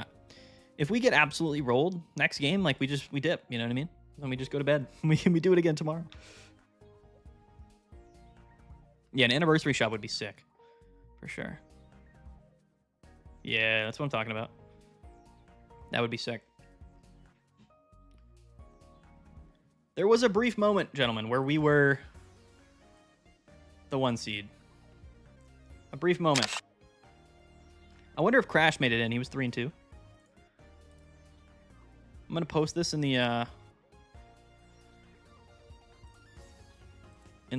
if we get absolutely rolled next game, like, we dip, you know what I mean? Then we just go to bed. We do it again tomorrow. Yeah, an anniversary shop would be sick. For sure. Yeah, that's what I'm talking about. That would be sick. There was a brief moment, gentlemen, where we were the 1 seed. A brief moment. I wonder if Crash made it in. He was 3 and 2. I'm gonna post this in the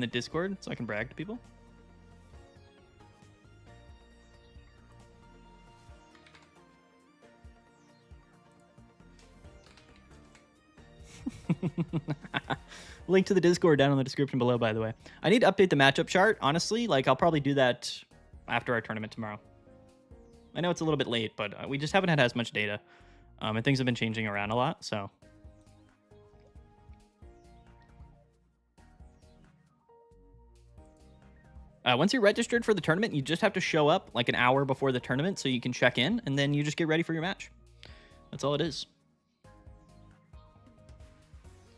Discord so I can brag to people. Link to the Discord down in the description below, by the way. I need to update the matchup chart. Honestly, like, I'll probably do that after our tournament tomorrow. I know it's a little bit late, but we just haven't had as much data. And things have been changing around a lot, so. Once you're registered for the tournament, you just have to show up like an hour before the tournament so you can check in, and then you just get ready for your match. That's all it is.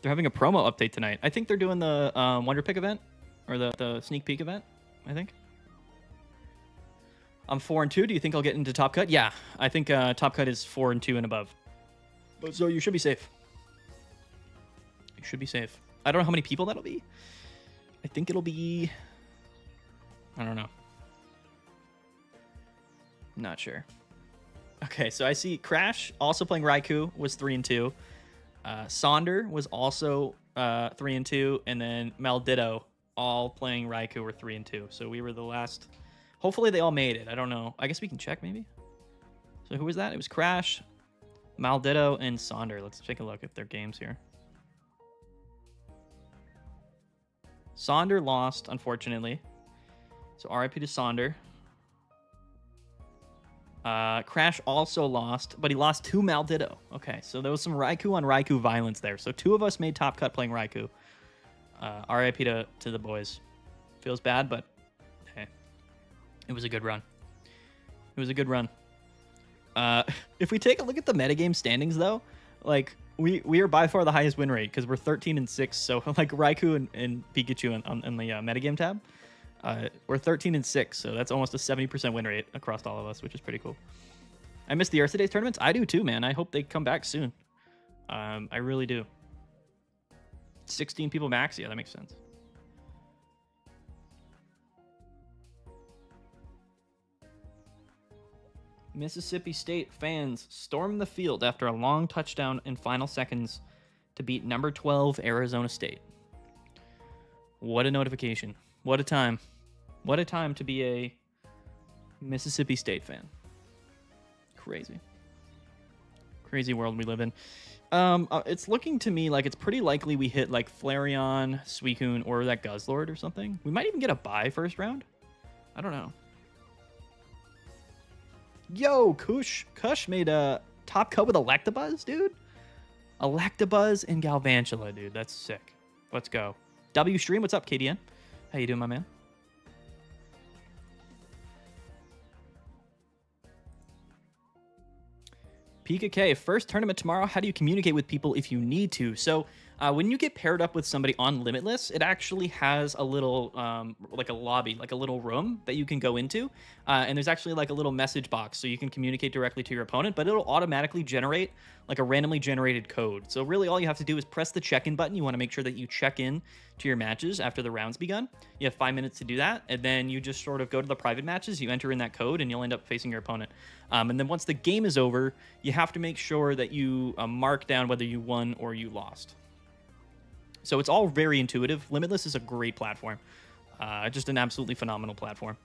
They're having a promo update tonight. I think they're doing the Wonder Pick event, or the sneak peek event, I think. I'm 4 and 2. Do you think I'll get into Top Cut? Yeah, I think Top Cut is 4 and 2 and above. So you should be safe. You should be safe. I don't know how many people that'll be. I think it'll be... I don't know. Not sure. Okay, so I see Crash also playing Raikou was 3 and 2. Sonder was also 3 and 2, and then Maldito all playing Raikou were 3 and 2. So we were the last. Hopefully they all made it. I don't know. I guess we can check maybe. So who was that? It was Crash, Maldito, and Sonder. Let's take a look at their games here. Sonder lost, unfortunately. So RIP to Sonder. Crash also lost, but he lost to Maldito. Okay, so there was some Raikou on Raikou violence there. So 2 of us made Top Cut playing Raikou. RIP to the boys. Feels bad, but hey, it was a good run. It was a good run. If we take a look at the metagame standings, though, like we are by far the highest win rate because we're 13 and 6. So like Raikou and Pikachu in the metagame tab. We're 13 and 6, so that's almost a 70% win rate across all of us, which is pretty cool. I miss the Earth Days tournaments. I do too, man. I hope they come back soon. I really do. 16 people max. Yeah, that makes sense. Mississippi State fans stormed the field after a long touchdown in final seconds to beat number 12 Arizona State. What a notification. What a time. What a time to be a Mississippi State fan. Crazy. Crazy world we live in. It's looking to me like it's pretty likely we hit like Flareon, Suicune, or that Guzzlord or something. We might even get a bye first round. I don't know. Yo, Kush made a top cut with Electabuzz, dude. Electabuzz and Galvantula, dude. That's sick. Let's go. W Stream, what's up, KDN? How you doing, my man? Pika K, first tournament tomorrow. How do you communicate with people if you need to? So when you get paired up with somebody on Limitless, it actually has a little, like a lobby, like a little room that you can go into. And there's actually like a little message box so you can communicate directly to your opponent, but it'll automatically generate like a randomly generated code. So really all you have to do is press the check-in button. You want to make sure that you check in to your matches after the round's begun. You have 5 minutes to do that. And then you just sort of go to the private matches, you enter in that code, and you'll end up facing your opponent. And then once the game is over, you have to make sure that you mark down whether you won or you lost. So it's all very intuitive. Limitless is a great platform. Just an absolutely phenomenal platform.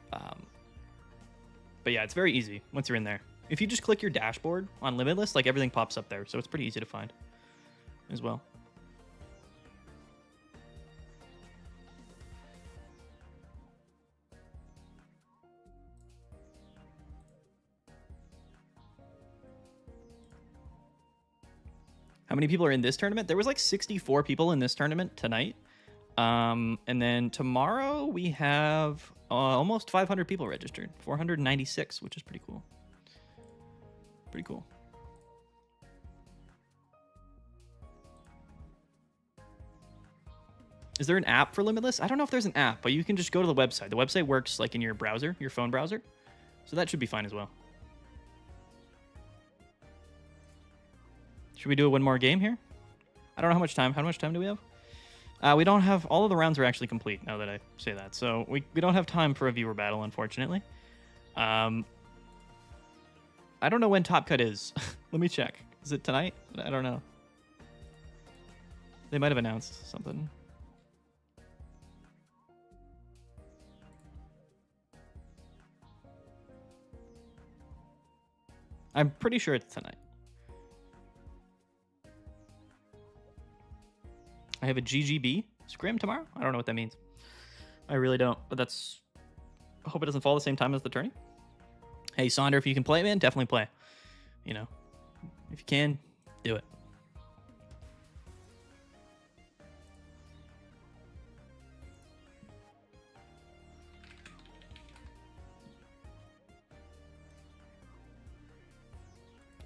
But yeah, it's very easy once you're in there. If you just click your dashboard on Limitless, like everything pops up there. So it's pretty easy to find as well. How many people are in this tournament? There was like 64 people in this tournament tonight. And then tomorrow we have almost 500 people registered. 496, which is pretty cool. Pretty cool. Is there an app for Limitless? I don't know if there's an app, but you can just go to the website. The website works like in your browser, your phone browser. So that should be fine as well. Should we do one more game here? I don't know how much time. How much time do we have? We don't have... All of the rounds are actually complete, now that I say that. So we don't have time for a viewer battle, unfortunately. I don't know when Top Cut is. Let me check. Is it tonight? I don't know. They might have announced something. I'm pretty sure it's tonight. I have a GGB scrim tomorrow. I don't know what that means. I really don't, but that's... I hope it doesn't fall the same time as the tourney. Hey, Sonder, if you can play, man, definitely play. You know, if you can, do it.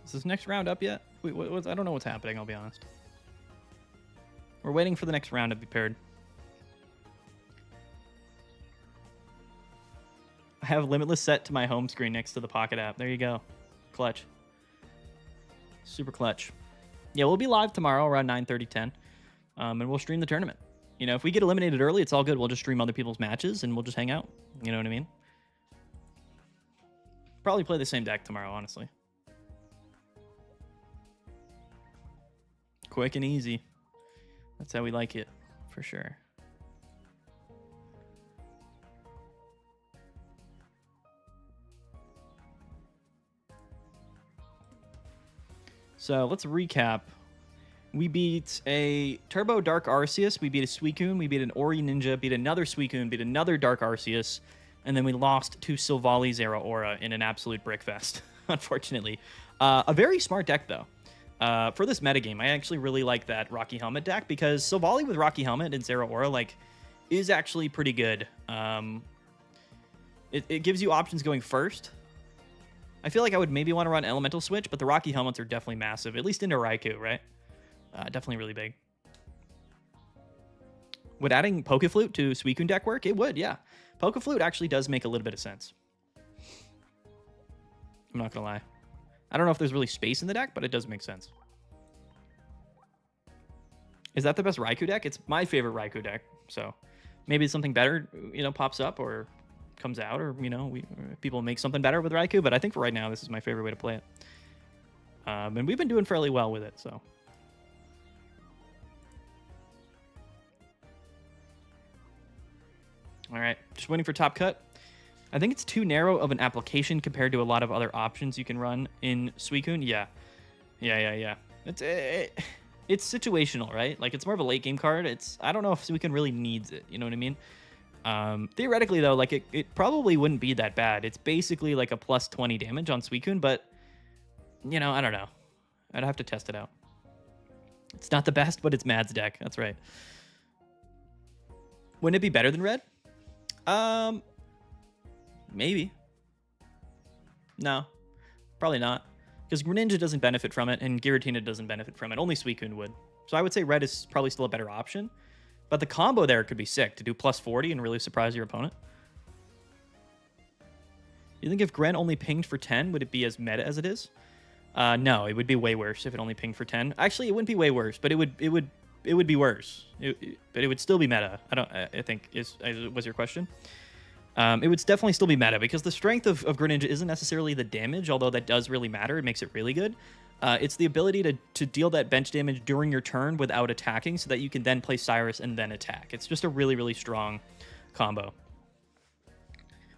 Is this next round up yet? Wait, I don't know what's happening, I'll be honest. We're waiting for the next round to be paired. I have Limitless set to my home screen next to the Pocket app. There you go. Clutch. Super clutch. Yeah, we'll be live tomorrow around 9:30, 10. And we'll stream the tournament. You know, if we get eliminated early, it's all good. We'll just stream other people's matches and we'll just hang out. You know what I mean? Probably play the same deck tomorrow, honestly. Quick and easy. That's how we like it, for sure. So let's recap. We beat a Turbo Dark Arceus, we beat a Suicune, we beat an Ori Ninja, beat another Suicune, beat another Dark Arceus, and then we lost to Silvali's A4a in an absolute brickfest, unfortunately. A very smart deck, though. For this metagame, I actually really like that Rocky Helmet deck because Silvally with Rocky Helmet and Zeraora, like, is actually pretty good. It gives you options going first. I feel like I would maybe want to run Elemental Switch, but the Rocky Helmets are definitely massive, at least into Raikou, right? Definitely really big. Would adding Pokeflute to Suicune deck work? It would, yeah. Pokeflute actually does make a little bit of sense. I'm not going to lie. I don't know if there's really space in the deck, but it does make sense. Is that the best Raikou deck? It's my favorite Raikou deck. So maybe something better, pops up or comes out, or people make something better with Raikou. But I think for right now, this is my favorite way to play it. And we've been doing fairly well with it. So. All right, just waiting for top cut. I think it's too narrow of an application compared to a lot of other options you can run in Suicune. Yeah. It's situational, right? Like, it's more of a late game card. I don't know if Suicune really needs it. You know what I mean? Theoretically, though, like, it probably wouldn't be that bad. It's basically like a plus 20 damage on Suicune, but, I don't know. I'd have to test it out. It's not the best, but it's Mad's deck. That's right. Wouldn't it be better than Red? Maybe. No, probably not. Because Greninja doesn't benefit from it, and Giratina doesn't benefit from it. Only Suicune would. So I would say Red is probably still a better option. But the combo there could be sick, to do plus 40 and really surprise your opponent. You think if Gren only pinged for 10, would it be as meta as it is? No, it would be way worse if it only pinged for 10. Actually, it wouldn't be way worse, but it would be worse. But it would still be meta. I think was your question. It would definitely still be meta, because the strength of Greninja isn't necessarily the damage, although that does really matter. It makes it really good. It's the ability to deal that bench damage during your turn without attacking, so that you can then play Cyrus and then attack. It's just a really, really strong combo.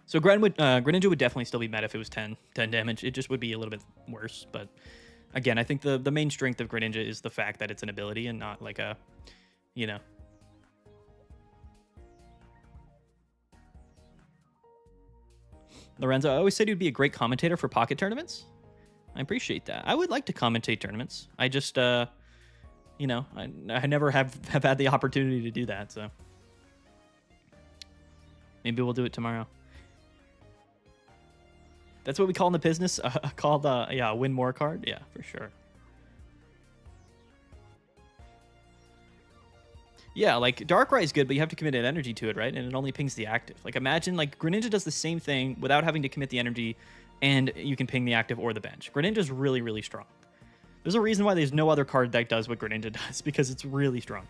So Greninja would definitely still be meta if it was 10 damage. It just would be a little bit worse. But again, I think the main strength of Greninja is the fact that it's an ability and not like a, Lorenzo, I always said you'd be a great commentator for pocket tournaments. I appreciate that. I would like to commentate tournaments. I just, I never have had the opportunity to do that, so. Maybe we'll do it tomorrow. That's what we call in the business, called, a win more card? Yeah, for sure. Yeah, like, Darkrai is good, but you have to commit an energy to it, right? And it only pings the active. Like, imagine, like, Greninja does the same thing without having to commit the energy, and you can ping the active or the bench. Greninja's really, really strong. There's a reason why there's no other card that does what Greninja does, because it's really strong.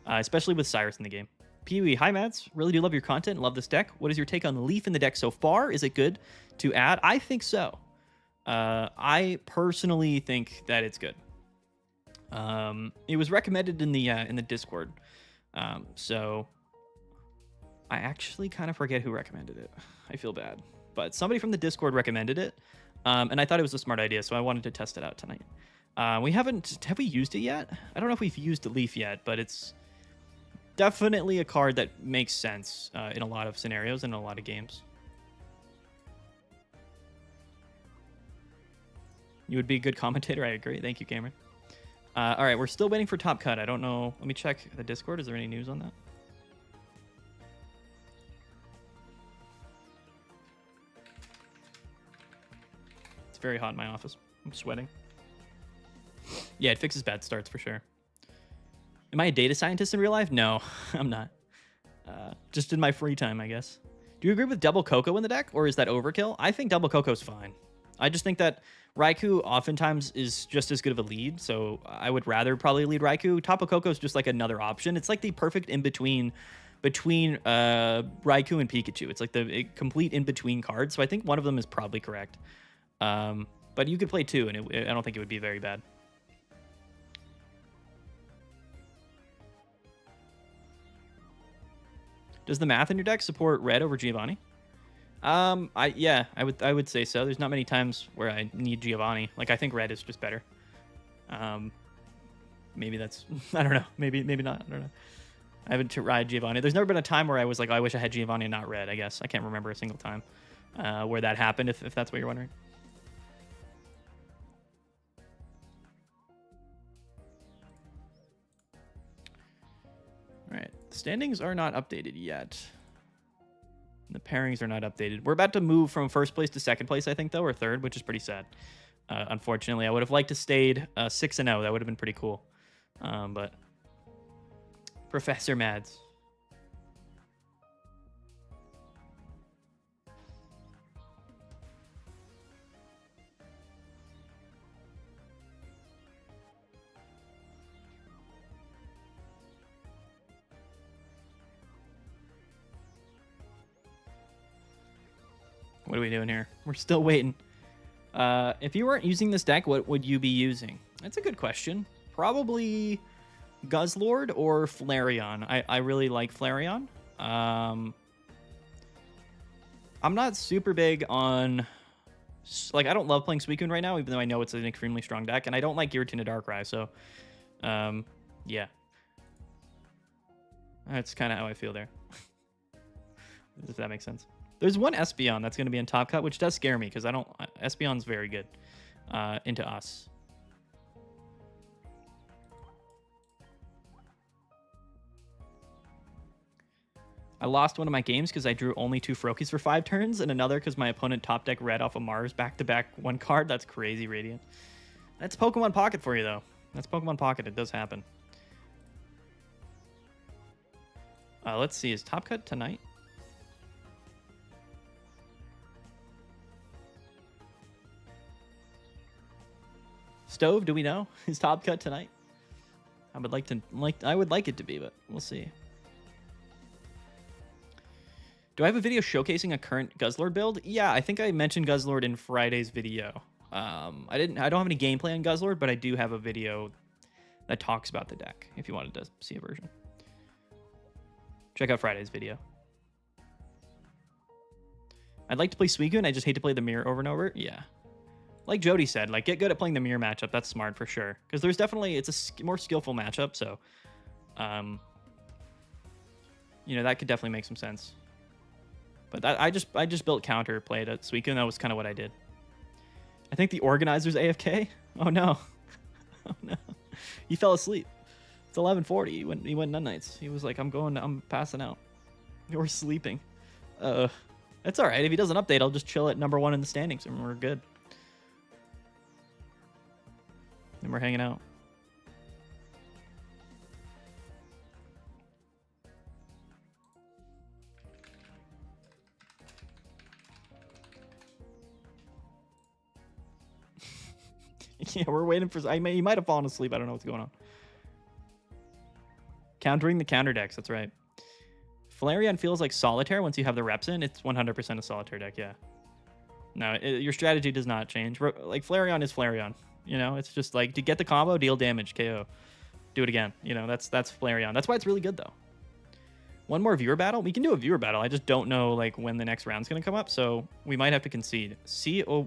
Especially with Cyrus in the game. Pee-wee, hi, Mads. Really do love your content. Love this deck. What is your take on the Leaf in the deck so far? Is it good to add? I think so. I personally think that it's good. It was recommended in the Discord. So I actually kind of forget who recommended it. I feel bad, but somebody from the Discord recommended it. And I thought it was a smart idea, so I wanted to test it out tonight. Have we used it yet? I don't know if we've used Leaf yet, but it's definitely a card that makes sense in a lot of scenarios and in a lot of games. You would be a good commentator. I agree. Thank you, Cameron. All right, we're still waiting for top cut. I don't know. Let me check the Discord. Is there any news on that? It's very hot in my office. I'm sweating. Yeah, it fixes bad starts for sure. Am I a data scientist in real life? No, I'm not. Just in my free time, I guess. Do you agree with double Coco in the deck, or is that overkill? I think double Coco's fine. I just think that Raikou oftentimes is just as good of a lead, so I would rather probably lead Raikou. Tapu Koko is just like another option. It's like the perfect in-between between Raikou and Pikachu. It's like the complete in-between card, so I think one of them is probably correct. But you could play two, and I don't think it would be very bad. Does the math in your deck support Red over Giovanni? I would say so. There's not many times where I need Giovanni. Like, I think Red is just better. Maybe that's I don't know. Maybe not. I don't know. I haven't tried Giovanni. There's never been a time where I was like, oh, I wish I had Giovanni and not Red. I guess I can't remember a single time where that happened. If that's what you're wondering. All right. The standings are not updated yet. The pairings are not updated. We're about to move from first place to second place, I think, though, or third, which is pretty sad. Unfortunately, I would have liked to stayed 6-0. That would have been pretty cool. But Professor Mads. What are we doing here? We're still waiting. If you weren't using this deck, what would you be using? That's a good question. Probably Guzzlord or Flareon. I really like Flareon. I'm not super big on... Like, I don't love playing Suicune right now, even though I know it's an extremely strong deck, and I don't like Giratina Darkrai, so... yeah. That's kind of how I feel there. If that makes sense. There's one Espeon that's going to be in Top Cut, which does scare me, because I don't... Espeon's very good into us. I lost one of my games because I drew only 2 Froakies for 5 turns, and another because my opponent top deck red off of Mars back-to-back 1 card. That's crazy, Radiant. That's Pokemon Pocket for you, though. That's Pokemon Pocket. It does happen. Let's see. Is Top Cut tonight? Stove, do we know? Is Top Cut tonight? I would like it to be, but we'll see. Do I have a video showcasing a current Guzzlord build? Yeah, I think I mentioned Guzzlord in Friday's video. I don't have any gameplay on Guzzlord, but I do have a video that talks about the deck if you wanted to see a version. Check out Friday's video. I'd like to play Suicune, I just hate to play the mirror over and over. Yeah. Like Jody said, like, get good at playing the mirror matchup. That's smart for sure. Because there's definitely, it's a more skillful matchup, so you know, that could definitely make some sense. But I just built counter played at Suicune. That was kind of what I did. I think the organizer's AFK. Oh no. Oh no. He fell asleep. It's 11:40. He went none nights. He was like, I'm passing out. You're sleeping. It's all right. If he doesn't update, I'll just chill at #1 in the standings and we're good. And we're hanging out. Yeah, we're waiting for... He might have fallen asleep. I don't know what's going on. Countering the counter decks. That's right. Flareon feels like Solitaire once you have the reps in. It's 100% a Solitaire deck, yeah. No, your strategy does not change. Like, Flareon is Flareon. You know, it's just like, to get the combo, deal damage, KO. Do it again. You know, that's Flareon. That's why it's really good, though. One more viewer battle? We can do a viewer battle. I just don't know, like, when the next round's going to come up, so we might have to concede. CORYZ8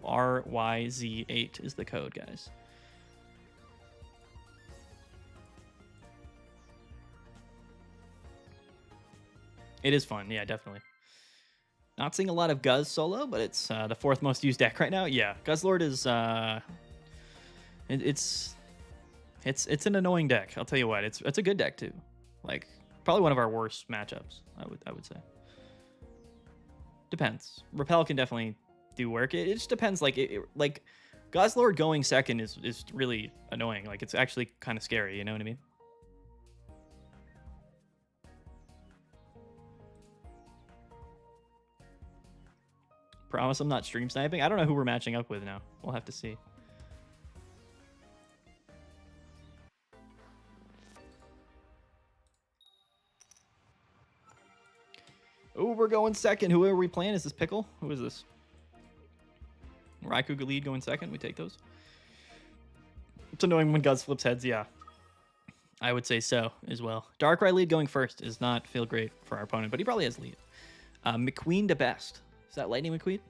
is the code, guys. It is fun. Yeah, definitely. Not seeing a lot of Guzz solo, but it's the 4th most used deck right now. Yeah, Guzzlord is... It's an annoying deck. I'll tell you what. It's a good deck, too. Like... Probably one of our worst matchups, I would say. Depends. Repel can definitely do work. It just depends. Like like Guzzlord going second is really annoying. Like, it's actually kind of scary. You know what I mean? Promise I'm not stream sniping. I don't know who we're matching up with now. We'll have to see. Oh, we're going second. Who are we playing? Is this Pickle? Who is this? Raikou lead going second. We take those. It's annoying when Guzz flips heads. Yeah. I would say so as well. Darkrai lead going first does not feel great for our opponent, but he probably has lead. McQueen to best. Is that Lightning McQueen?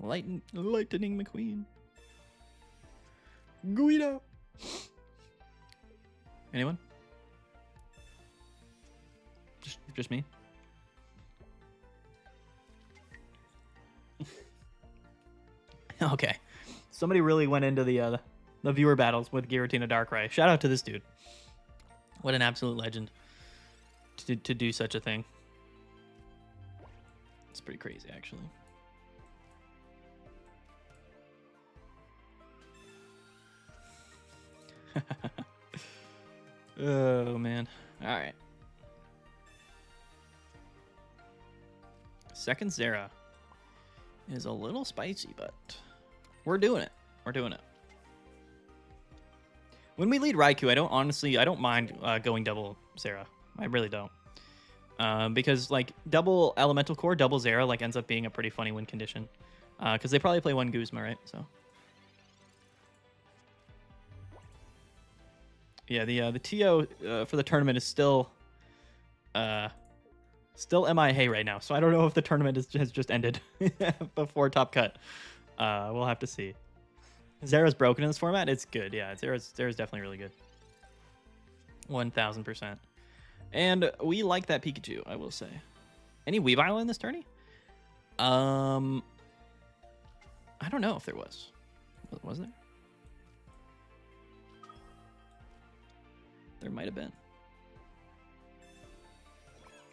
Lightning McQueen. Guido. Anyone? Just me? Okay. Somebody really went into the viewer battles with Giratina Darkrai. Shout out to this dude. What an absolute legend to do such a thing. It's pretty crazy, actually. Oh, man. All right. Second Zera is a little spicy, but we're doing it. We're doing it. When we lead Raikou, I don't mind going double Zera. I really don't. Because, like, double Elemental Core, double Zera, like, ends up being a pretty funny win condition. Because they probably play one Guzma, right? So yeah, the TO for the tournament is still MIA right now. So I don't know if the tournament has just ended before Top Cut. We'll have to see. Zera's broken in this format. It's good. Yeah, Zera's definitely really good. 1000%. And we like that Pikachu, I will say. Any Weavile in this tourney? I don't know if there was. Was there? There might have been.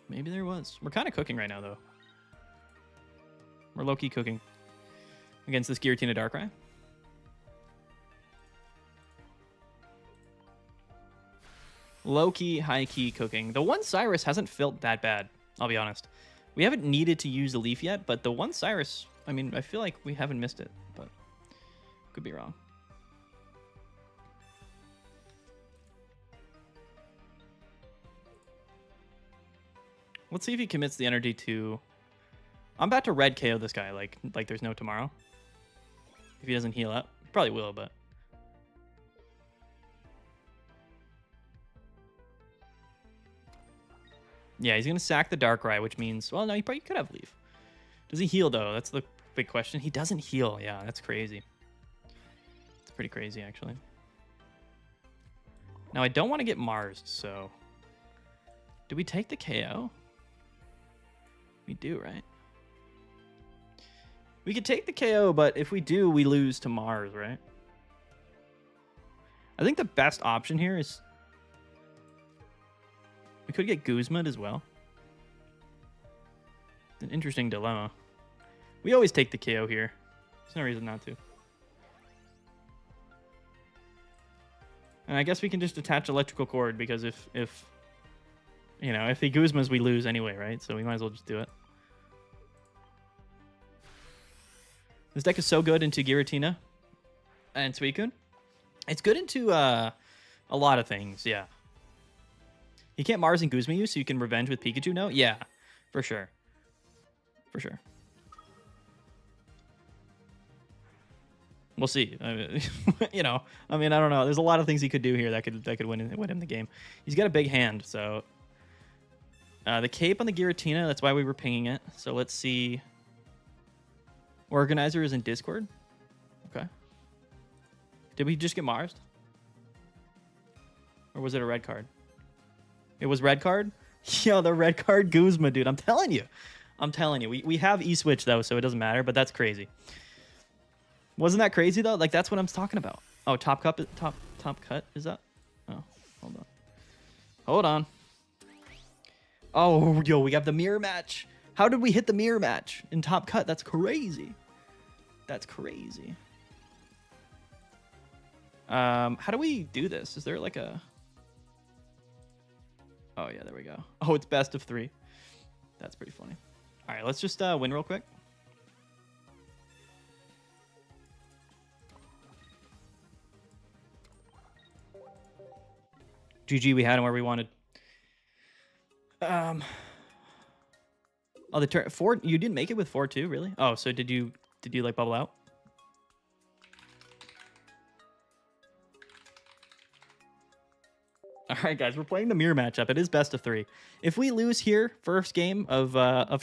Maybe there was. We're kind of cooking right now, though. We're low-key cooking against this Giratina Darkrai. Low-key, high-key cooking. The one Cyrus hasn't felt that bad, I'll be honest. We haven't needed to use the Leaf yet, but the one Cyrus, I mean, I feel like we haven't missed it, but could be wrong. Let's see if he commits the energy to... I'm about to red KO this guy like there's no tomorrow. If he doesn't heal up. Probably will, but... Yeah, he's going to sack the Darkrai, which means... Well, no, he probably could have Leaf. Does he heal, though? That's the big question. He doesn't heal. Yeah, that's crazy. It's pretty crazy, actually. Now, I don't want to get Marsed, so... Do we take the KO? We do, right? We could take the KO, but if we do, we lose to Mars, right? I think the best option here is... We could get Guzma as well. It's an interesting dilemma. We always take the KO here. There's no reason not to. And I guess we can just attach electrical cord because if you know, if he Guzmas, we lose anyway, right? So we might as well just do it. This deck is so good into Giratina and Suicune. It's good into a lot of things, yeah. You can't Mars and Guzma you, so you can revenge with Pikachu now? Yeah, for sure. For sure. We'll see. You know, I mean, I don't know. There's a lot of things he could do here that could win him the game. He's got a big hand, so... the cape on the Giratina, that's why we were pinging it. So let's see. Organizer is in Discord. Okay. Did we just get Marsed? Or was it a red card? It was red card? Yo, the red card Guzma, dude. I'm telling you. I'm telling you. We have E-Switch, though, so it doesn't matter, but that's crazy. Wasn't that crazy, though? Like, that's what I'm talking about. Oh, top cut is up? Oh, hold on. Hold on. Oh, yo, we got the mirror match. How did we hit the mirror match in Top Cut? That's crazy. That's crazy. How do we do this? Is there like a... Oh, yeah, there we go. Oh, it's best of 3. That's pretty funny. All right, let's just win real quick. GG, we had him where we wanted. Oh, the turn 4. You didn't make it with 4-2, really? Oh, so did you like bubble out? All right, guys, we're playing the mirror matchup. It is best of 3. If we lose here, first game of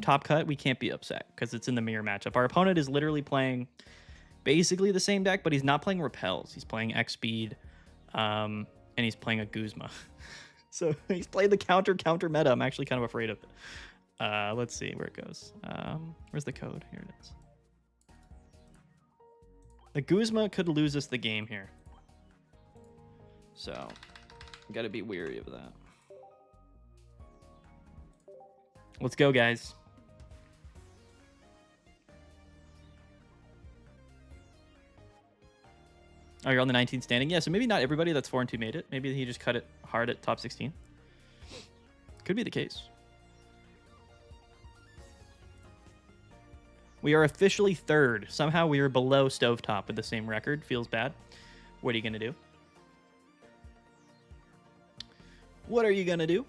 Top Cut, we can't be upset because it's in the mirror matchup. Our opponent is literally playing basically the same deck, but he's not playing Repels. He's playing X Speed, and he's playing a Guzma. So he's played the counter meta. I'm actually kind of afraid of it. Let's see where it goes. Where's the code? Here it is. The Guzma could lose us the game here. So, got to be wary of that. Let's go, guys. Oh, you're on the 19th standing? Yeah, so maybe not everybody that's 4-2 made it. Maybe he just cut it hard at top 16. Could be the case. We are officially 3rd. Somehow we are below Stovetop with the same record. Feels bad. What are you going to do? What are you going to do?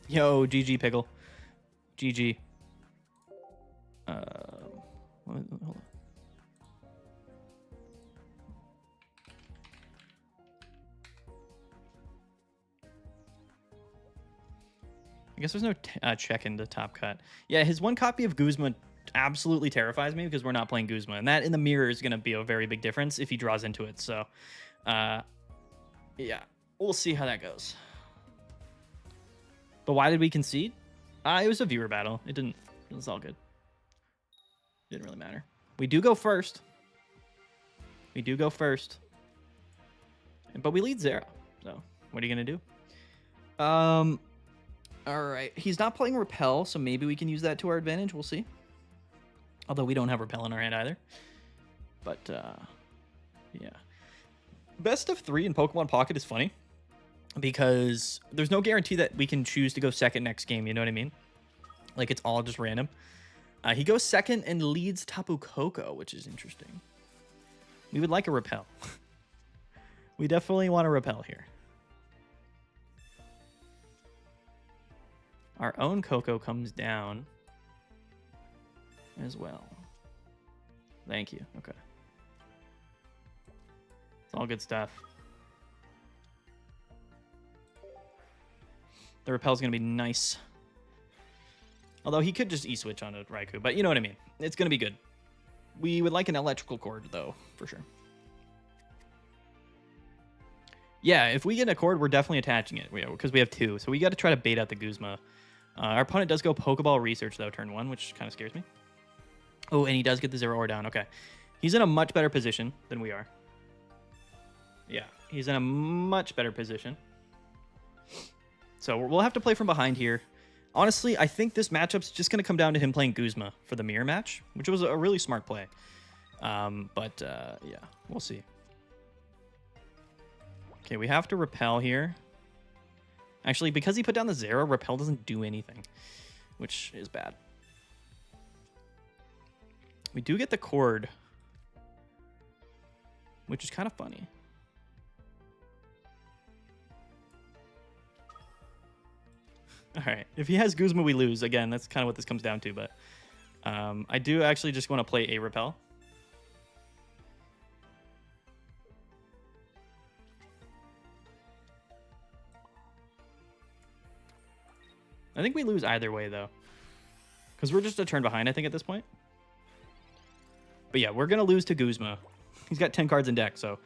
Yo, GG, Pickle. GG. Hold on. I guess there's no check into top cut. Yeah, his one copy of Guzma absolutely terrifies me because we're not playing Guzma. And that in the mirror is going to be a very big difference if he draws into it. So, yeah, we'll see how that goes. But why did we concede? It was a viewer battle. It was all good. Didn't really matter. We do go first. We do go first. But we lead 0. So, what are you going to do? All right. He's not playing Repel, so maybe we can use that to our advantage. We'll see. Although we don't have Repel in our hand either. But, yeah. Best of 3 in Pokemon Pocket is funny. Because there's no guarantee that we can choose to go second next game. You know what I mean? Like, it's all just random. He goes second and leads Tapu Koko, which is interesting. We would like a Repel. We definitely want a Repel here. Our own Koko comes down as well. Thank you. Okay. It's all good stuff. The Repel's going to be nice. Although he could just E-switch on a Raikou, but you know what I mean. It's going to be good. We would like an electrical cord, though, for sure. Yeah, if we get a cord, we're definitely attaching it, because we have 2. So we got to try to bait out the Guzma. Our opponent does go Pokeball Research, though, turn 1, which kind of scares me. Oh, and he does get the Zeraora down. Okay. He's in a much better position than we are. Yeah, he's in a much better position. So we'll have to play from behind here. Honestly, I think this matchup's just going to come down to him playing Guzma for the mirror match, which was a really smart play. Yeah, we'll see. Okay, we have to Repel here. Actually, because he put down the Zero, Repel doesn't do anything, which is bad. We do get the cord, which is kind of funny. All right, if he has Guzma, we lose. Again, that's kind of what this comes down to, but I do actually just want to play a Repel. I think we lose either way, though, because we're just a turn behind, I think, at this point. But yeah, we're going to lose to Guzma. He's got 10 cards in deck, so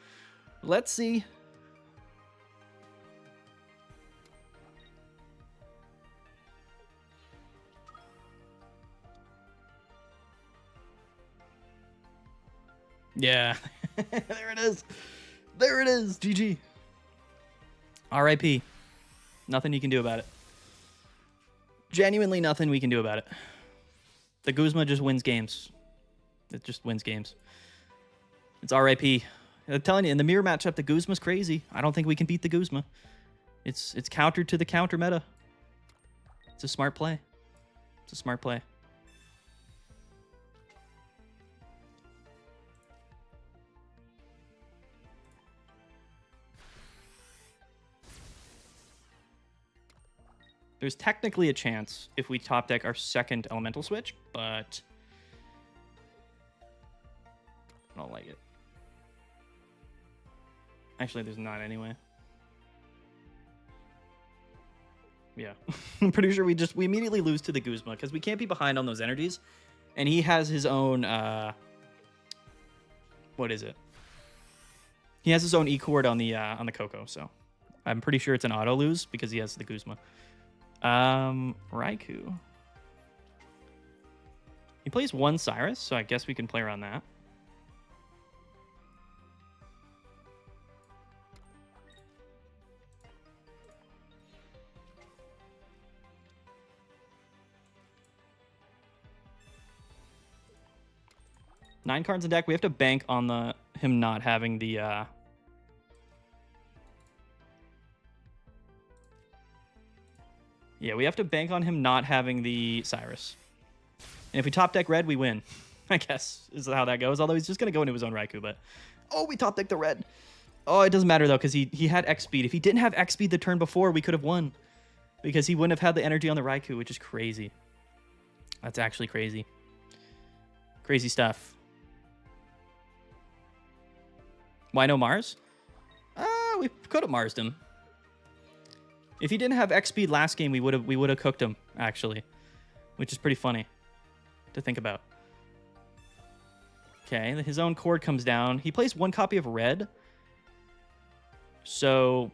let's see. Yeah, there it is. There it is. GG. RIP. Nothing you can do about it. Genuinely nothing we can do about it. The Guzma just wins games. It just wins games. It's RIP. I'm telling you, in the mirror matchup, the Guzma's crazy. I don't think we can beat the Guzma. It's counter to the counter meta. It's a smart play. It's a smart play. There's technically a chance if we top deck our second elemental switch, but I don't like it. Actually, there's not anyway. Yeah. I'm pretty sure we immediately lose to the Guzma because we can't be behind on those energies. And he has his own what is it? He has his own E-Cord on the Koko, so I'm pretty sure it's an auto lose because he has the Guzma. Raikou. He plays 1 Cyrus, so I guess we can play around that. Nine cards in deck. We have to bank on him not having the yeah, we have to bank on him not having the Cyrus. And if we top deck red, we win. I guess is how that goes. Although he's just going to go into his own Raikou. But oh, we top decked the red. Oh, it doesn't matter, though, because he had X speed. If he didn't have X speed the turn before, we could have won. Because he wouldn't have had the energy on the Raikou, which is crazy. That's actually crazy. Crazy stuff. Why no Mars? We could have Marsed him. If he didn't have X speed last game, we would have cooked him, actually. Which is pretty funny to think about. Okay, his own cord comes down. He plays 1 copy of red. So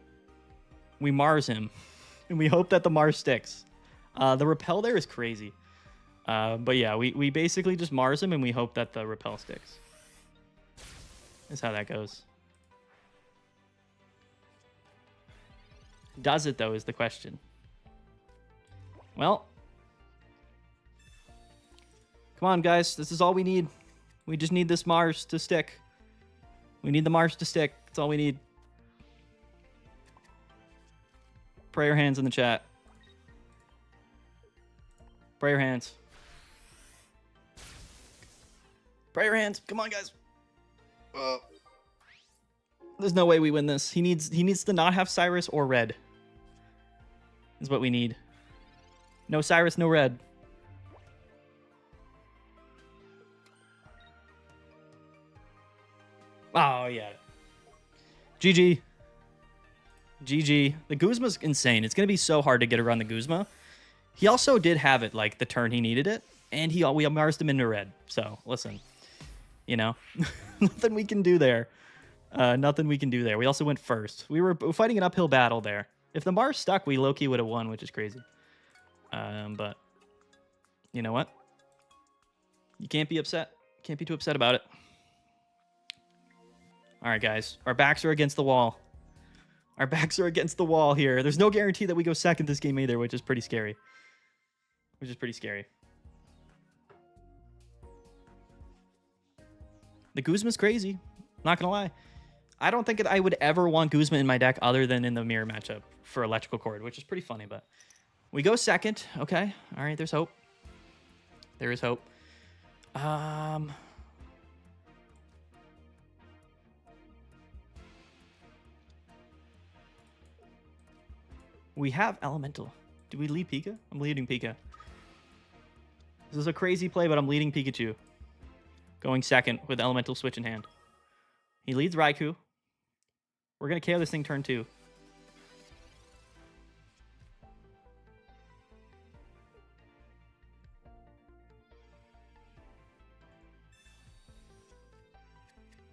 we Mars him. And we hope that the Mars sticks. The repel there is crazy. But yeah, we basically just Mars him and we hope that the repel sticks. That's how that goes. Does it, though, is the question. Well. Come on, guys. This is all we need. We just need this Mars to stick. We need the Mars to stick. That's all we need. Prayer hands in the chat. Prayer hands. Prayer hands. Come on, guys. There's no way we win this. He needs to not have Cyrus or red. Is what we need. No Cyrus, no red. Oh, yeah. GG. GG. The Guzma's insane. It's going to be so hard to get around the Guzma. He also did have it, like, the turn he needed it. And we Marsed him into red. So, listen. You know? Nothing we can do there. Nothing we can do there. We also went first. We were fighting an uphill battle there. If the Mars stuck, we low-key would have won, which is crazy. But, you know what? You can't be upset. Can't be too upset about it. All right, guys. Our backs are against the wall. Our backs are against the wall here. There's no guarantee that we go second this game either, which is pretty scary. The Guzma's crazy. Not going to lie. I don't think I would ever want Guzma in my deck other than in the mirror matchup for Electrical Cord, which is pretty funny, but we go second. Okay. All right. There's hope. There is hope. We have Elemental. Do we lead Pika? I'm leading Pika. This is a crazy play, but I'm leading Pikachu. Going second with Elemental Switch in hand. He leads Raikou. We're going to KO this thing turn 2.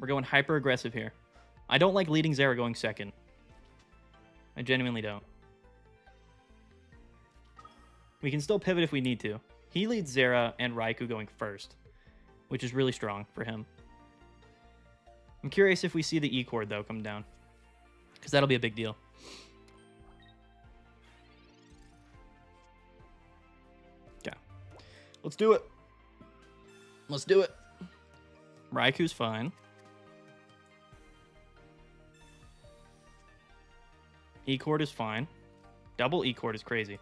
We're going hyper aggressive here. I don't like leading Zera going second. I genuinely don't. We can still pivot if we need to. He leads Zera and Raikou going first, which is really strong for him. I'm curious if we see the E-Cord, though, come down, because that'll be a big deal. Okay. Let's do it. Let's do it. Raikou's fine. E-Cord is fine. Double E-Cord is crazy.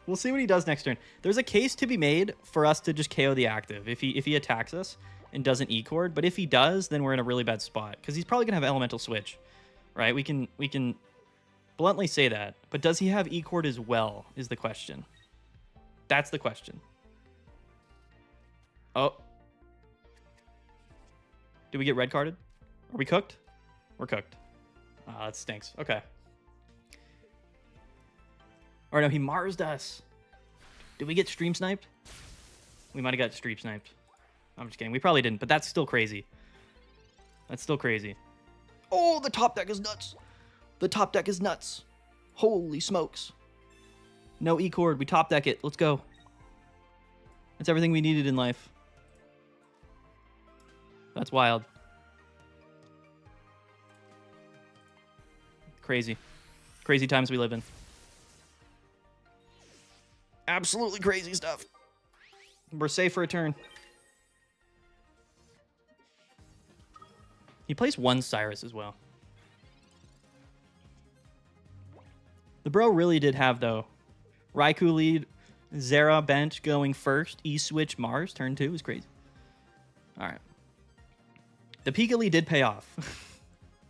We'll see what he does next turn. There's a case to be made for us to just KO the active if he attacks us and doesn't E-Cord. But if he does, then we're in a really bad spot because he's probably gonna have Elemental Switch, right? We can bluntly say that. But does he have E-Cord as well? Is the question. That's the question. Oh, did we get red carded? Are we cooked? We're cooked. Ah, that stinks. Okay. Or no, he Marsed us. Did we get stream sniped? We might have got stream sniped. I'm just kidding. We probably didn't, but that's still crazy. That's still crazy. Oh, the top deck is nuts. The top deck is nuts. Holy smokes. No E-Cord. We top deck it. Let's go. That's everything we needed in life. That's wild. Crazy. Crazy times we live in. Absolutely crazy stuff. We're safe for a turn. He plays one Cyrus as well. The bro really did have, though. Raikou lead, Zera bench going first, E-Switch Mars, turn 2 is crazy. All right. The Pika lead did pay off.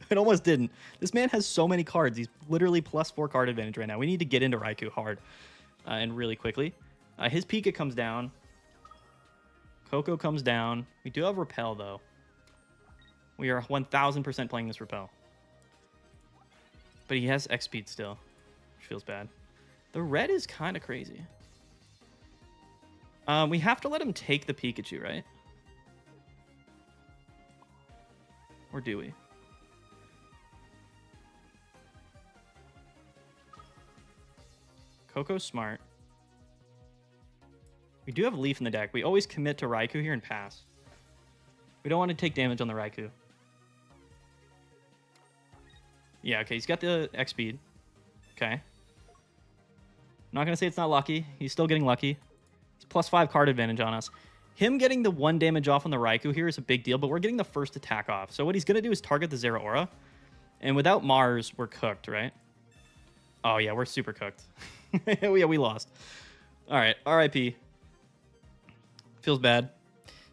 It almost didn't. This man has so many cards. He's literally +4 card advantage right now. We need to get into Raikou hard and really quickly. His Pika comes down. Coco comes down. We do have Repel, though. We are 1,000% playing this Repel. But he has X-Speed still, which feels bad. The red is kind of crazy. We have to let him take the Pikachu, right? Or do we? Coco's smart. We do have Leaf in the deck. We always commit to Raikou here and pass. We don't want to take damage on the Raikou. Yeah, okay, he's got the X-Speed. Okay. I'm not going to say it's not lucky. He's still getting lucky. It's +5 card advantage on us. Him getting the 1 damage off on the Raikou here is a big deal, but we're getting the first attack off. So what he's going to do is target the Zeraora. And without Mars, we're cooked, right? Oh, yeah, we're super cooked. Yeah, we lost. All right, RIP. Feels bad.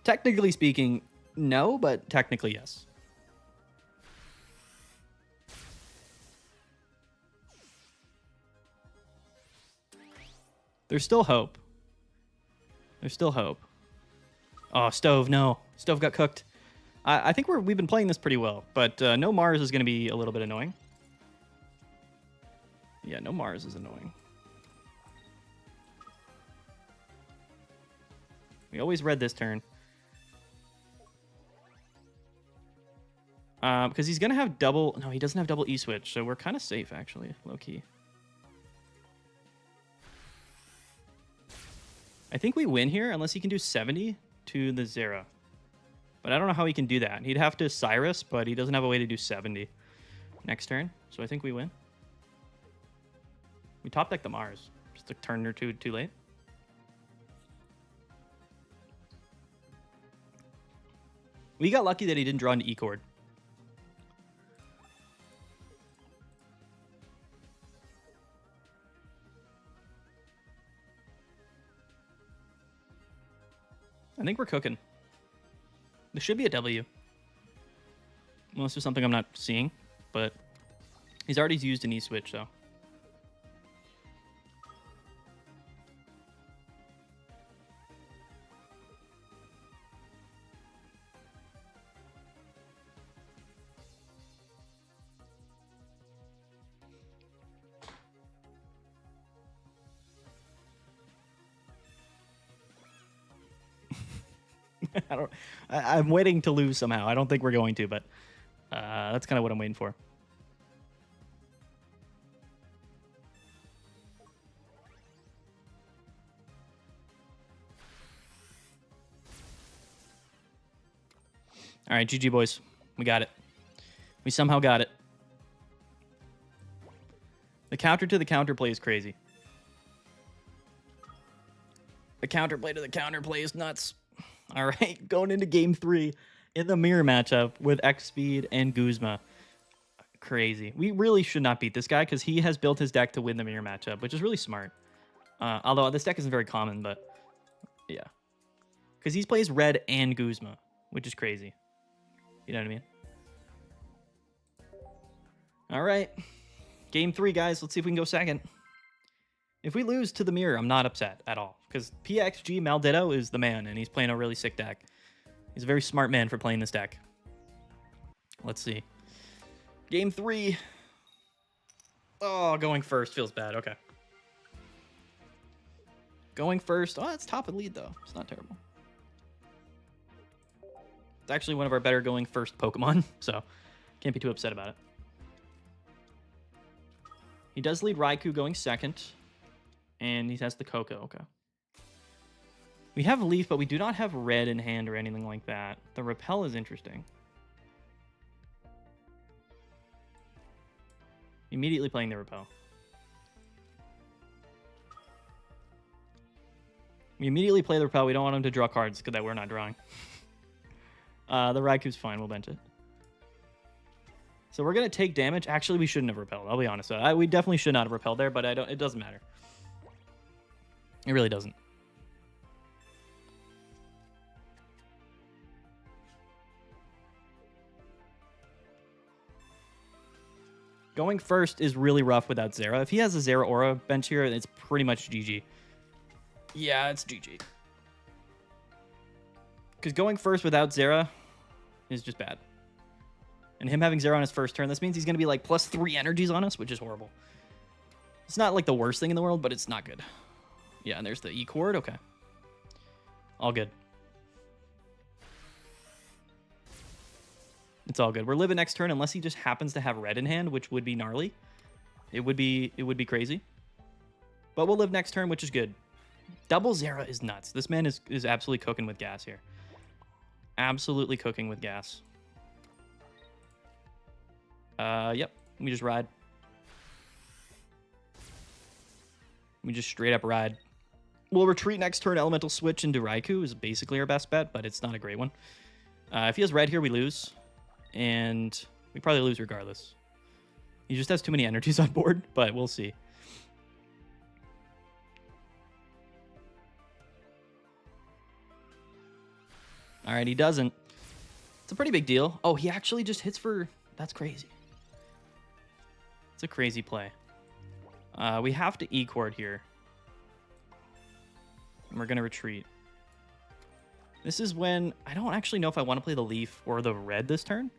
Technically speaking, no, but technically, yes. There's still hope. There's still hope. Oh, Stove, no. Stove got cooked. I think we've been playing this pretty well, but no Mars is going to be a little bit annoying. Yeah, no Mars is annoying. We always read this turn. Because he's going to have double... No, he doesn't have double E-Switch, so we're kind of safe, actually, low-key. I think we win here, unless he can do 70 to the Zera. But I don't know how he can do that. He'd have to Cyrus, but he doesn't have a way to do 70 next turn. So I think we win. We top deck the Mars. Just a turn or two too late. We got lucky that he didn't draw into E-Cord. I think we're cooking. This should be a W. Unless there's something I'm not seeing, but he's already used an E-Switch, so. I'm waiting to lose somehow. I don't think we're going to, but that's kind of what I'm waiting for. All right, GG boys. We got it. We somehow got it. The counter to the counterplay is crazy. The counterplay to the counterplay is nuts. All right, going into game 3 in the mirror matchup with X-Speed and Guzma. Crazy. We really should not beat this guy because he has built his deck to win the mirror matchup, which is really smart. Although this deck isn't very common, but yeah. Because he plays red and Guzma, which is crazy. You know what I mean? All right. Game 3, guys. Let's see if we can go second. If we lose to the mirror, I'm not upset at all. Because PXG Maldito is the man, and he's playing a really sick deck. He's a very smart man for playing this deck. Let's see. Game 3. Oh, going first feels bad. Okay. Going first. Oh, it's top of lead, though. It's not terrible. It's actually one of our better going first Pokemon, so can't be too upset about it. He does lead Raikou going second. And he has the Coco, okay. We have Leaf, but we do not have red in hand or anything like that. The Repel is interesting. Immediately playing the Repel. We immediately play the Repel. We don't want him to draw cards because that we're not drawing. The Raikou's fine. We'll bench it. So we're going to take damage. Actually, we shouldn't have repelled. I'll be honest. We definitely should not have repelled there, but it doesn't matter. It really doesn't. Going first is really rough without Zera. If he has a Zera Aura bench here, it's pretty much GG. Yeah, it's GG. Because going first without Zera is just bad. And him having Zera on his first turn, this means he's going to be like +3 energies on us, which is horrible. It's not like the worst thing in the world, but it's not good. Yeah, and there's the E chord. Okay. All good. It's all good. We're living next turn unless he just happens to have red in hand, which would be gnarly. It would be crazy. But we'll live next turn, which is good. Double Zera is nuts. This man is absolutely cooking with gas here. Absolutely cooking with gas. Yep. We just ride. We just straight up ride. We'll retreat next turn. Elemental Switch into Raikou is basically our best bet, but it's not a great one. If he has red here, we lose. And we probably lose regardless. He just has too many energies on board, but we'll see. All right, he doesn't. It's a pretty big deal. Oh, he actually just hits for... That's crazy. It's a crazy play. We have to E-chord here. And we're going to retreat. This is when... I don't actually know if I want to play the Leaf or the red this turn.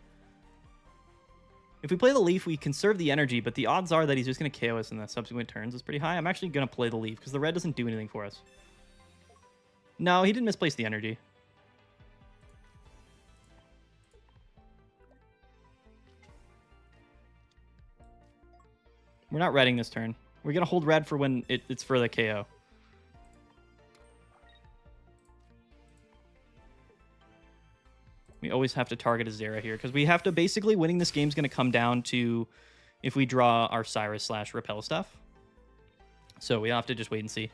If we play the Leaf, we conserve the energy, but the odds are that he's just going to KO us in the subsequent turns is pretty high. I'm actually going to play the Leaf because the red doesn't do anything for us. No, he didn't misplace the energy. We're not redding this turn. We're going to hold red for when it's for the KO. We always have to target a Zera here because we have to basically winning this game is going to come down to if we draw our Cyrus/Repel stuff. So we have to just wait and see.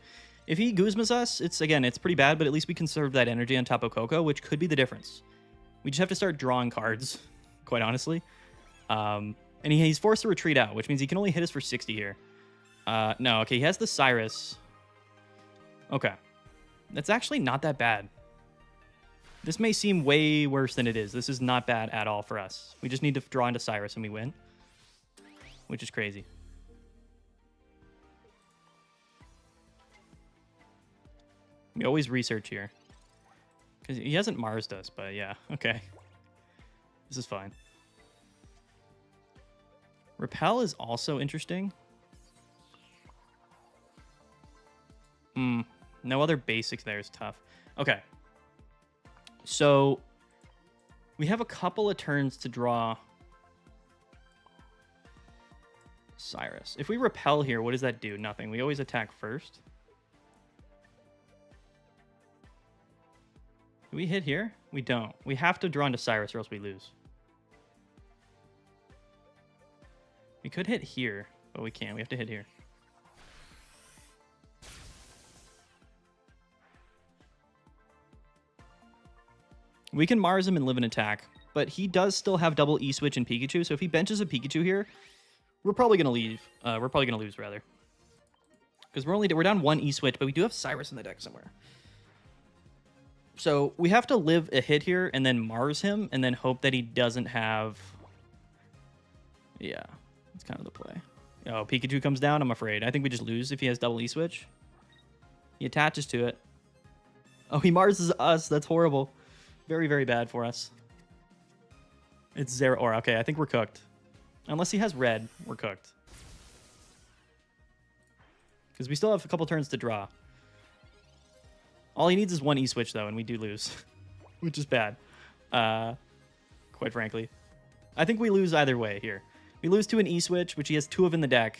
If he Guzmas us, it's pretty bad, but at least we conserve that energy on top of Coco, which could be the difference. We just have to start drawing cards, quite honestly. And he's forced to retreat out, which means he can only hit us for 60 here. No, okay, he has the Cyrus. Okay. That's actually not that bad. This may seem way worse than it is. This is not bad at all for us. We just need to draw into Cyrus and we win. Which is crazy. We always research here. Because he hasn't Mars'd us, but yeah, okay. This is fine. Repel is also interesting. No other basics there is tough. Okay. So we have a couple of turns to draw Cyrus. If we repel here, what does that do? Nothing. We always attack first. Do we hit here? We don't. We have to draw into Cyrus or else we lose. We could hit here, but we can't. We have to hit here. We can Mars him and live an attack, but he does still have double E-switch and Pikachu, so if he benches a Pikachu here, we're probably going to leave. We're probably going to lose, rather. Because we're down one E-switch, but we do have Cyrus in the deck somewhere. So we have to live a hit here and then Mars him and then hope that he doesn't have... Yeah, that's kind of the play. Oh, Pikachu comes down, I'm afraid. I think we just lose if he has double E-switch. He attaches to it. Oh, he Marses us. That's horrible. Very, very bad for us. It's Zera Aura. Okay, I think we're cooked. Unless he has red, we're cooked. Because we still have a couple turns to draw. All he needs is one E-switch, though, and we do lose. Which is bad. Quite frankly. I think we lose either way here. We lose to an E-switch, which he has 2 of in the deck.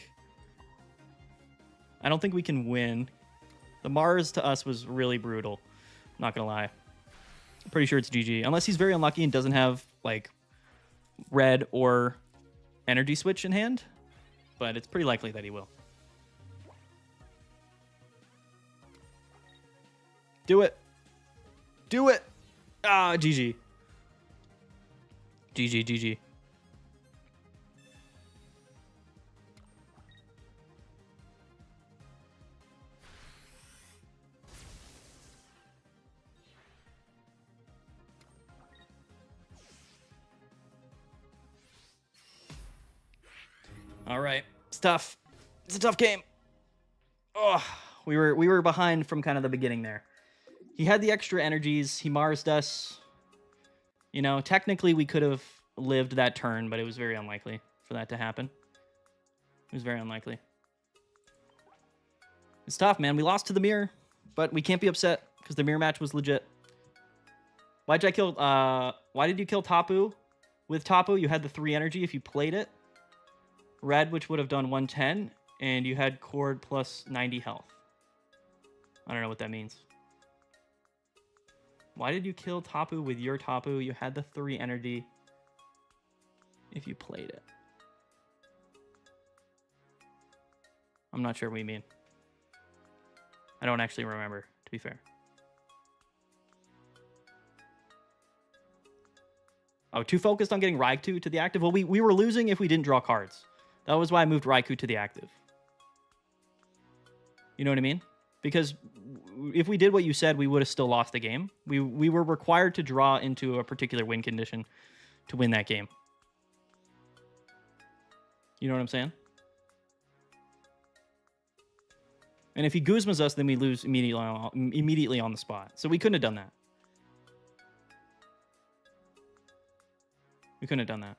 I don't think we can win. The Mars to us was really brutal. Not gonna lie. I'm pretty sure it's GG. Unless he's very unlucky and doesn't have, like, red or energy switch in hand. But it's pretty likely that he will. Do it. Do it. Ah, GG. GG, GG. All right. It's tough. It's a tough game. Oh, we were behind from kind of the beginning there. He had the extra energies. He Mars'd us. You know, technically we could have lived that turn, but it was very unlikely for that to happen. It was very unlikely. It's tough, man. We lost to the mirror, but we can't be upset because the mirror match was legit. Why did you kill Tapu? With Tapu, you had the 3 energy if you played it. Red, which would have done 110, and you had Cord plus 90 health. I don't know what that means. Why did you kill Tapu with your Tapu? You had the 3 energy if you played it. I'm not sure what you mean. I don't actually remember, to be fair. Oh, too focused on getting Raikou to the active? Well, we were losing if we didn't draw cards. That was why I moved Raikou to the active. You know what I mean? Because if we did what you said, we would have still lost the game. We were required to draw into a particular win condition to win that game. You know what I'm saying? And if he Guzmas us, then we lose immediately on the spot. So we couldn't have done that. We couldn't have done that.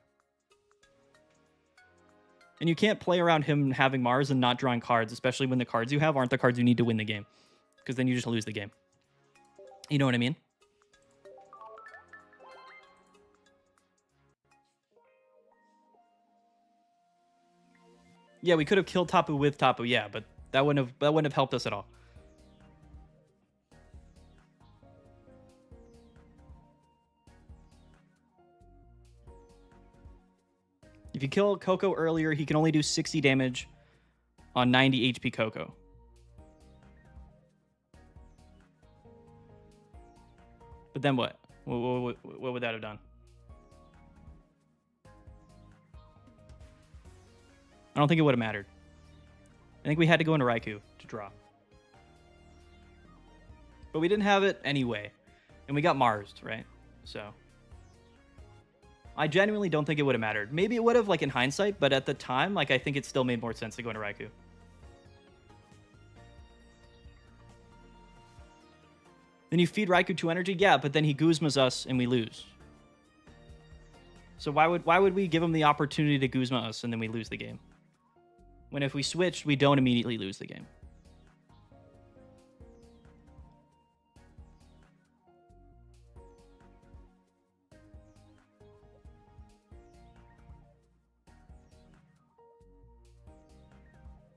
And you can't play around him having Mars and not drawing cards, especially when the cards you have aren't the cards you need to win the game. Because then you just lose the game. You know what I mean? Yeah, we could have killed Tapu with Tapu, yeah, but that wouldn't have helped us at all. If you kill Coco earlier, he can only do 60 damage on 90 HP Coco. But then what? What would that have done? I don't think it would have mattered. I think we had to go into Raikou to draw. But we didn't have it anyway. And we got Mars'd, right? So I genuinely don't think it would have mattered. Maybe it would have, like, in hindsight, but at the time, like, I think it still made more sense to go into Raikou. Then you feed Raikou 2 energy? Yeah, but then he Guzmas us and we lose. So why would we give him the opportunity to Guzma us and then we lose the game? When if we switched, we don't immediately lose the game.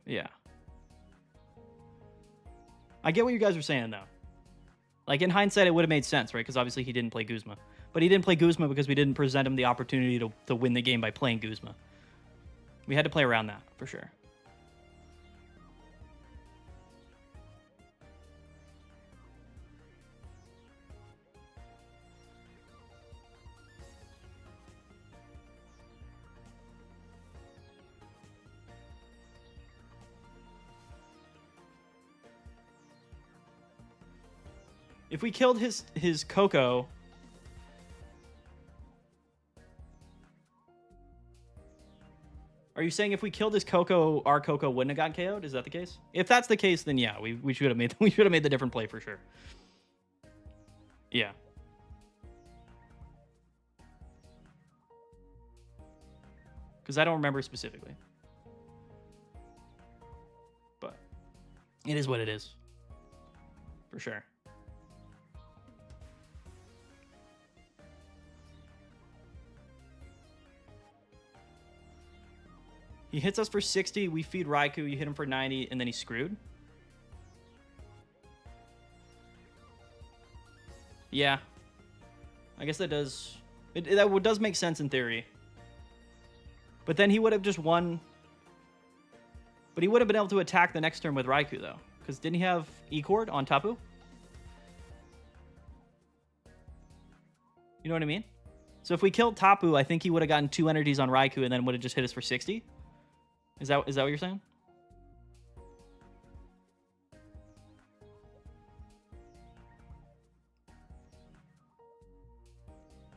Yeah. I get what you guys are saying, though. Like, in hindsight, it would have made sense, right? Because obviously he didn't play Guzma. But he didn't play Guzma because we didn't present him the opportunity to win the game by playing Guzma. We had to play around that, for sure. If we killed his Coco... Are you saying if we killed his Coco, our Coco wouldn't have gotten KO'd? Is that the case? If that's the case, then yeah, we should have made the different play for sure. Yeah. Because I don't remember specifically. But it is what it is. For sure. He hits us for 60, we feed Raikou, you hit him for 90, and then he's screwed. Yeah. I guess that does... That does make sense in theory. But then he would have just won... But he would have been able to attack the next turn with Raikou, though. Because didn't he have E-Cord on Tapu? You know what I mean? So if we killed Tapu, I think he would have gotten 2 energies on Raikou and then would have just hit us for 60. Is that what you're saying?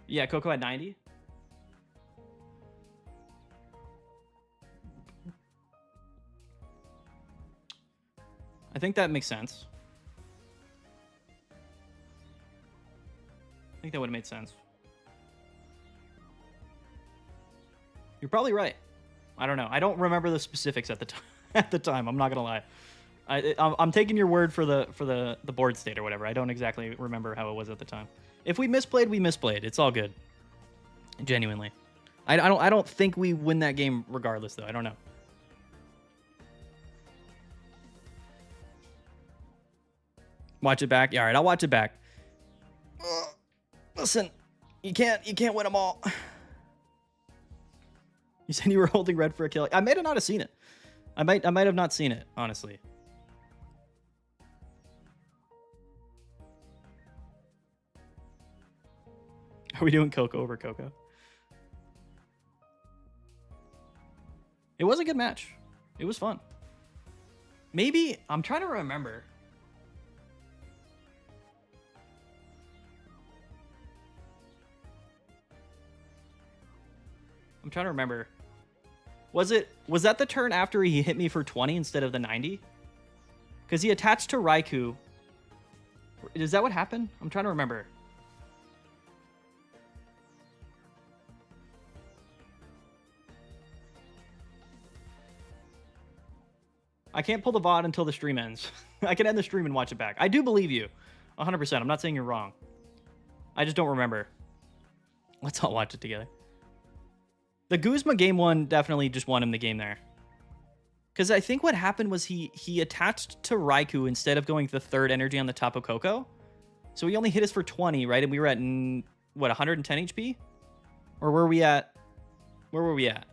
Yeah, Coco at 90. I think that makes sense. I think that would have made sense. You're probably right. I don't know. I don't remember the specifics at the time. At the time, I'm not gonna lie. I'm taking your word for the board state or whatever. I don't exactly remember how it was at the time. If we misplayed, we misplayed. It's all good. Genuinely, I don't think we win that game regardless, though. I don't know. Watch it back. Yeah, all right, I'll watch it back. Listen, you can't win them all. You said you were holding red for a kill. I might have not seen it. I might have not seen it, honestly. Are we doing Coco over Coco? It was a good match. It was fun. Maybe I'm trying to remember. I'm trying to remember. Was that the turn after he hit me for 20 instead of the 90? Because he attached to Raikou. Is that what happened? I'm trying to remember. I can't pull the VOD until the stream ends. I can end the stream and watch it back. I do believe you. 100%. I'm not saying you're wrong. I just don't remember. Let's all watch it together. The Guzma game one definitely just won him the game there. Because I think what happened was he attached to Raikou instead of going to the third energy on the top of Coco. So he only hit us for 20, right? And we were at, what, 110 HP? Or were we at... Where were we at?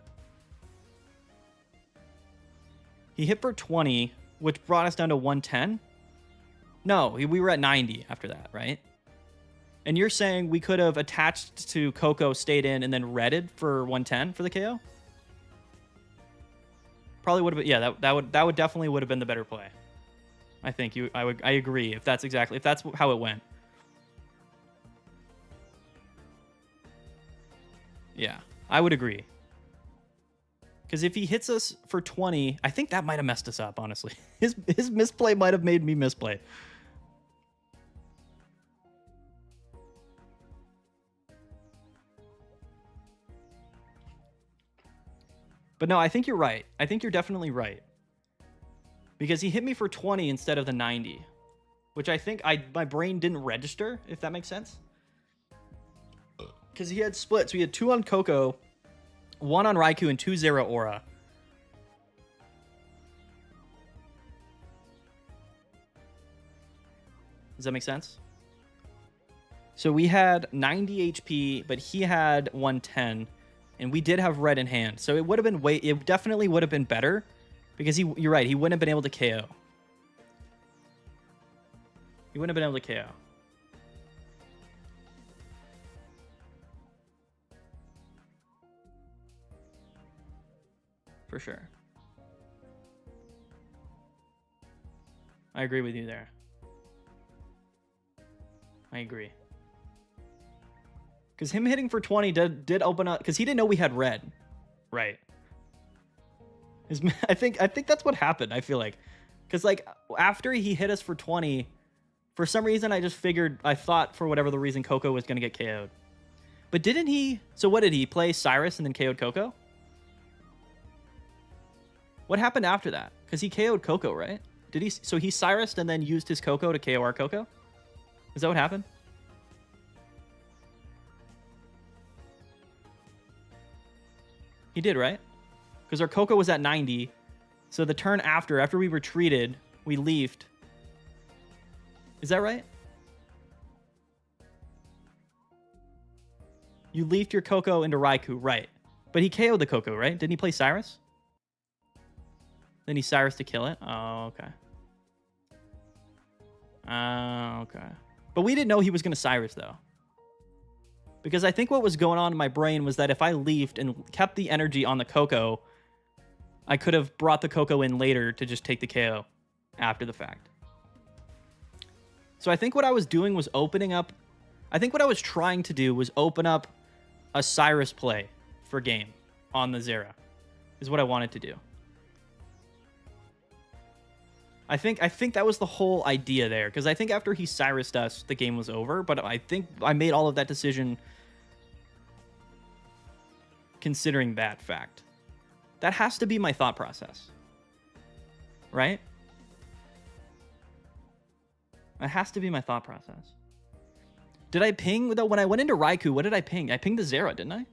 He hit for 20, which brought us down to 110. No, we were at 90 after that, right? And you're saying we could have attached to Coco, stayed in, and then redded for 110 for the KO? Probably would have been, yeah, that would definitely would have been the better play. I think I agree if that's how it went. Yeah, I would agree. Because if he hits us for 20, I think that might have messed us up, honestly. His misplay might have made me misplay. But no, I think you're right. I think you're definitely right. Because he hit me for 20 instead of the 90. Which I think my brain didn't register, if that makes sense. Because he had splits. We had 2 on Coco, 1 on Raikou, and 2 Zeraora. Does that make sense? So we had 90 HP, but he had 110. And we did have red in hand. So it would have been it definitely would have been better. Because you're right, he wouldn't have been able to KO. He wouldn't have been able to KO. For sure. I agree with you there. I agree. Because him hitting for 20 did open up... Because he didn't know we had red. Right. I think that's what happened, I feel like. Because, like, after he hit us for 20, for some reason, I thought, for whatever the reason, Coco was going to get KO'd. But didn't he... So what did he play? Cyrus and then KO'd Coco? What happened after that? Because he KO'd Coco, right? Did he... So he Cyrus'd and then used his Coco to KO our Coco? Is that what happened? He did, right? Because our Coco was at 90. So the turn after we retreated, we leafed. Is that right? You leafed your Coco into Raikou, right? But he KO'd the Coco, right? Didn't he play Cyrus? Then he Cyrus to kill it? Oh, okay. Okay. But we didn't know he was going to Cyrus, though. Because I think what was going on in my brain was that if I leafed and kept the energy on the Coco, I could have brought the Coco in later to just take the KO after the fact. So I think what I was doing was opening up... I think what I was trying to do was open up a Cyrus play for game on the Zera. Is what I wanted to do. I think that was the whole idea there, because I think after he Cyrused us, the game was over. But I think I made all of that decision considering that fact. That has to be my thought process, right? That has to be my thought process. Did I ping though when I went into Raikou? What did I ping? I pinged the Zera, didn't I?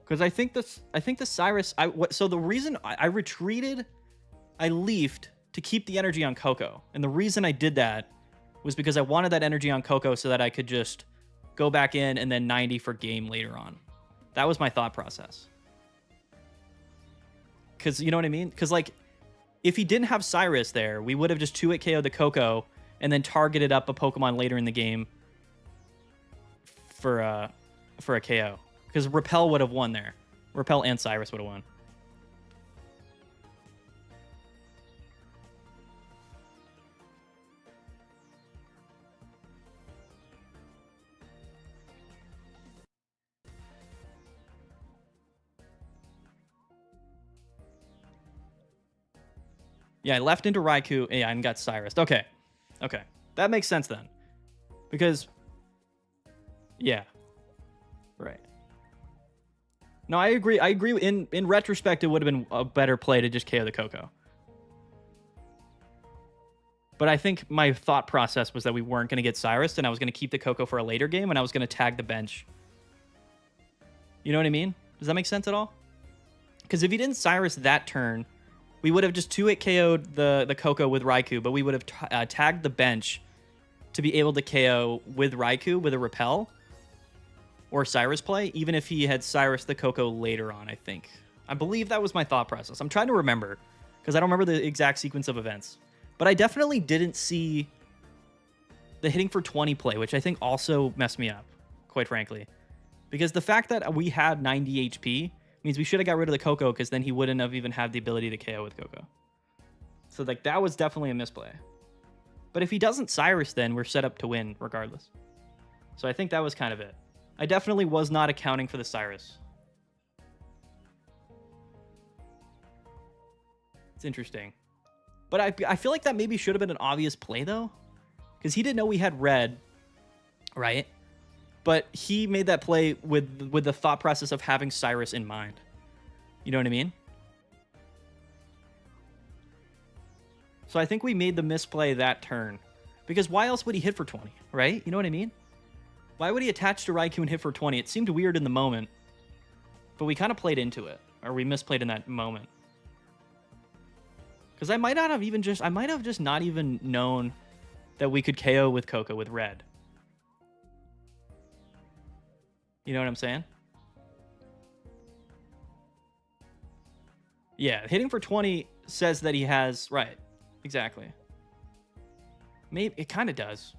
Because I think the Cyrus. So the reason I retreated, I leafed to keep the energy on Coco, and the reason I did that was because I wanted that energy on Coco so that I could just go back in and then 90 for game later on. That was my thought process. Because you know what I mean? Because like, if he didn't have Cyrus there, we would have just 2-hit KO'd the Coco and then targeted up a Pokemon later in the game for a KO. Because Repel would have won there. Repel and Cyrus would have won. Yeah, I left into Raikou, yeah, and got Cyrus. Okay. Okay. That makes sense then. Because, yeah. Right. No, I agree. I agree. In retrospect, it would have been a better play to just KO the Coco. But I think my thought process was that we weren't going to get Cyrus, and I was going to keep the Coco for a later game, and I was going to tag the bench. You know what I mean? Does that make sense at all? Because if he didn't Cyrus that turn, we would have just 2-hit KO'd the Coco with Raikou, but we would have tagged the bench to be able to KO with Raikou with a Repel or Cyrus play, even if he had Cyrus the Coco later on, I think. I believe that was my thought process. I'm trying to remember, because I don't remember the exact sequence of events. But I definitely didn't see the hitting for 20 play, which I think also messed me up, quite frankly. Because the fact that we had 90 HP means we should have got rid of the Coco, because then he wouldn't have even had the ability to KO with Coco. So like that was definitely a misplay. But if he doesn't Cyrus, then we're set up to win regardless. So I think that was kind of it. I definitely was not accounting for the Cyrus. It's interesting. But I feel like that maybe should have been an obvious play, though. Because he didn't know we had red, right? But he made that play with the thought process of having Cyrus in mind. You know what I mean? So I think we made the misplay that turn. Because why else would he hit for 20, right? You know what I mean? Why would he attach to Raikou and hit for 20? It seemed weird in the moment. But we kind of played into it. Or we misplayed in that moment. Because I might have just not even known that we could KO with Coco with red. You know what I'm saying? Yeah, hitting for 20 says that he has... Right, exactly. Maybe it kind of does.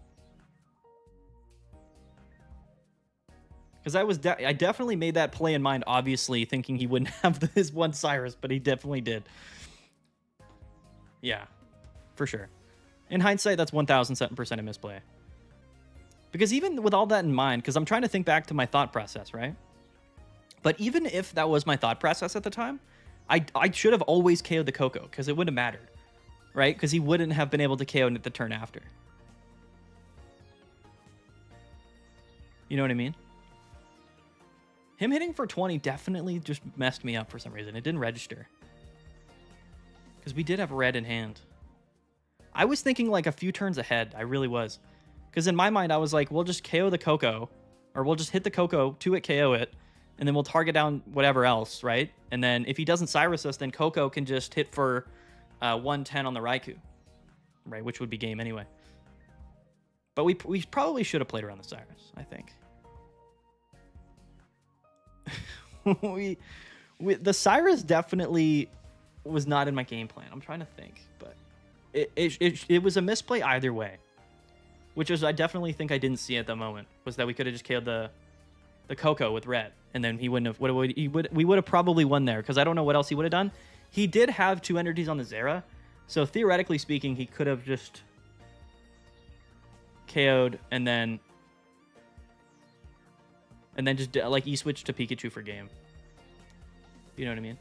Because I definitely made that play in mind, obviously, thinking he wouldn't have his one Cyrus, but he definitely did. Yeah, for sure. In hindsight, that's 1,007% a misplay. Because even with all that in mind, because I'm trying to think back to my thought process, right? But even if that was my thought process at the time, I should have always KO'd the Coco, because it wouldn't have mattered, right? Because he wouldn't have been able to KO it the turn after. You know what I mean? Him hitting for 20 definitely just messed me up for some reason. It didn't register. Because we did have red in hand. I was thinking like a few turns ahead. I really was. Because in my mind, I was like, we'll just KO the Coco. Or we'll just hit the Coco, 2-hit KO it. And then we'll target down whatever else, right? And then if he doesn't Cyrus us, then Coco can just hit for 110 on the Raikou. Right, which would be game anyway. But we probably should have played around the Cyrus, I think. The Cyrus definitely was not in my game plan. I'm trying to think, but it was a misplay either way, which is I definitely think I didn't see at the moment was that we could have just killed the Coco with red, and then he wouldn't have. We would have probably won there because I don't know what else he would have done. He did have 2 energies on the Zera, so theoretically speaking, he could have just KO'd and then just like E-switch to Pikachu for game. You know what I mean?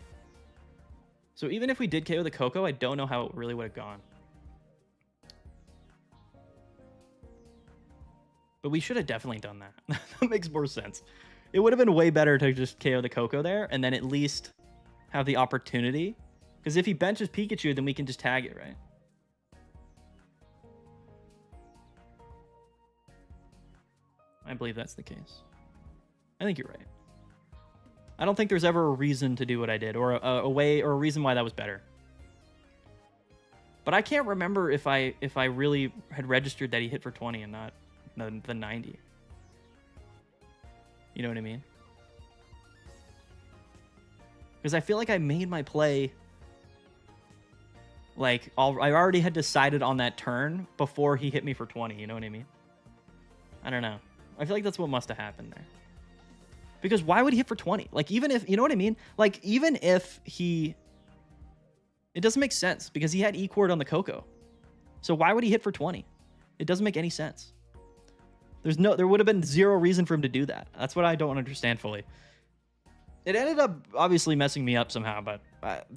So even if we did KO the Coco, I don't know how it really would have gone. But we should have definitely done that. That makes more sense. It would have been way better to just KO the Coco there and then at least have the opportunity. Because if he benches Pikachu, then we can just tag it, right? I believe that's the case. I think you're right. I don't think there's ever a reason to do what I did or a way or a reason why that was better. But I can't remember if I really had registered that he hit for 20 and not the 90. You know what I mean? Because I feel like I made my play like I already had decided on that turn before he hit me for 20. You know what I mean? I don't know. I feel like that's what must have happened there. Because why would he hit for 20? Like, even if, you know what I mean? Like, even if he... It doesn't make sense because he had E-Cord on the Coco. So why would he hit for 20? It doesn't make any sense. There would have been zero reason for him to do that. That's what I don't understand fully. It ended up obviously messing me up somehow, but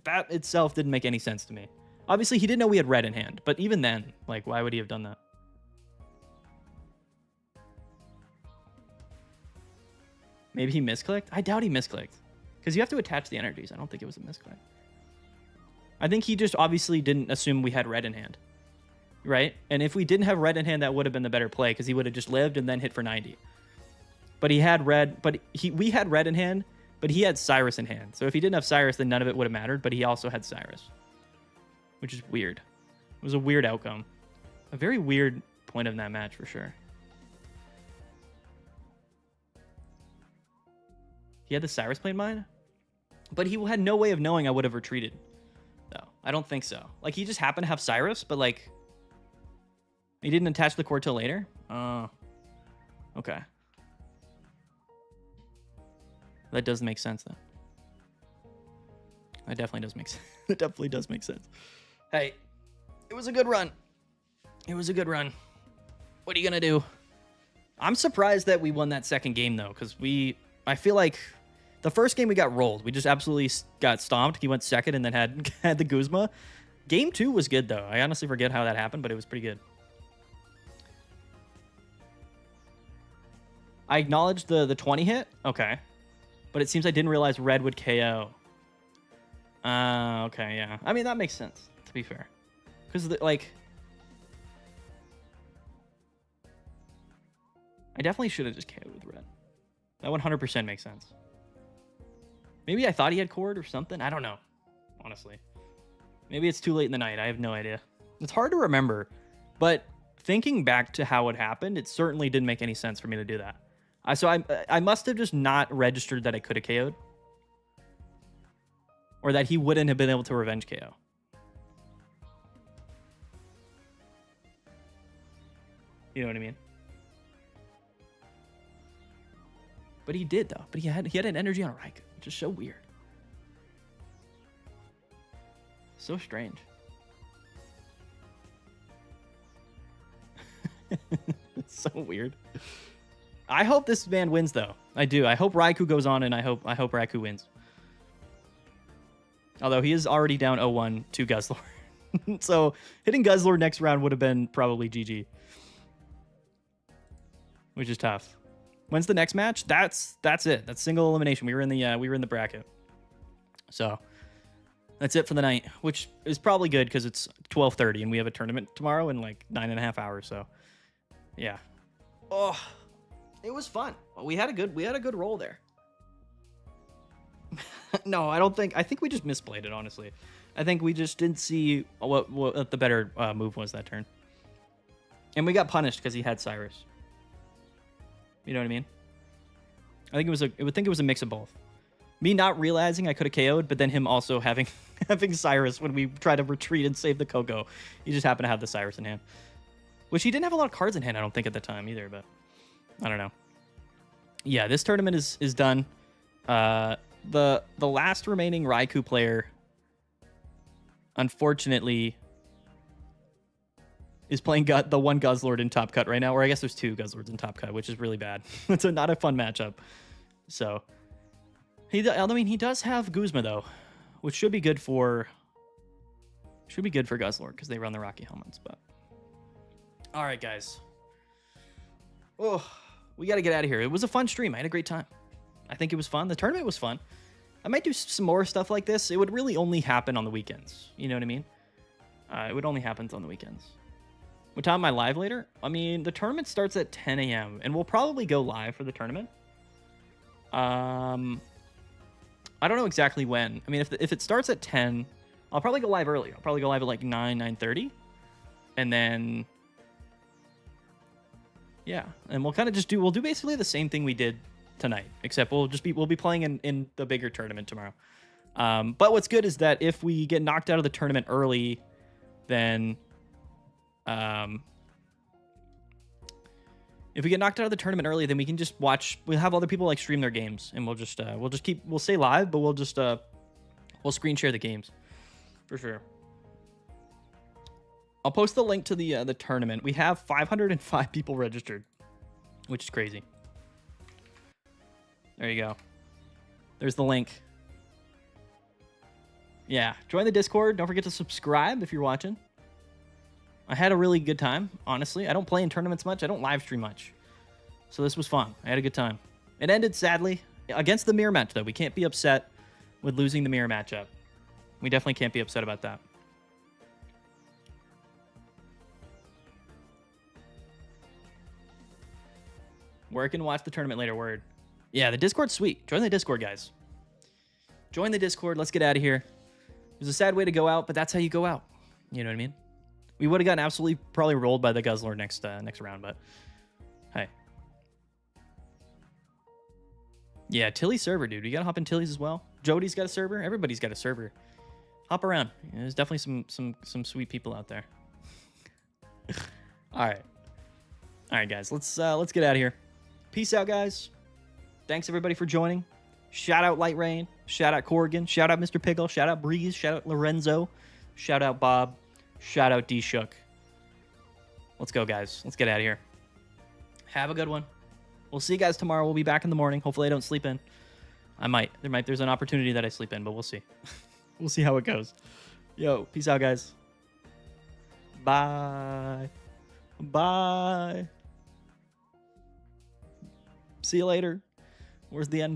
that itself didn't make any sense to me. Obviously, he didn't know we had red in hand, but even then, like, why would he have done that? Maybe he misclicked? I doubt he misclicked. Because you have to attach the energies. I don't think it was a misclick. I think he just obviously didn't assume we had red in hand. Right? And if we didn't have red in hand, that would have been the better play, because he would have just lived and then hit for 90. But he had red, but we had red in hand, but he had Cyrus in hand. So if he didn't have Cyrus, then none of it would have mattered, but he also had Cyrus. Which is weird. It was a weird outcome. A very weird point of that match, for sure. He had the Cyrus plane mine? But he had no way of knowing I would have retreated. No, I don't think so. Like, he just happened to have Cyrus, but, like, he didn't attach the core till later? Okay. That does make sense, though. That definitely does make sense. It definitely does make sense. Hey, it was a good run. It was a good run. What are you going to do? I'm surprised that we won that second game, though, because I feel like the first game we got rolled. We just absolutely got stomped. He went second and then had the Guzma. Game 2 was good, though. I honestly forget how that happened, but it was pretty good. I acknowledged the 20 hit. Okay. But it seems I didn't realize red would KO. Okay, yeah. I mean, that makes sense, to be fair. Because, like... I definitely should have just KO'd with red. That 100% makes sense. Maybe I thought he had cord or something. I don't know, honestly. Maybe it's too late in the night. I have no idea. It's hard to remember, but thinking back to how it happened, it certainly didn't make any sense for me to do that. So I must have just not registered that I could have KO'd. Or that he wouldn't have been able to revenge KO. You know what I mean? But he did, though. But he had an energy on a Raikou, which is so weird. So strange. It's so weird. I hope this man wins, though. I do. I hope Raikou goes on, and I hope Raikou wins. Although he is already down 0-1 to Guzzlord. So hitting Guzzlord next round would have been probably GG. Which is tough. When's the next match? That's it. That's single elimination. We were in the bracket. So that's it for the night, which is probably good because it's 12:30 and we have a tournament tomorrow in like 9.5 hours. So yeah. Oh, it was fun. We had a good roll there. No, I think we just misplayed it, honestly. I think we just didn't see what the better move was that turn. And we got punished because he had Cyrus. You know what I mean? I think it was a mix of both. Me not realizing I could have KO'd, but then him also having Cyrus when we try to retreat and save the Coco. He just happened to have the Cyrus in hand. Which he didn't have a lot of cards in hand, I don't think, at the time either, but I don't know. Yeah, this tournament is done. The last remaining Raikou player, unfortunately, is playing the one Guzzlord in Top Cut right now, or I guess there's two Guzzlords in Top Cut, which is really bad. It's not a fun matchup. So I mean, he does have Guzma though, which should be good for Guzzlord because they run the Rocky helmets. But all right, guys. Oh, we got to get out of here. It was a fun stream. I had a great time. I think it was fun. The tournament was fun. I might do some more stuff like this. It would really only happen on the weekends. You know what I mean? It would only happen on the weekends. What time am I live later? I mean, the tournament starts at 10 a.m. and we'll probably go live for the tournament. I don't know exactly when. I mean, if it starts at 10, I'll probably go live early. I'll probably go live at like 9:30, and then yeah, and we'll kind of just we'll do basically the same thing we did tonight, except we'll be playing in the bigger tournament tomorrow. But what's good is that if we get knocked out of the tournament early, then if we get knocked out of the tournament early, then we can just watch. We'll have other people like stream their games, and we'll stay live, but we'll screen share the games for sure. I'll post the link to the tournament. We have 505 people registered, which is crazy. There you go. There's the link. Yeah, join the Discord. Don't forget to subscribe if you're watching. I had a really good time, honestly. I don't play in tournaments much. I don't live stream much. So this was fun. I had a good time. It ended, sadly, against the mirror match, though. We can't be upset with losing the mirror matchup. We definitely can't be upset about that. Work and watch the tournament later, word. Yeah, the Discord's sweet. Join the Discord, guys. Join the Discord. Let's get out of here. It was a sad way to go out, but that's how you go out. You know what I mean? We would have gotten absolutely probably rolled by the Guzzler next round, but hey. Yeah, Tilly's server, dude. We gotta hop in Tilly's as well. Jody's got a server. Everybody's got a server. Hop around. Yeah, there's definitely some sweet people out there. All right, guys. Let's get out of here. Peace out, guys. Thanks everybody for joining. Shout out Light Rain. Shout out Corrigan. Shout out Mr. Pickle. Shout out Breeze. Shout out Lorenzo. Shout out Bob. Shout out D-Shook. Let's go, guys. Let's get out of here. Have a good one. We'll see you guys tomorrow. We'll be back in the morning. Hopefully I don't sleep in. I might. There's an opportunity that I sleep in, but we'll see. We'll see how it goes. Yo, peace out, guys. Bye. Bye. See you later. Where's the end?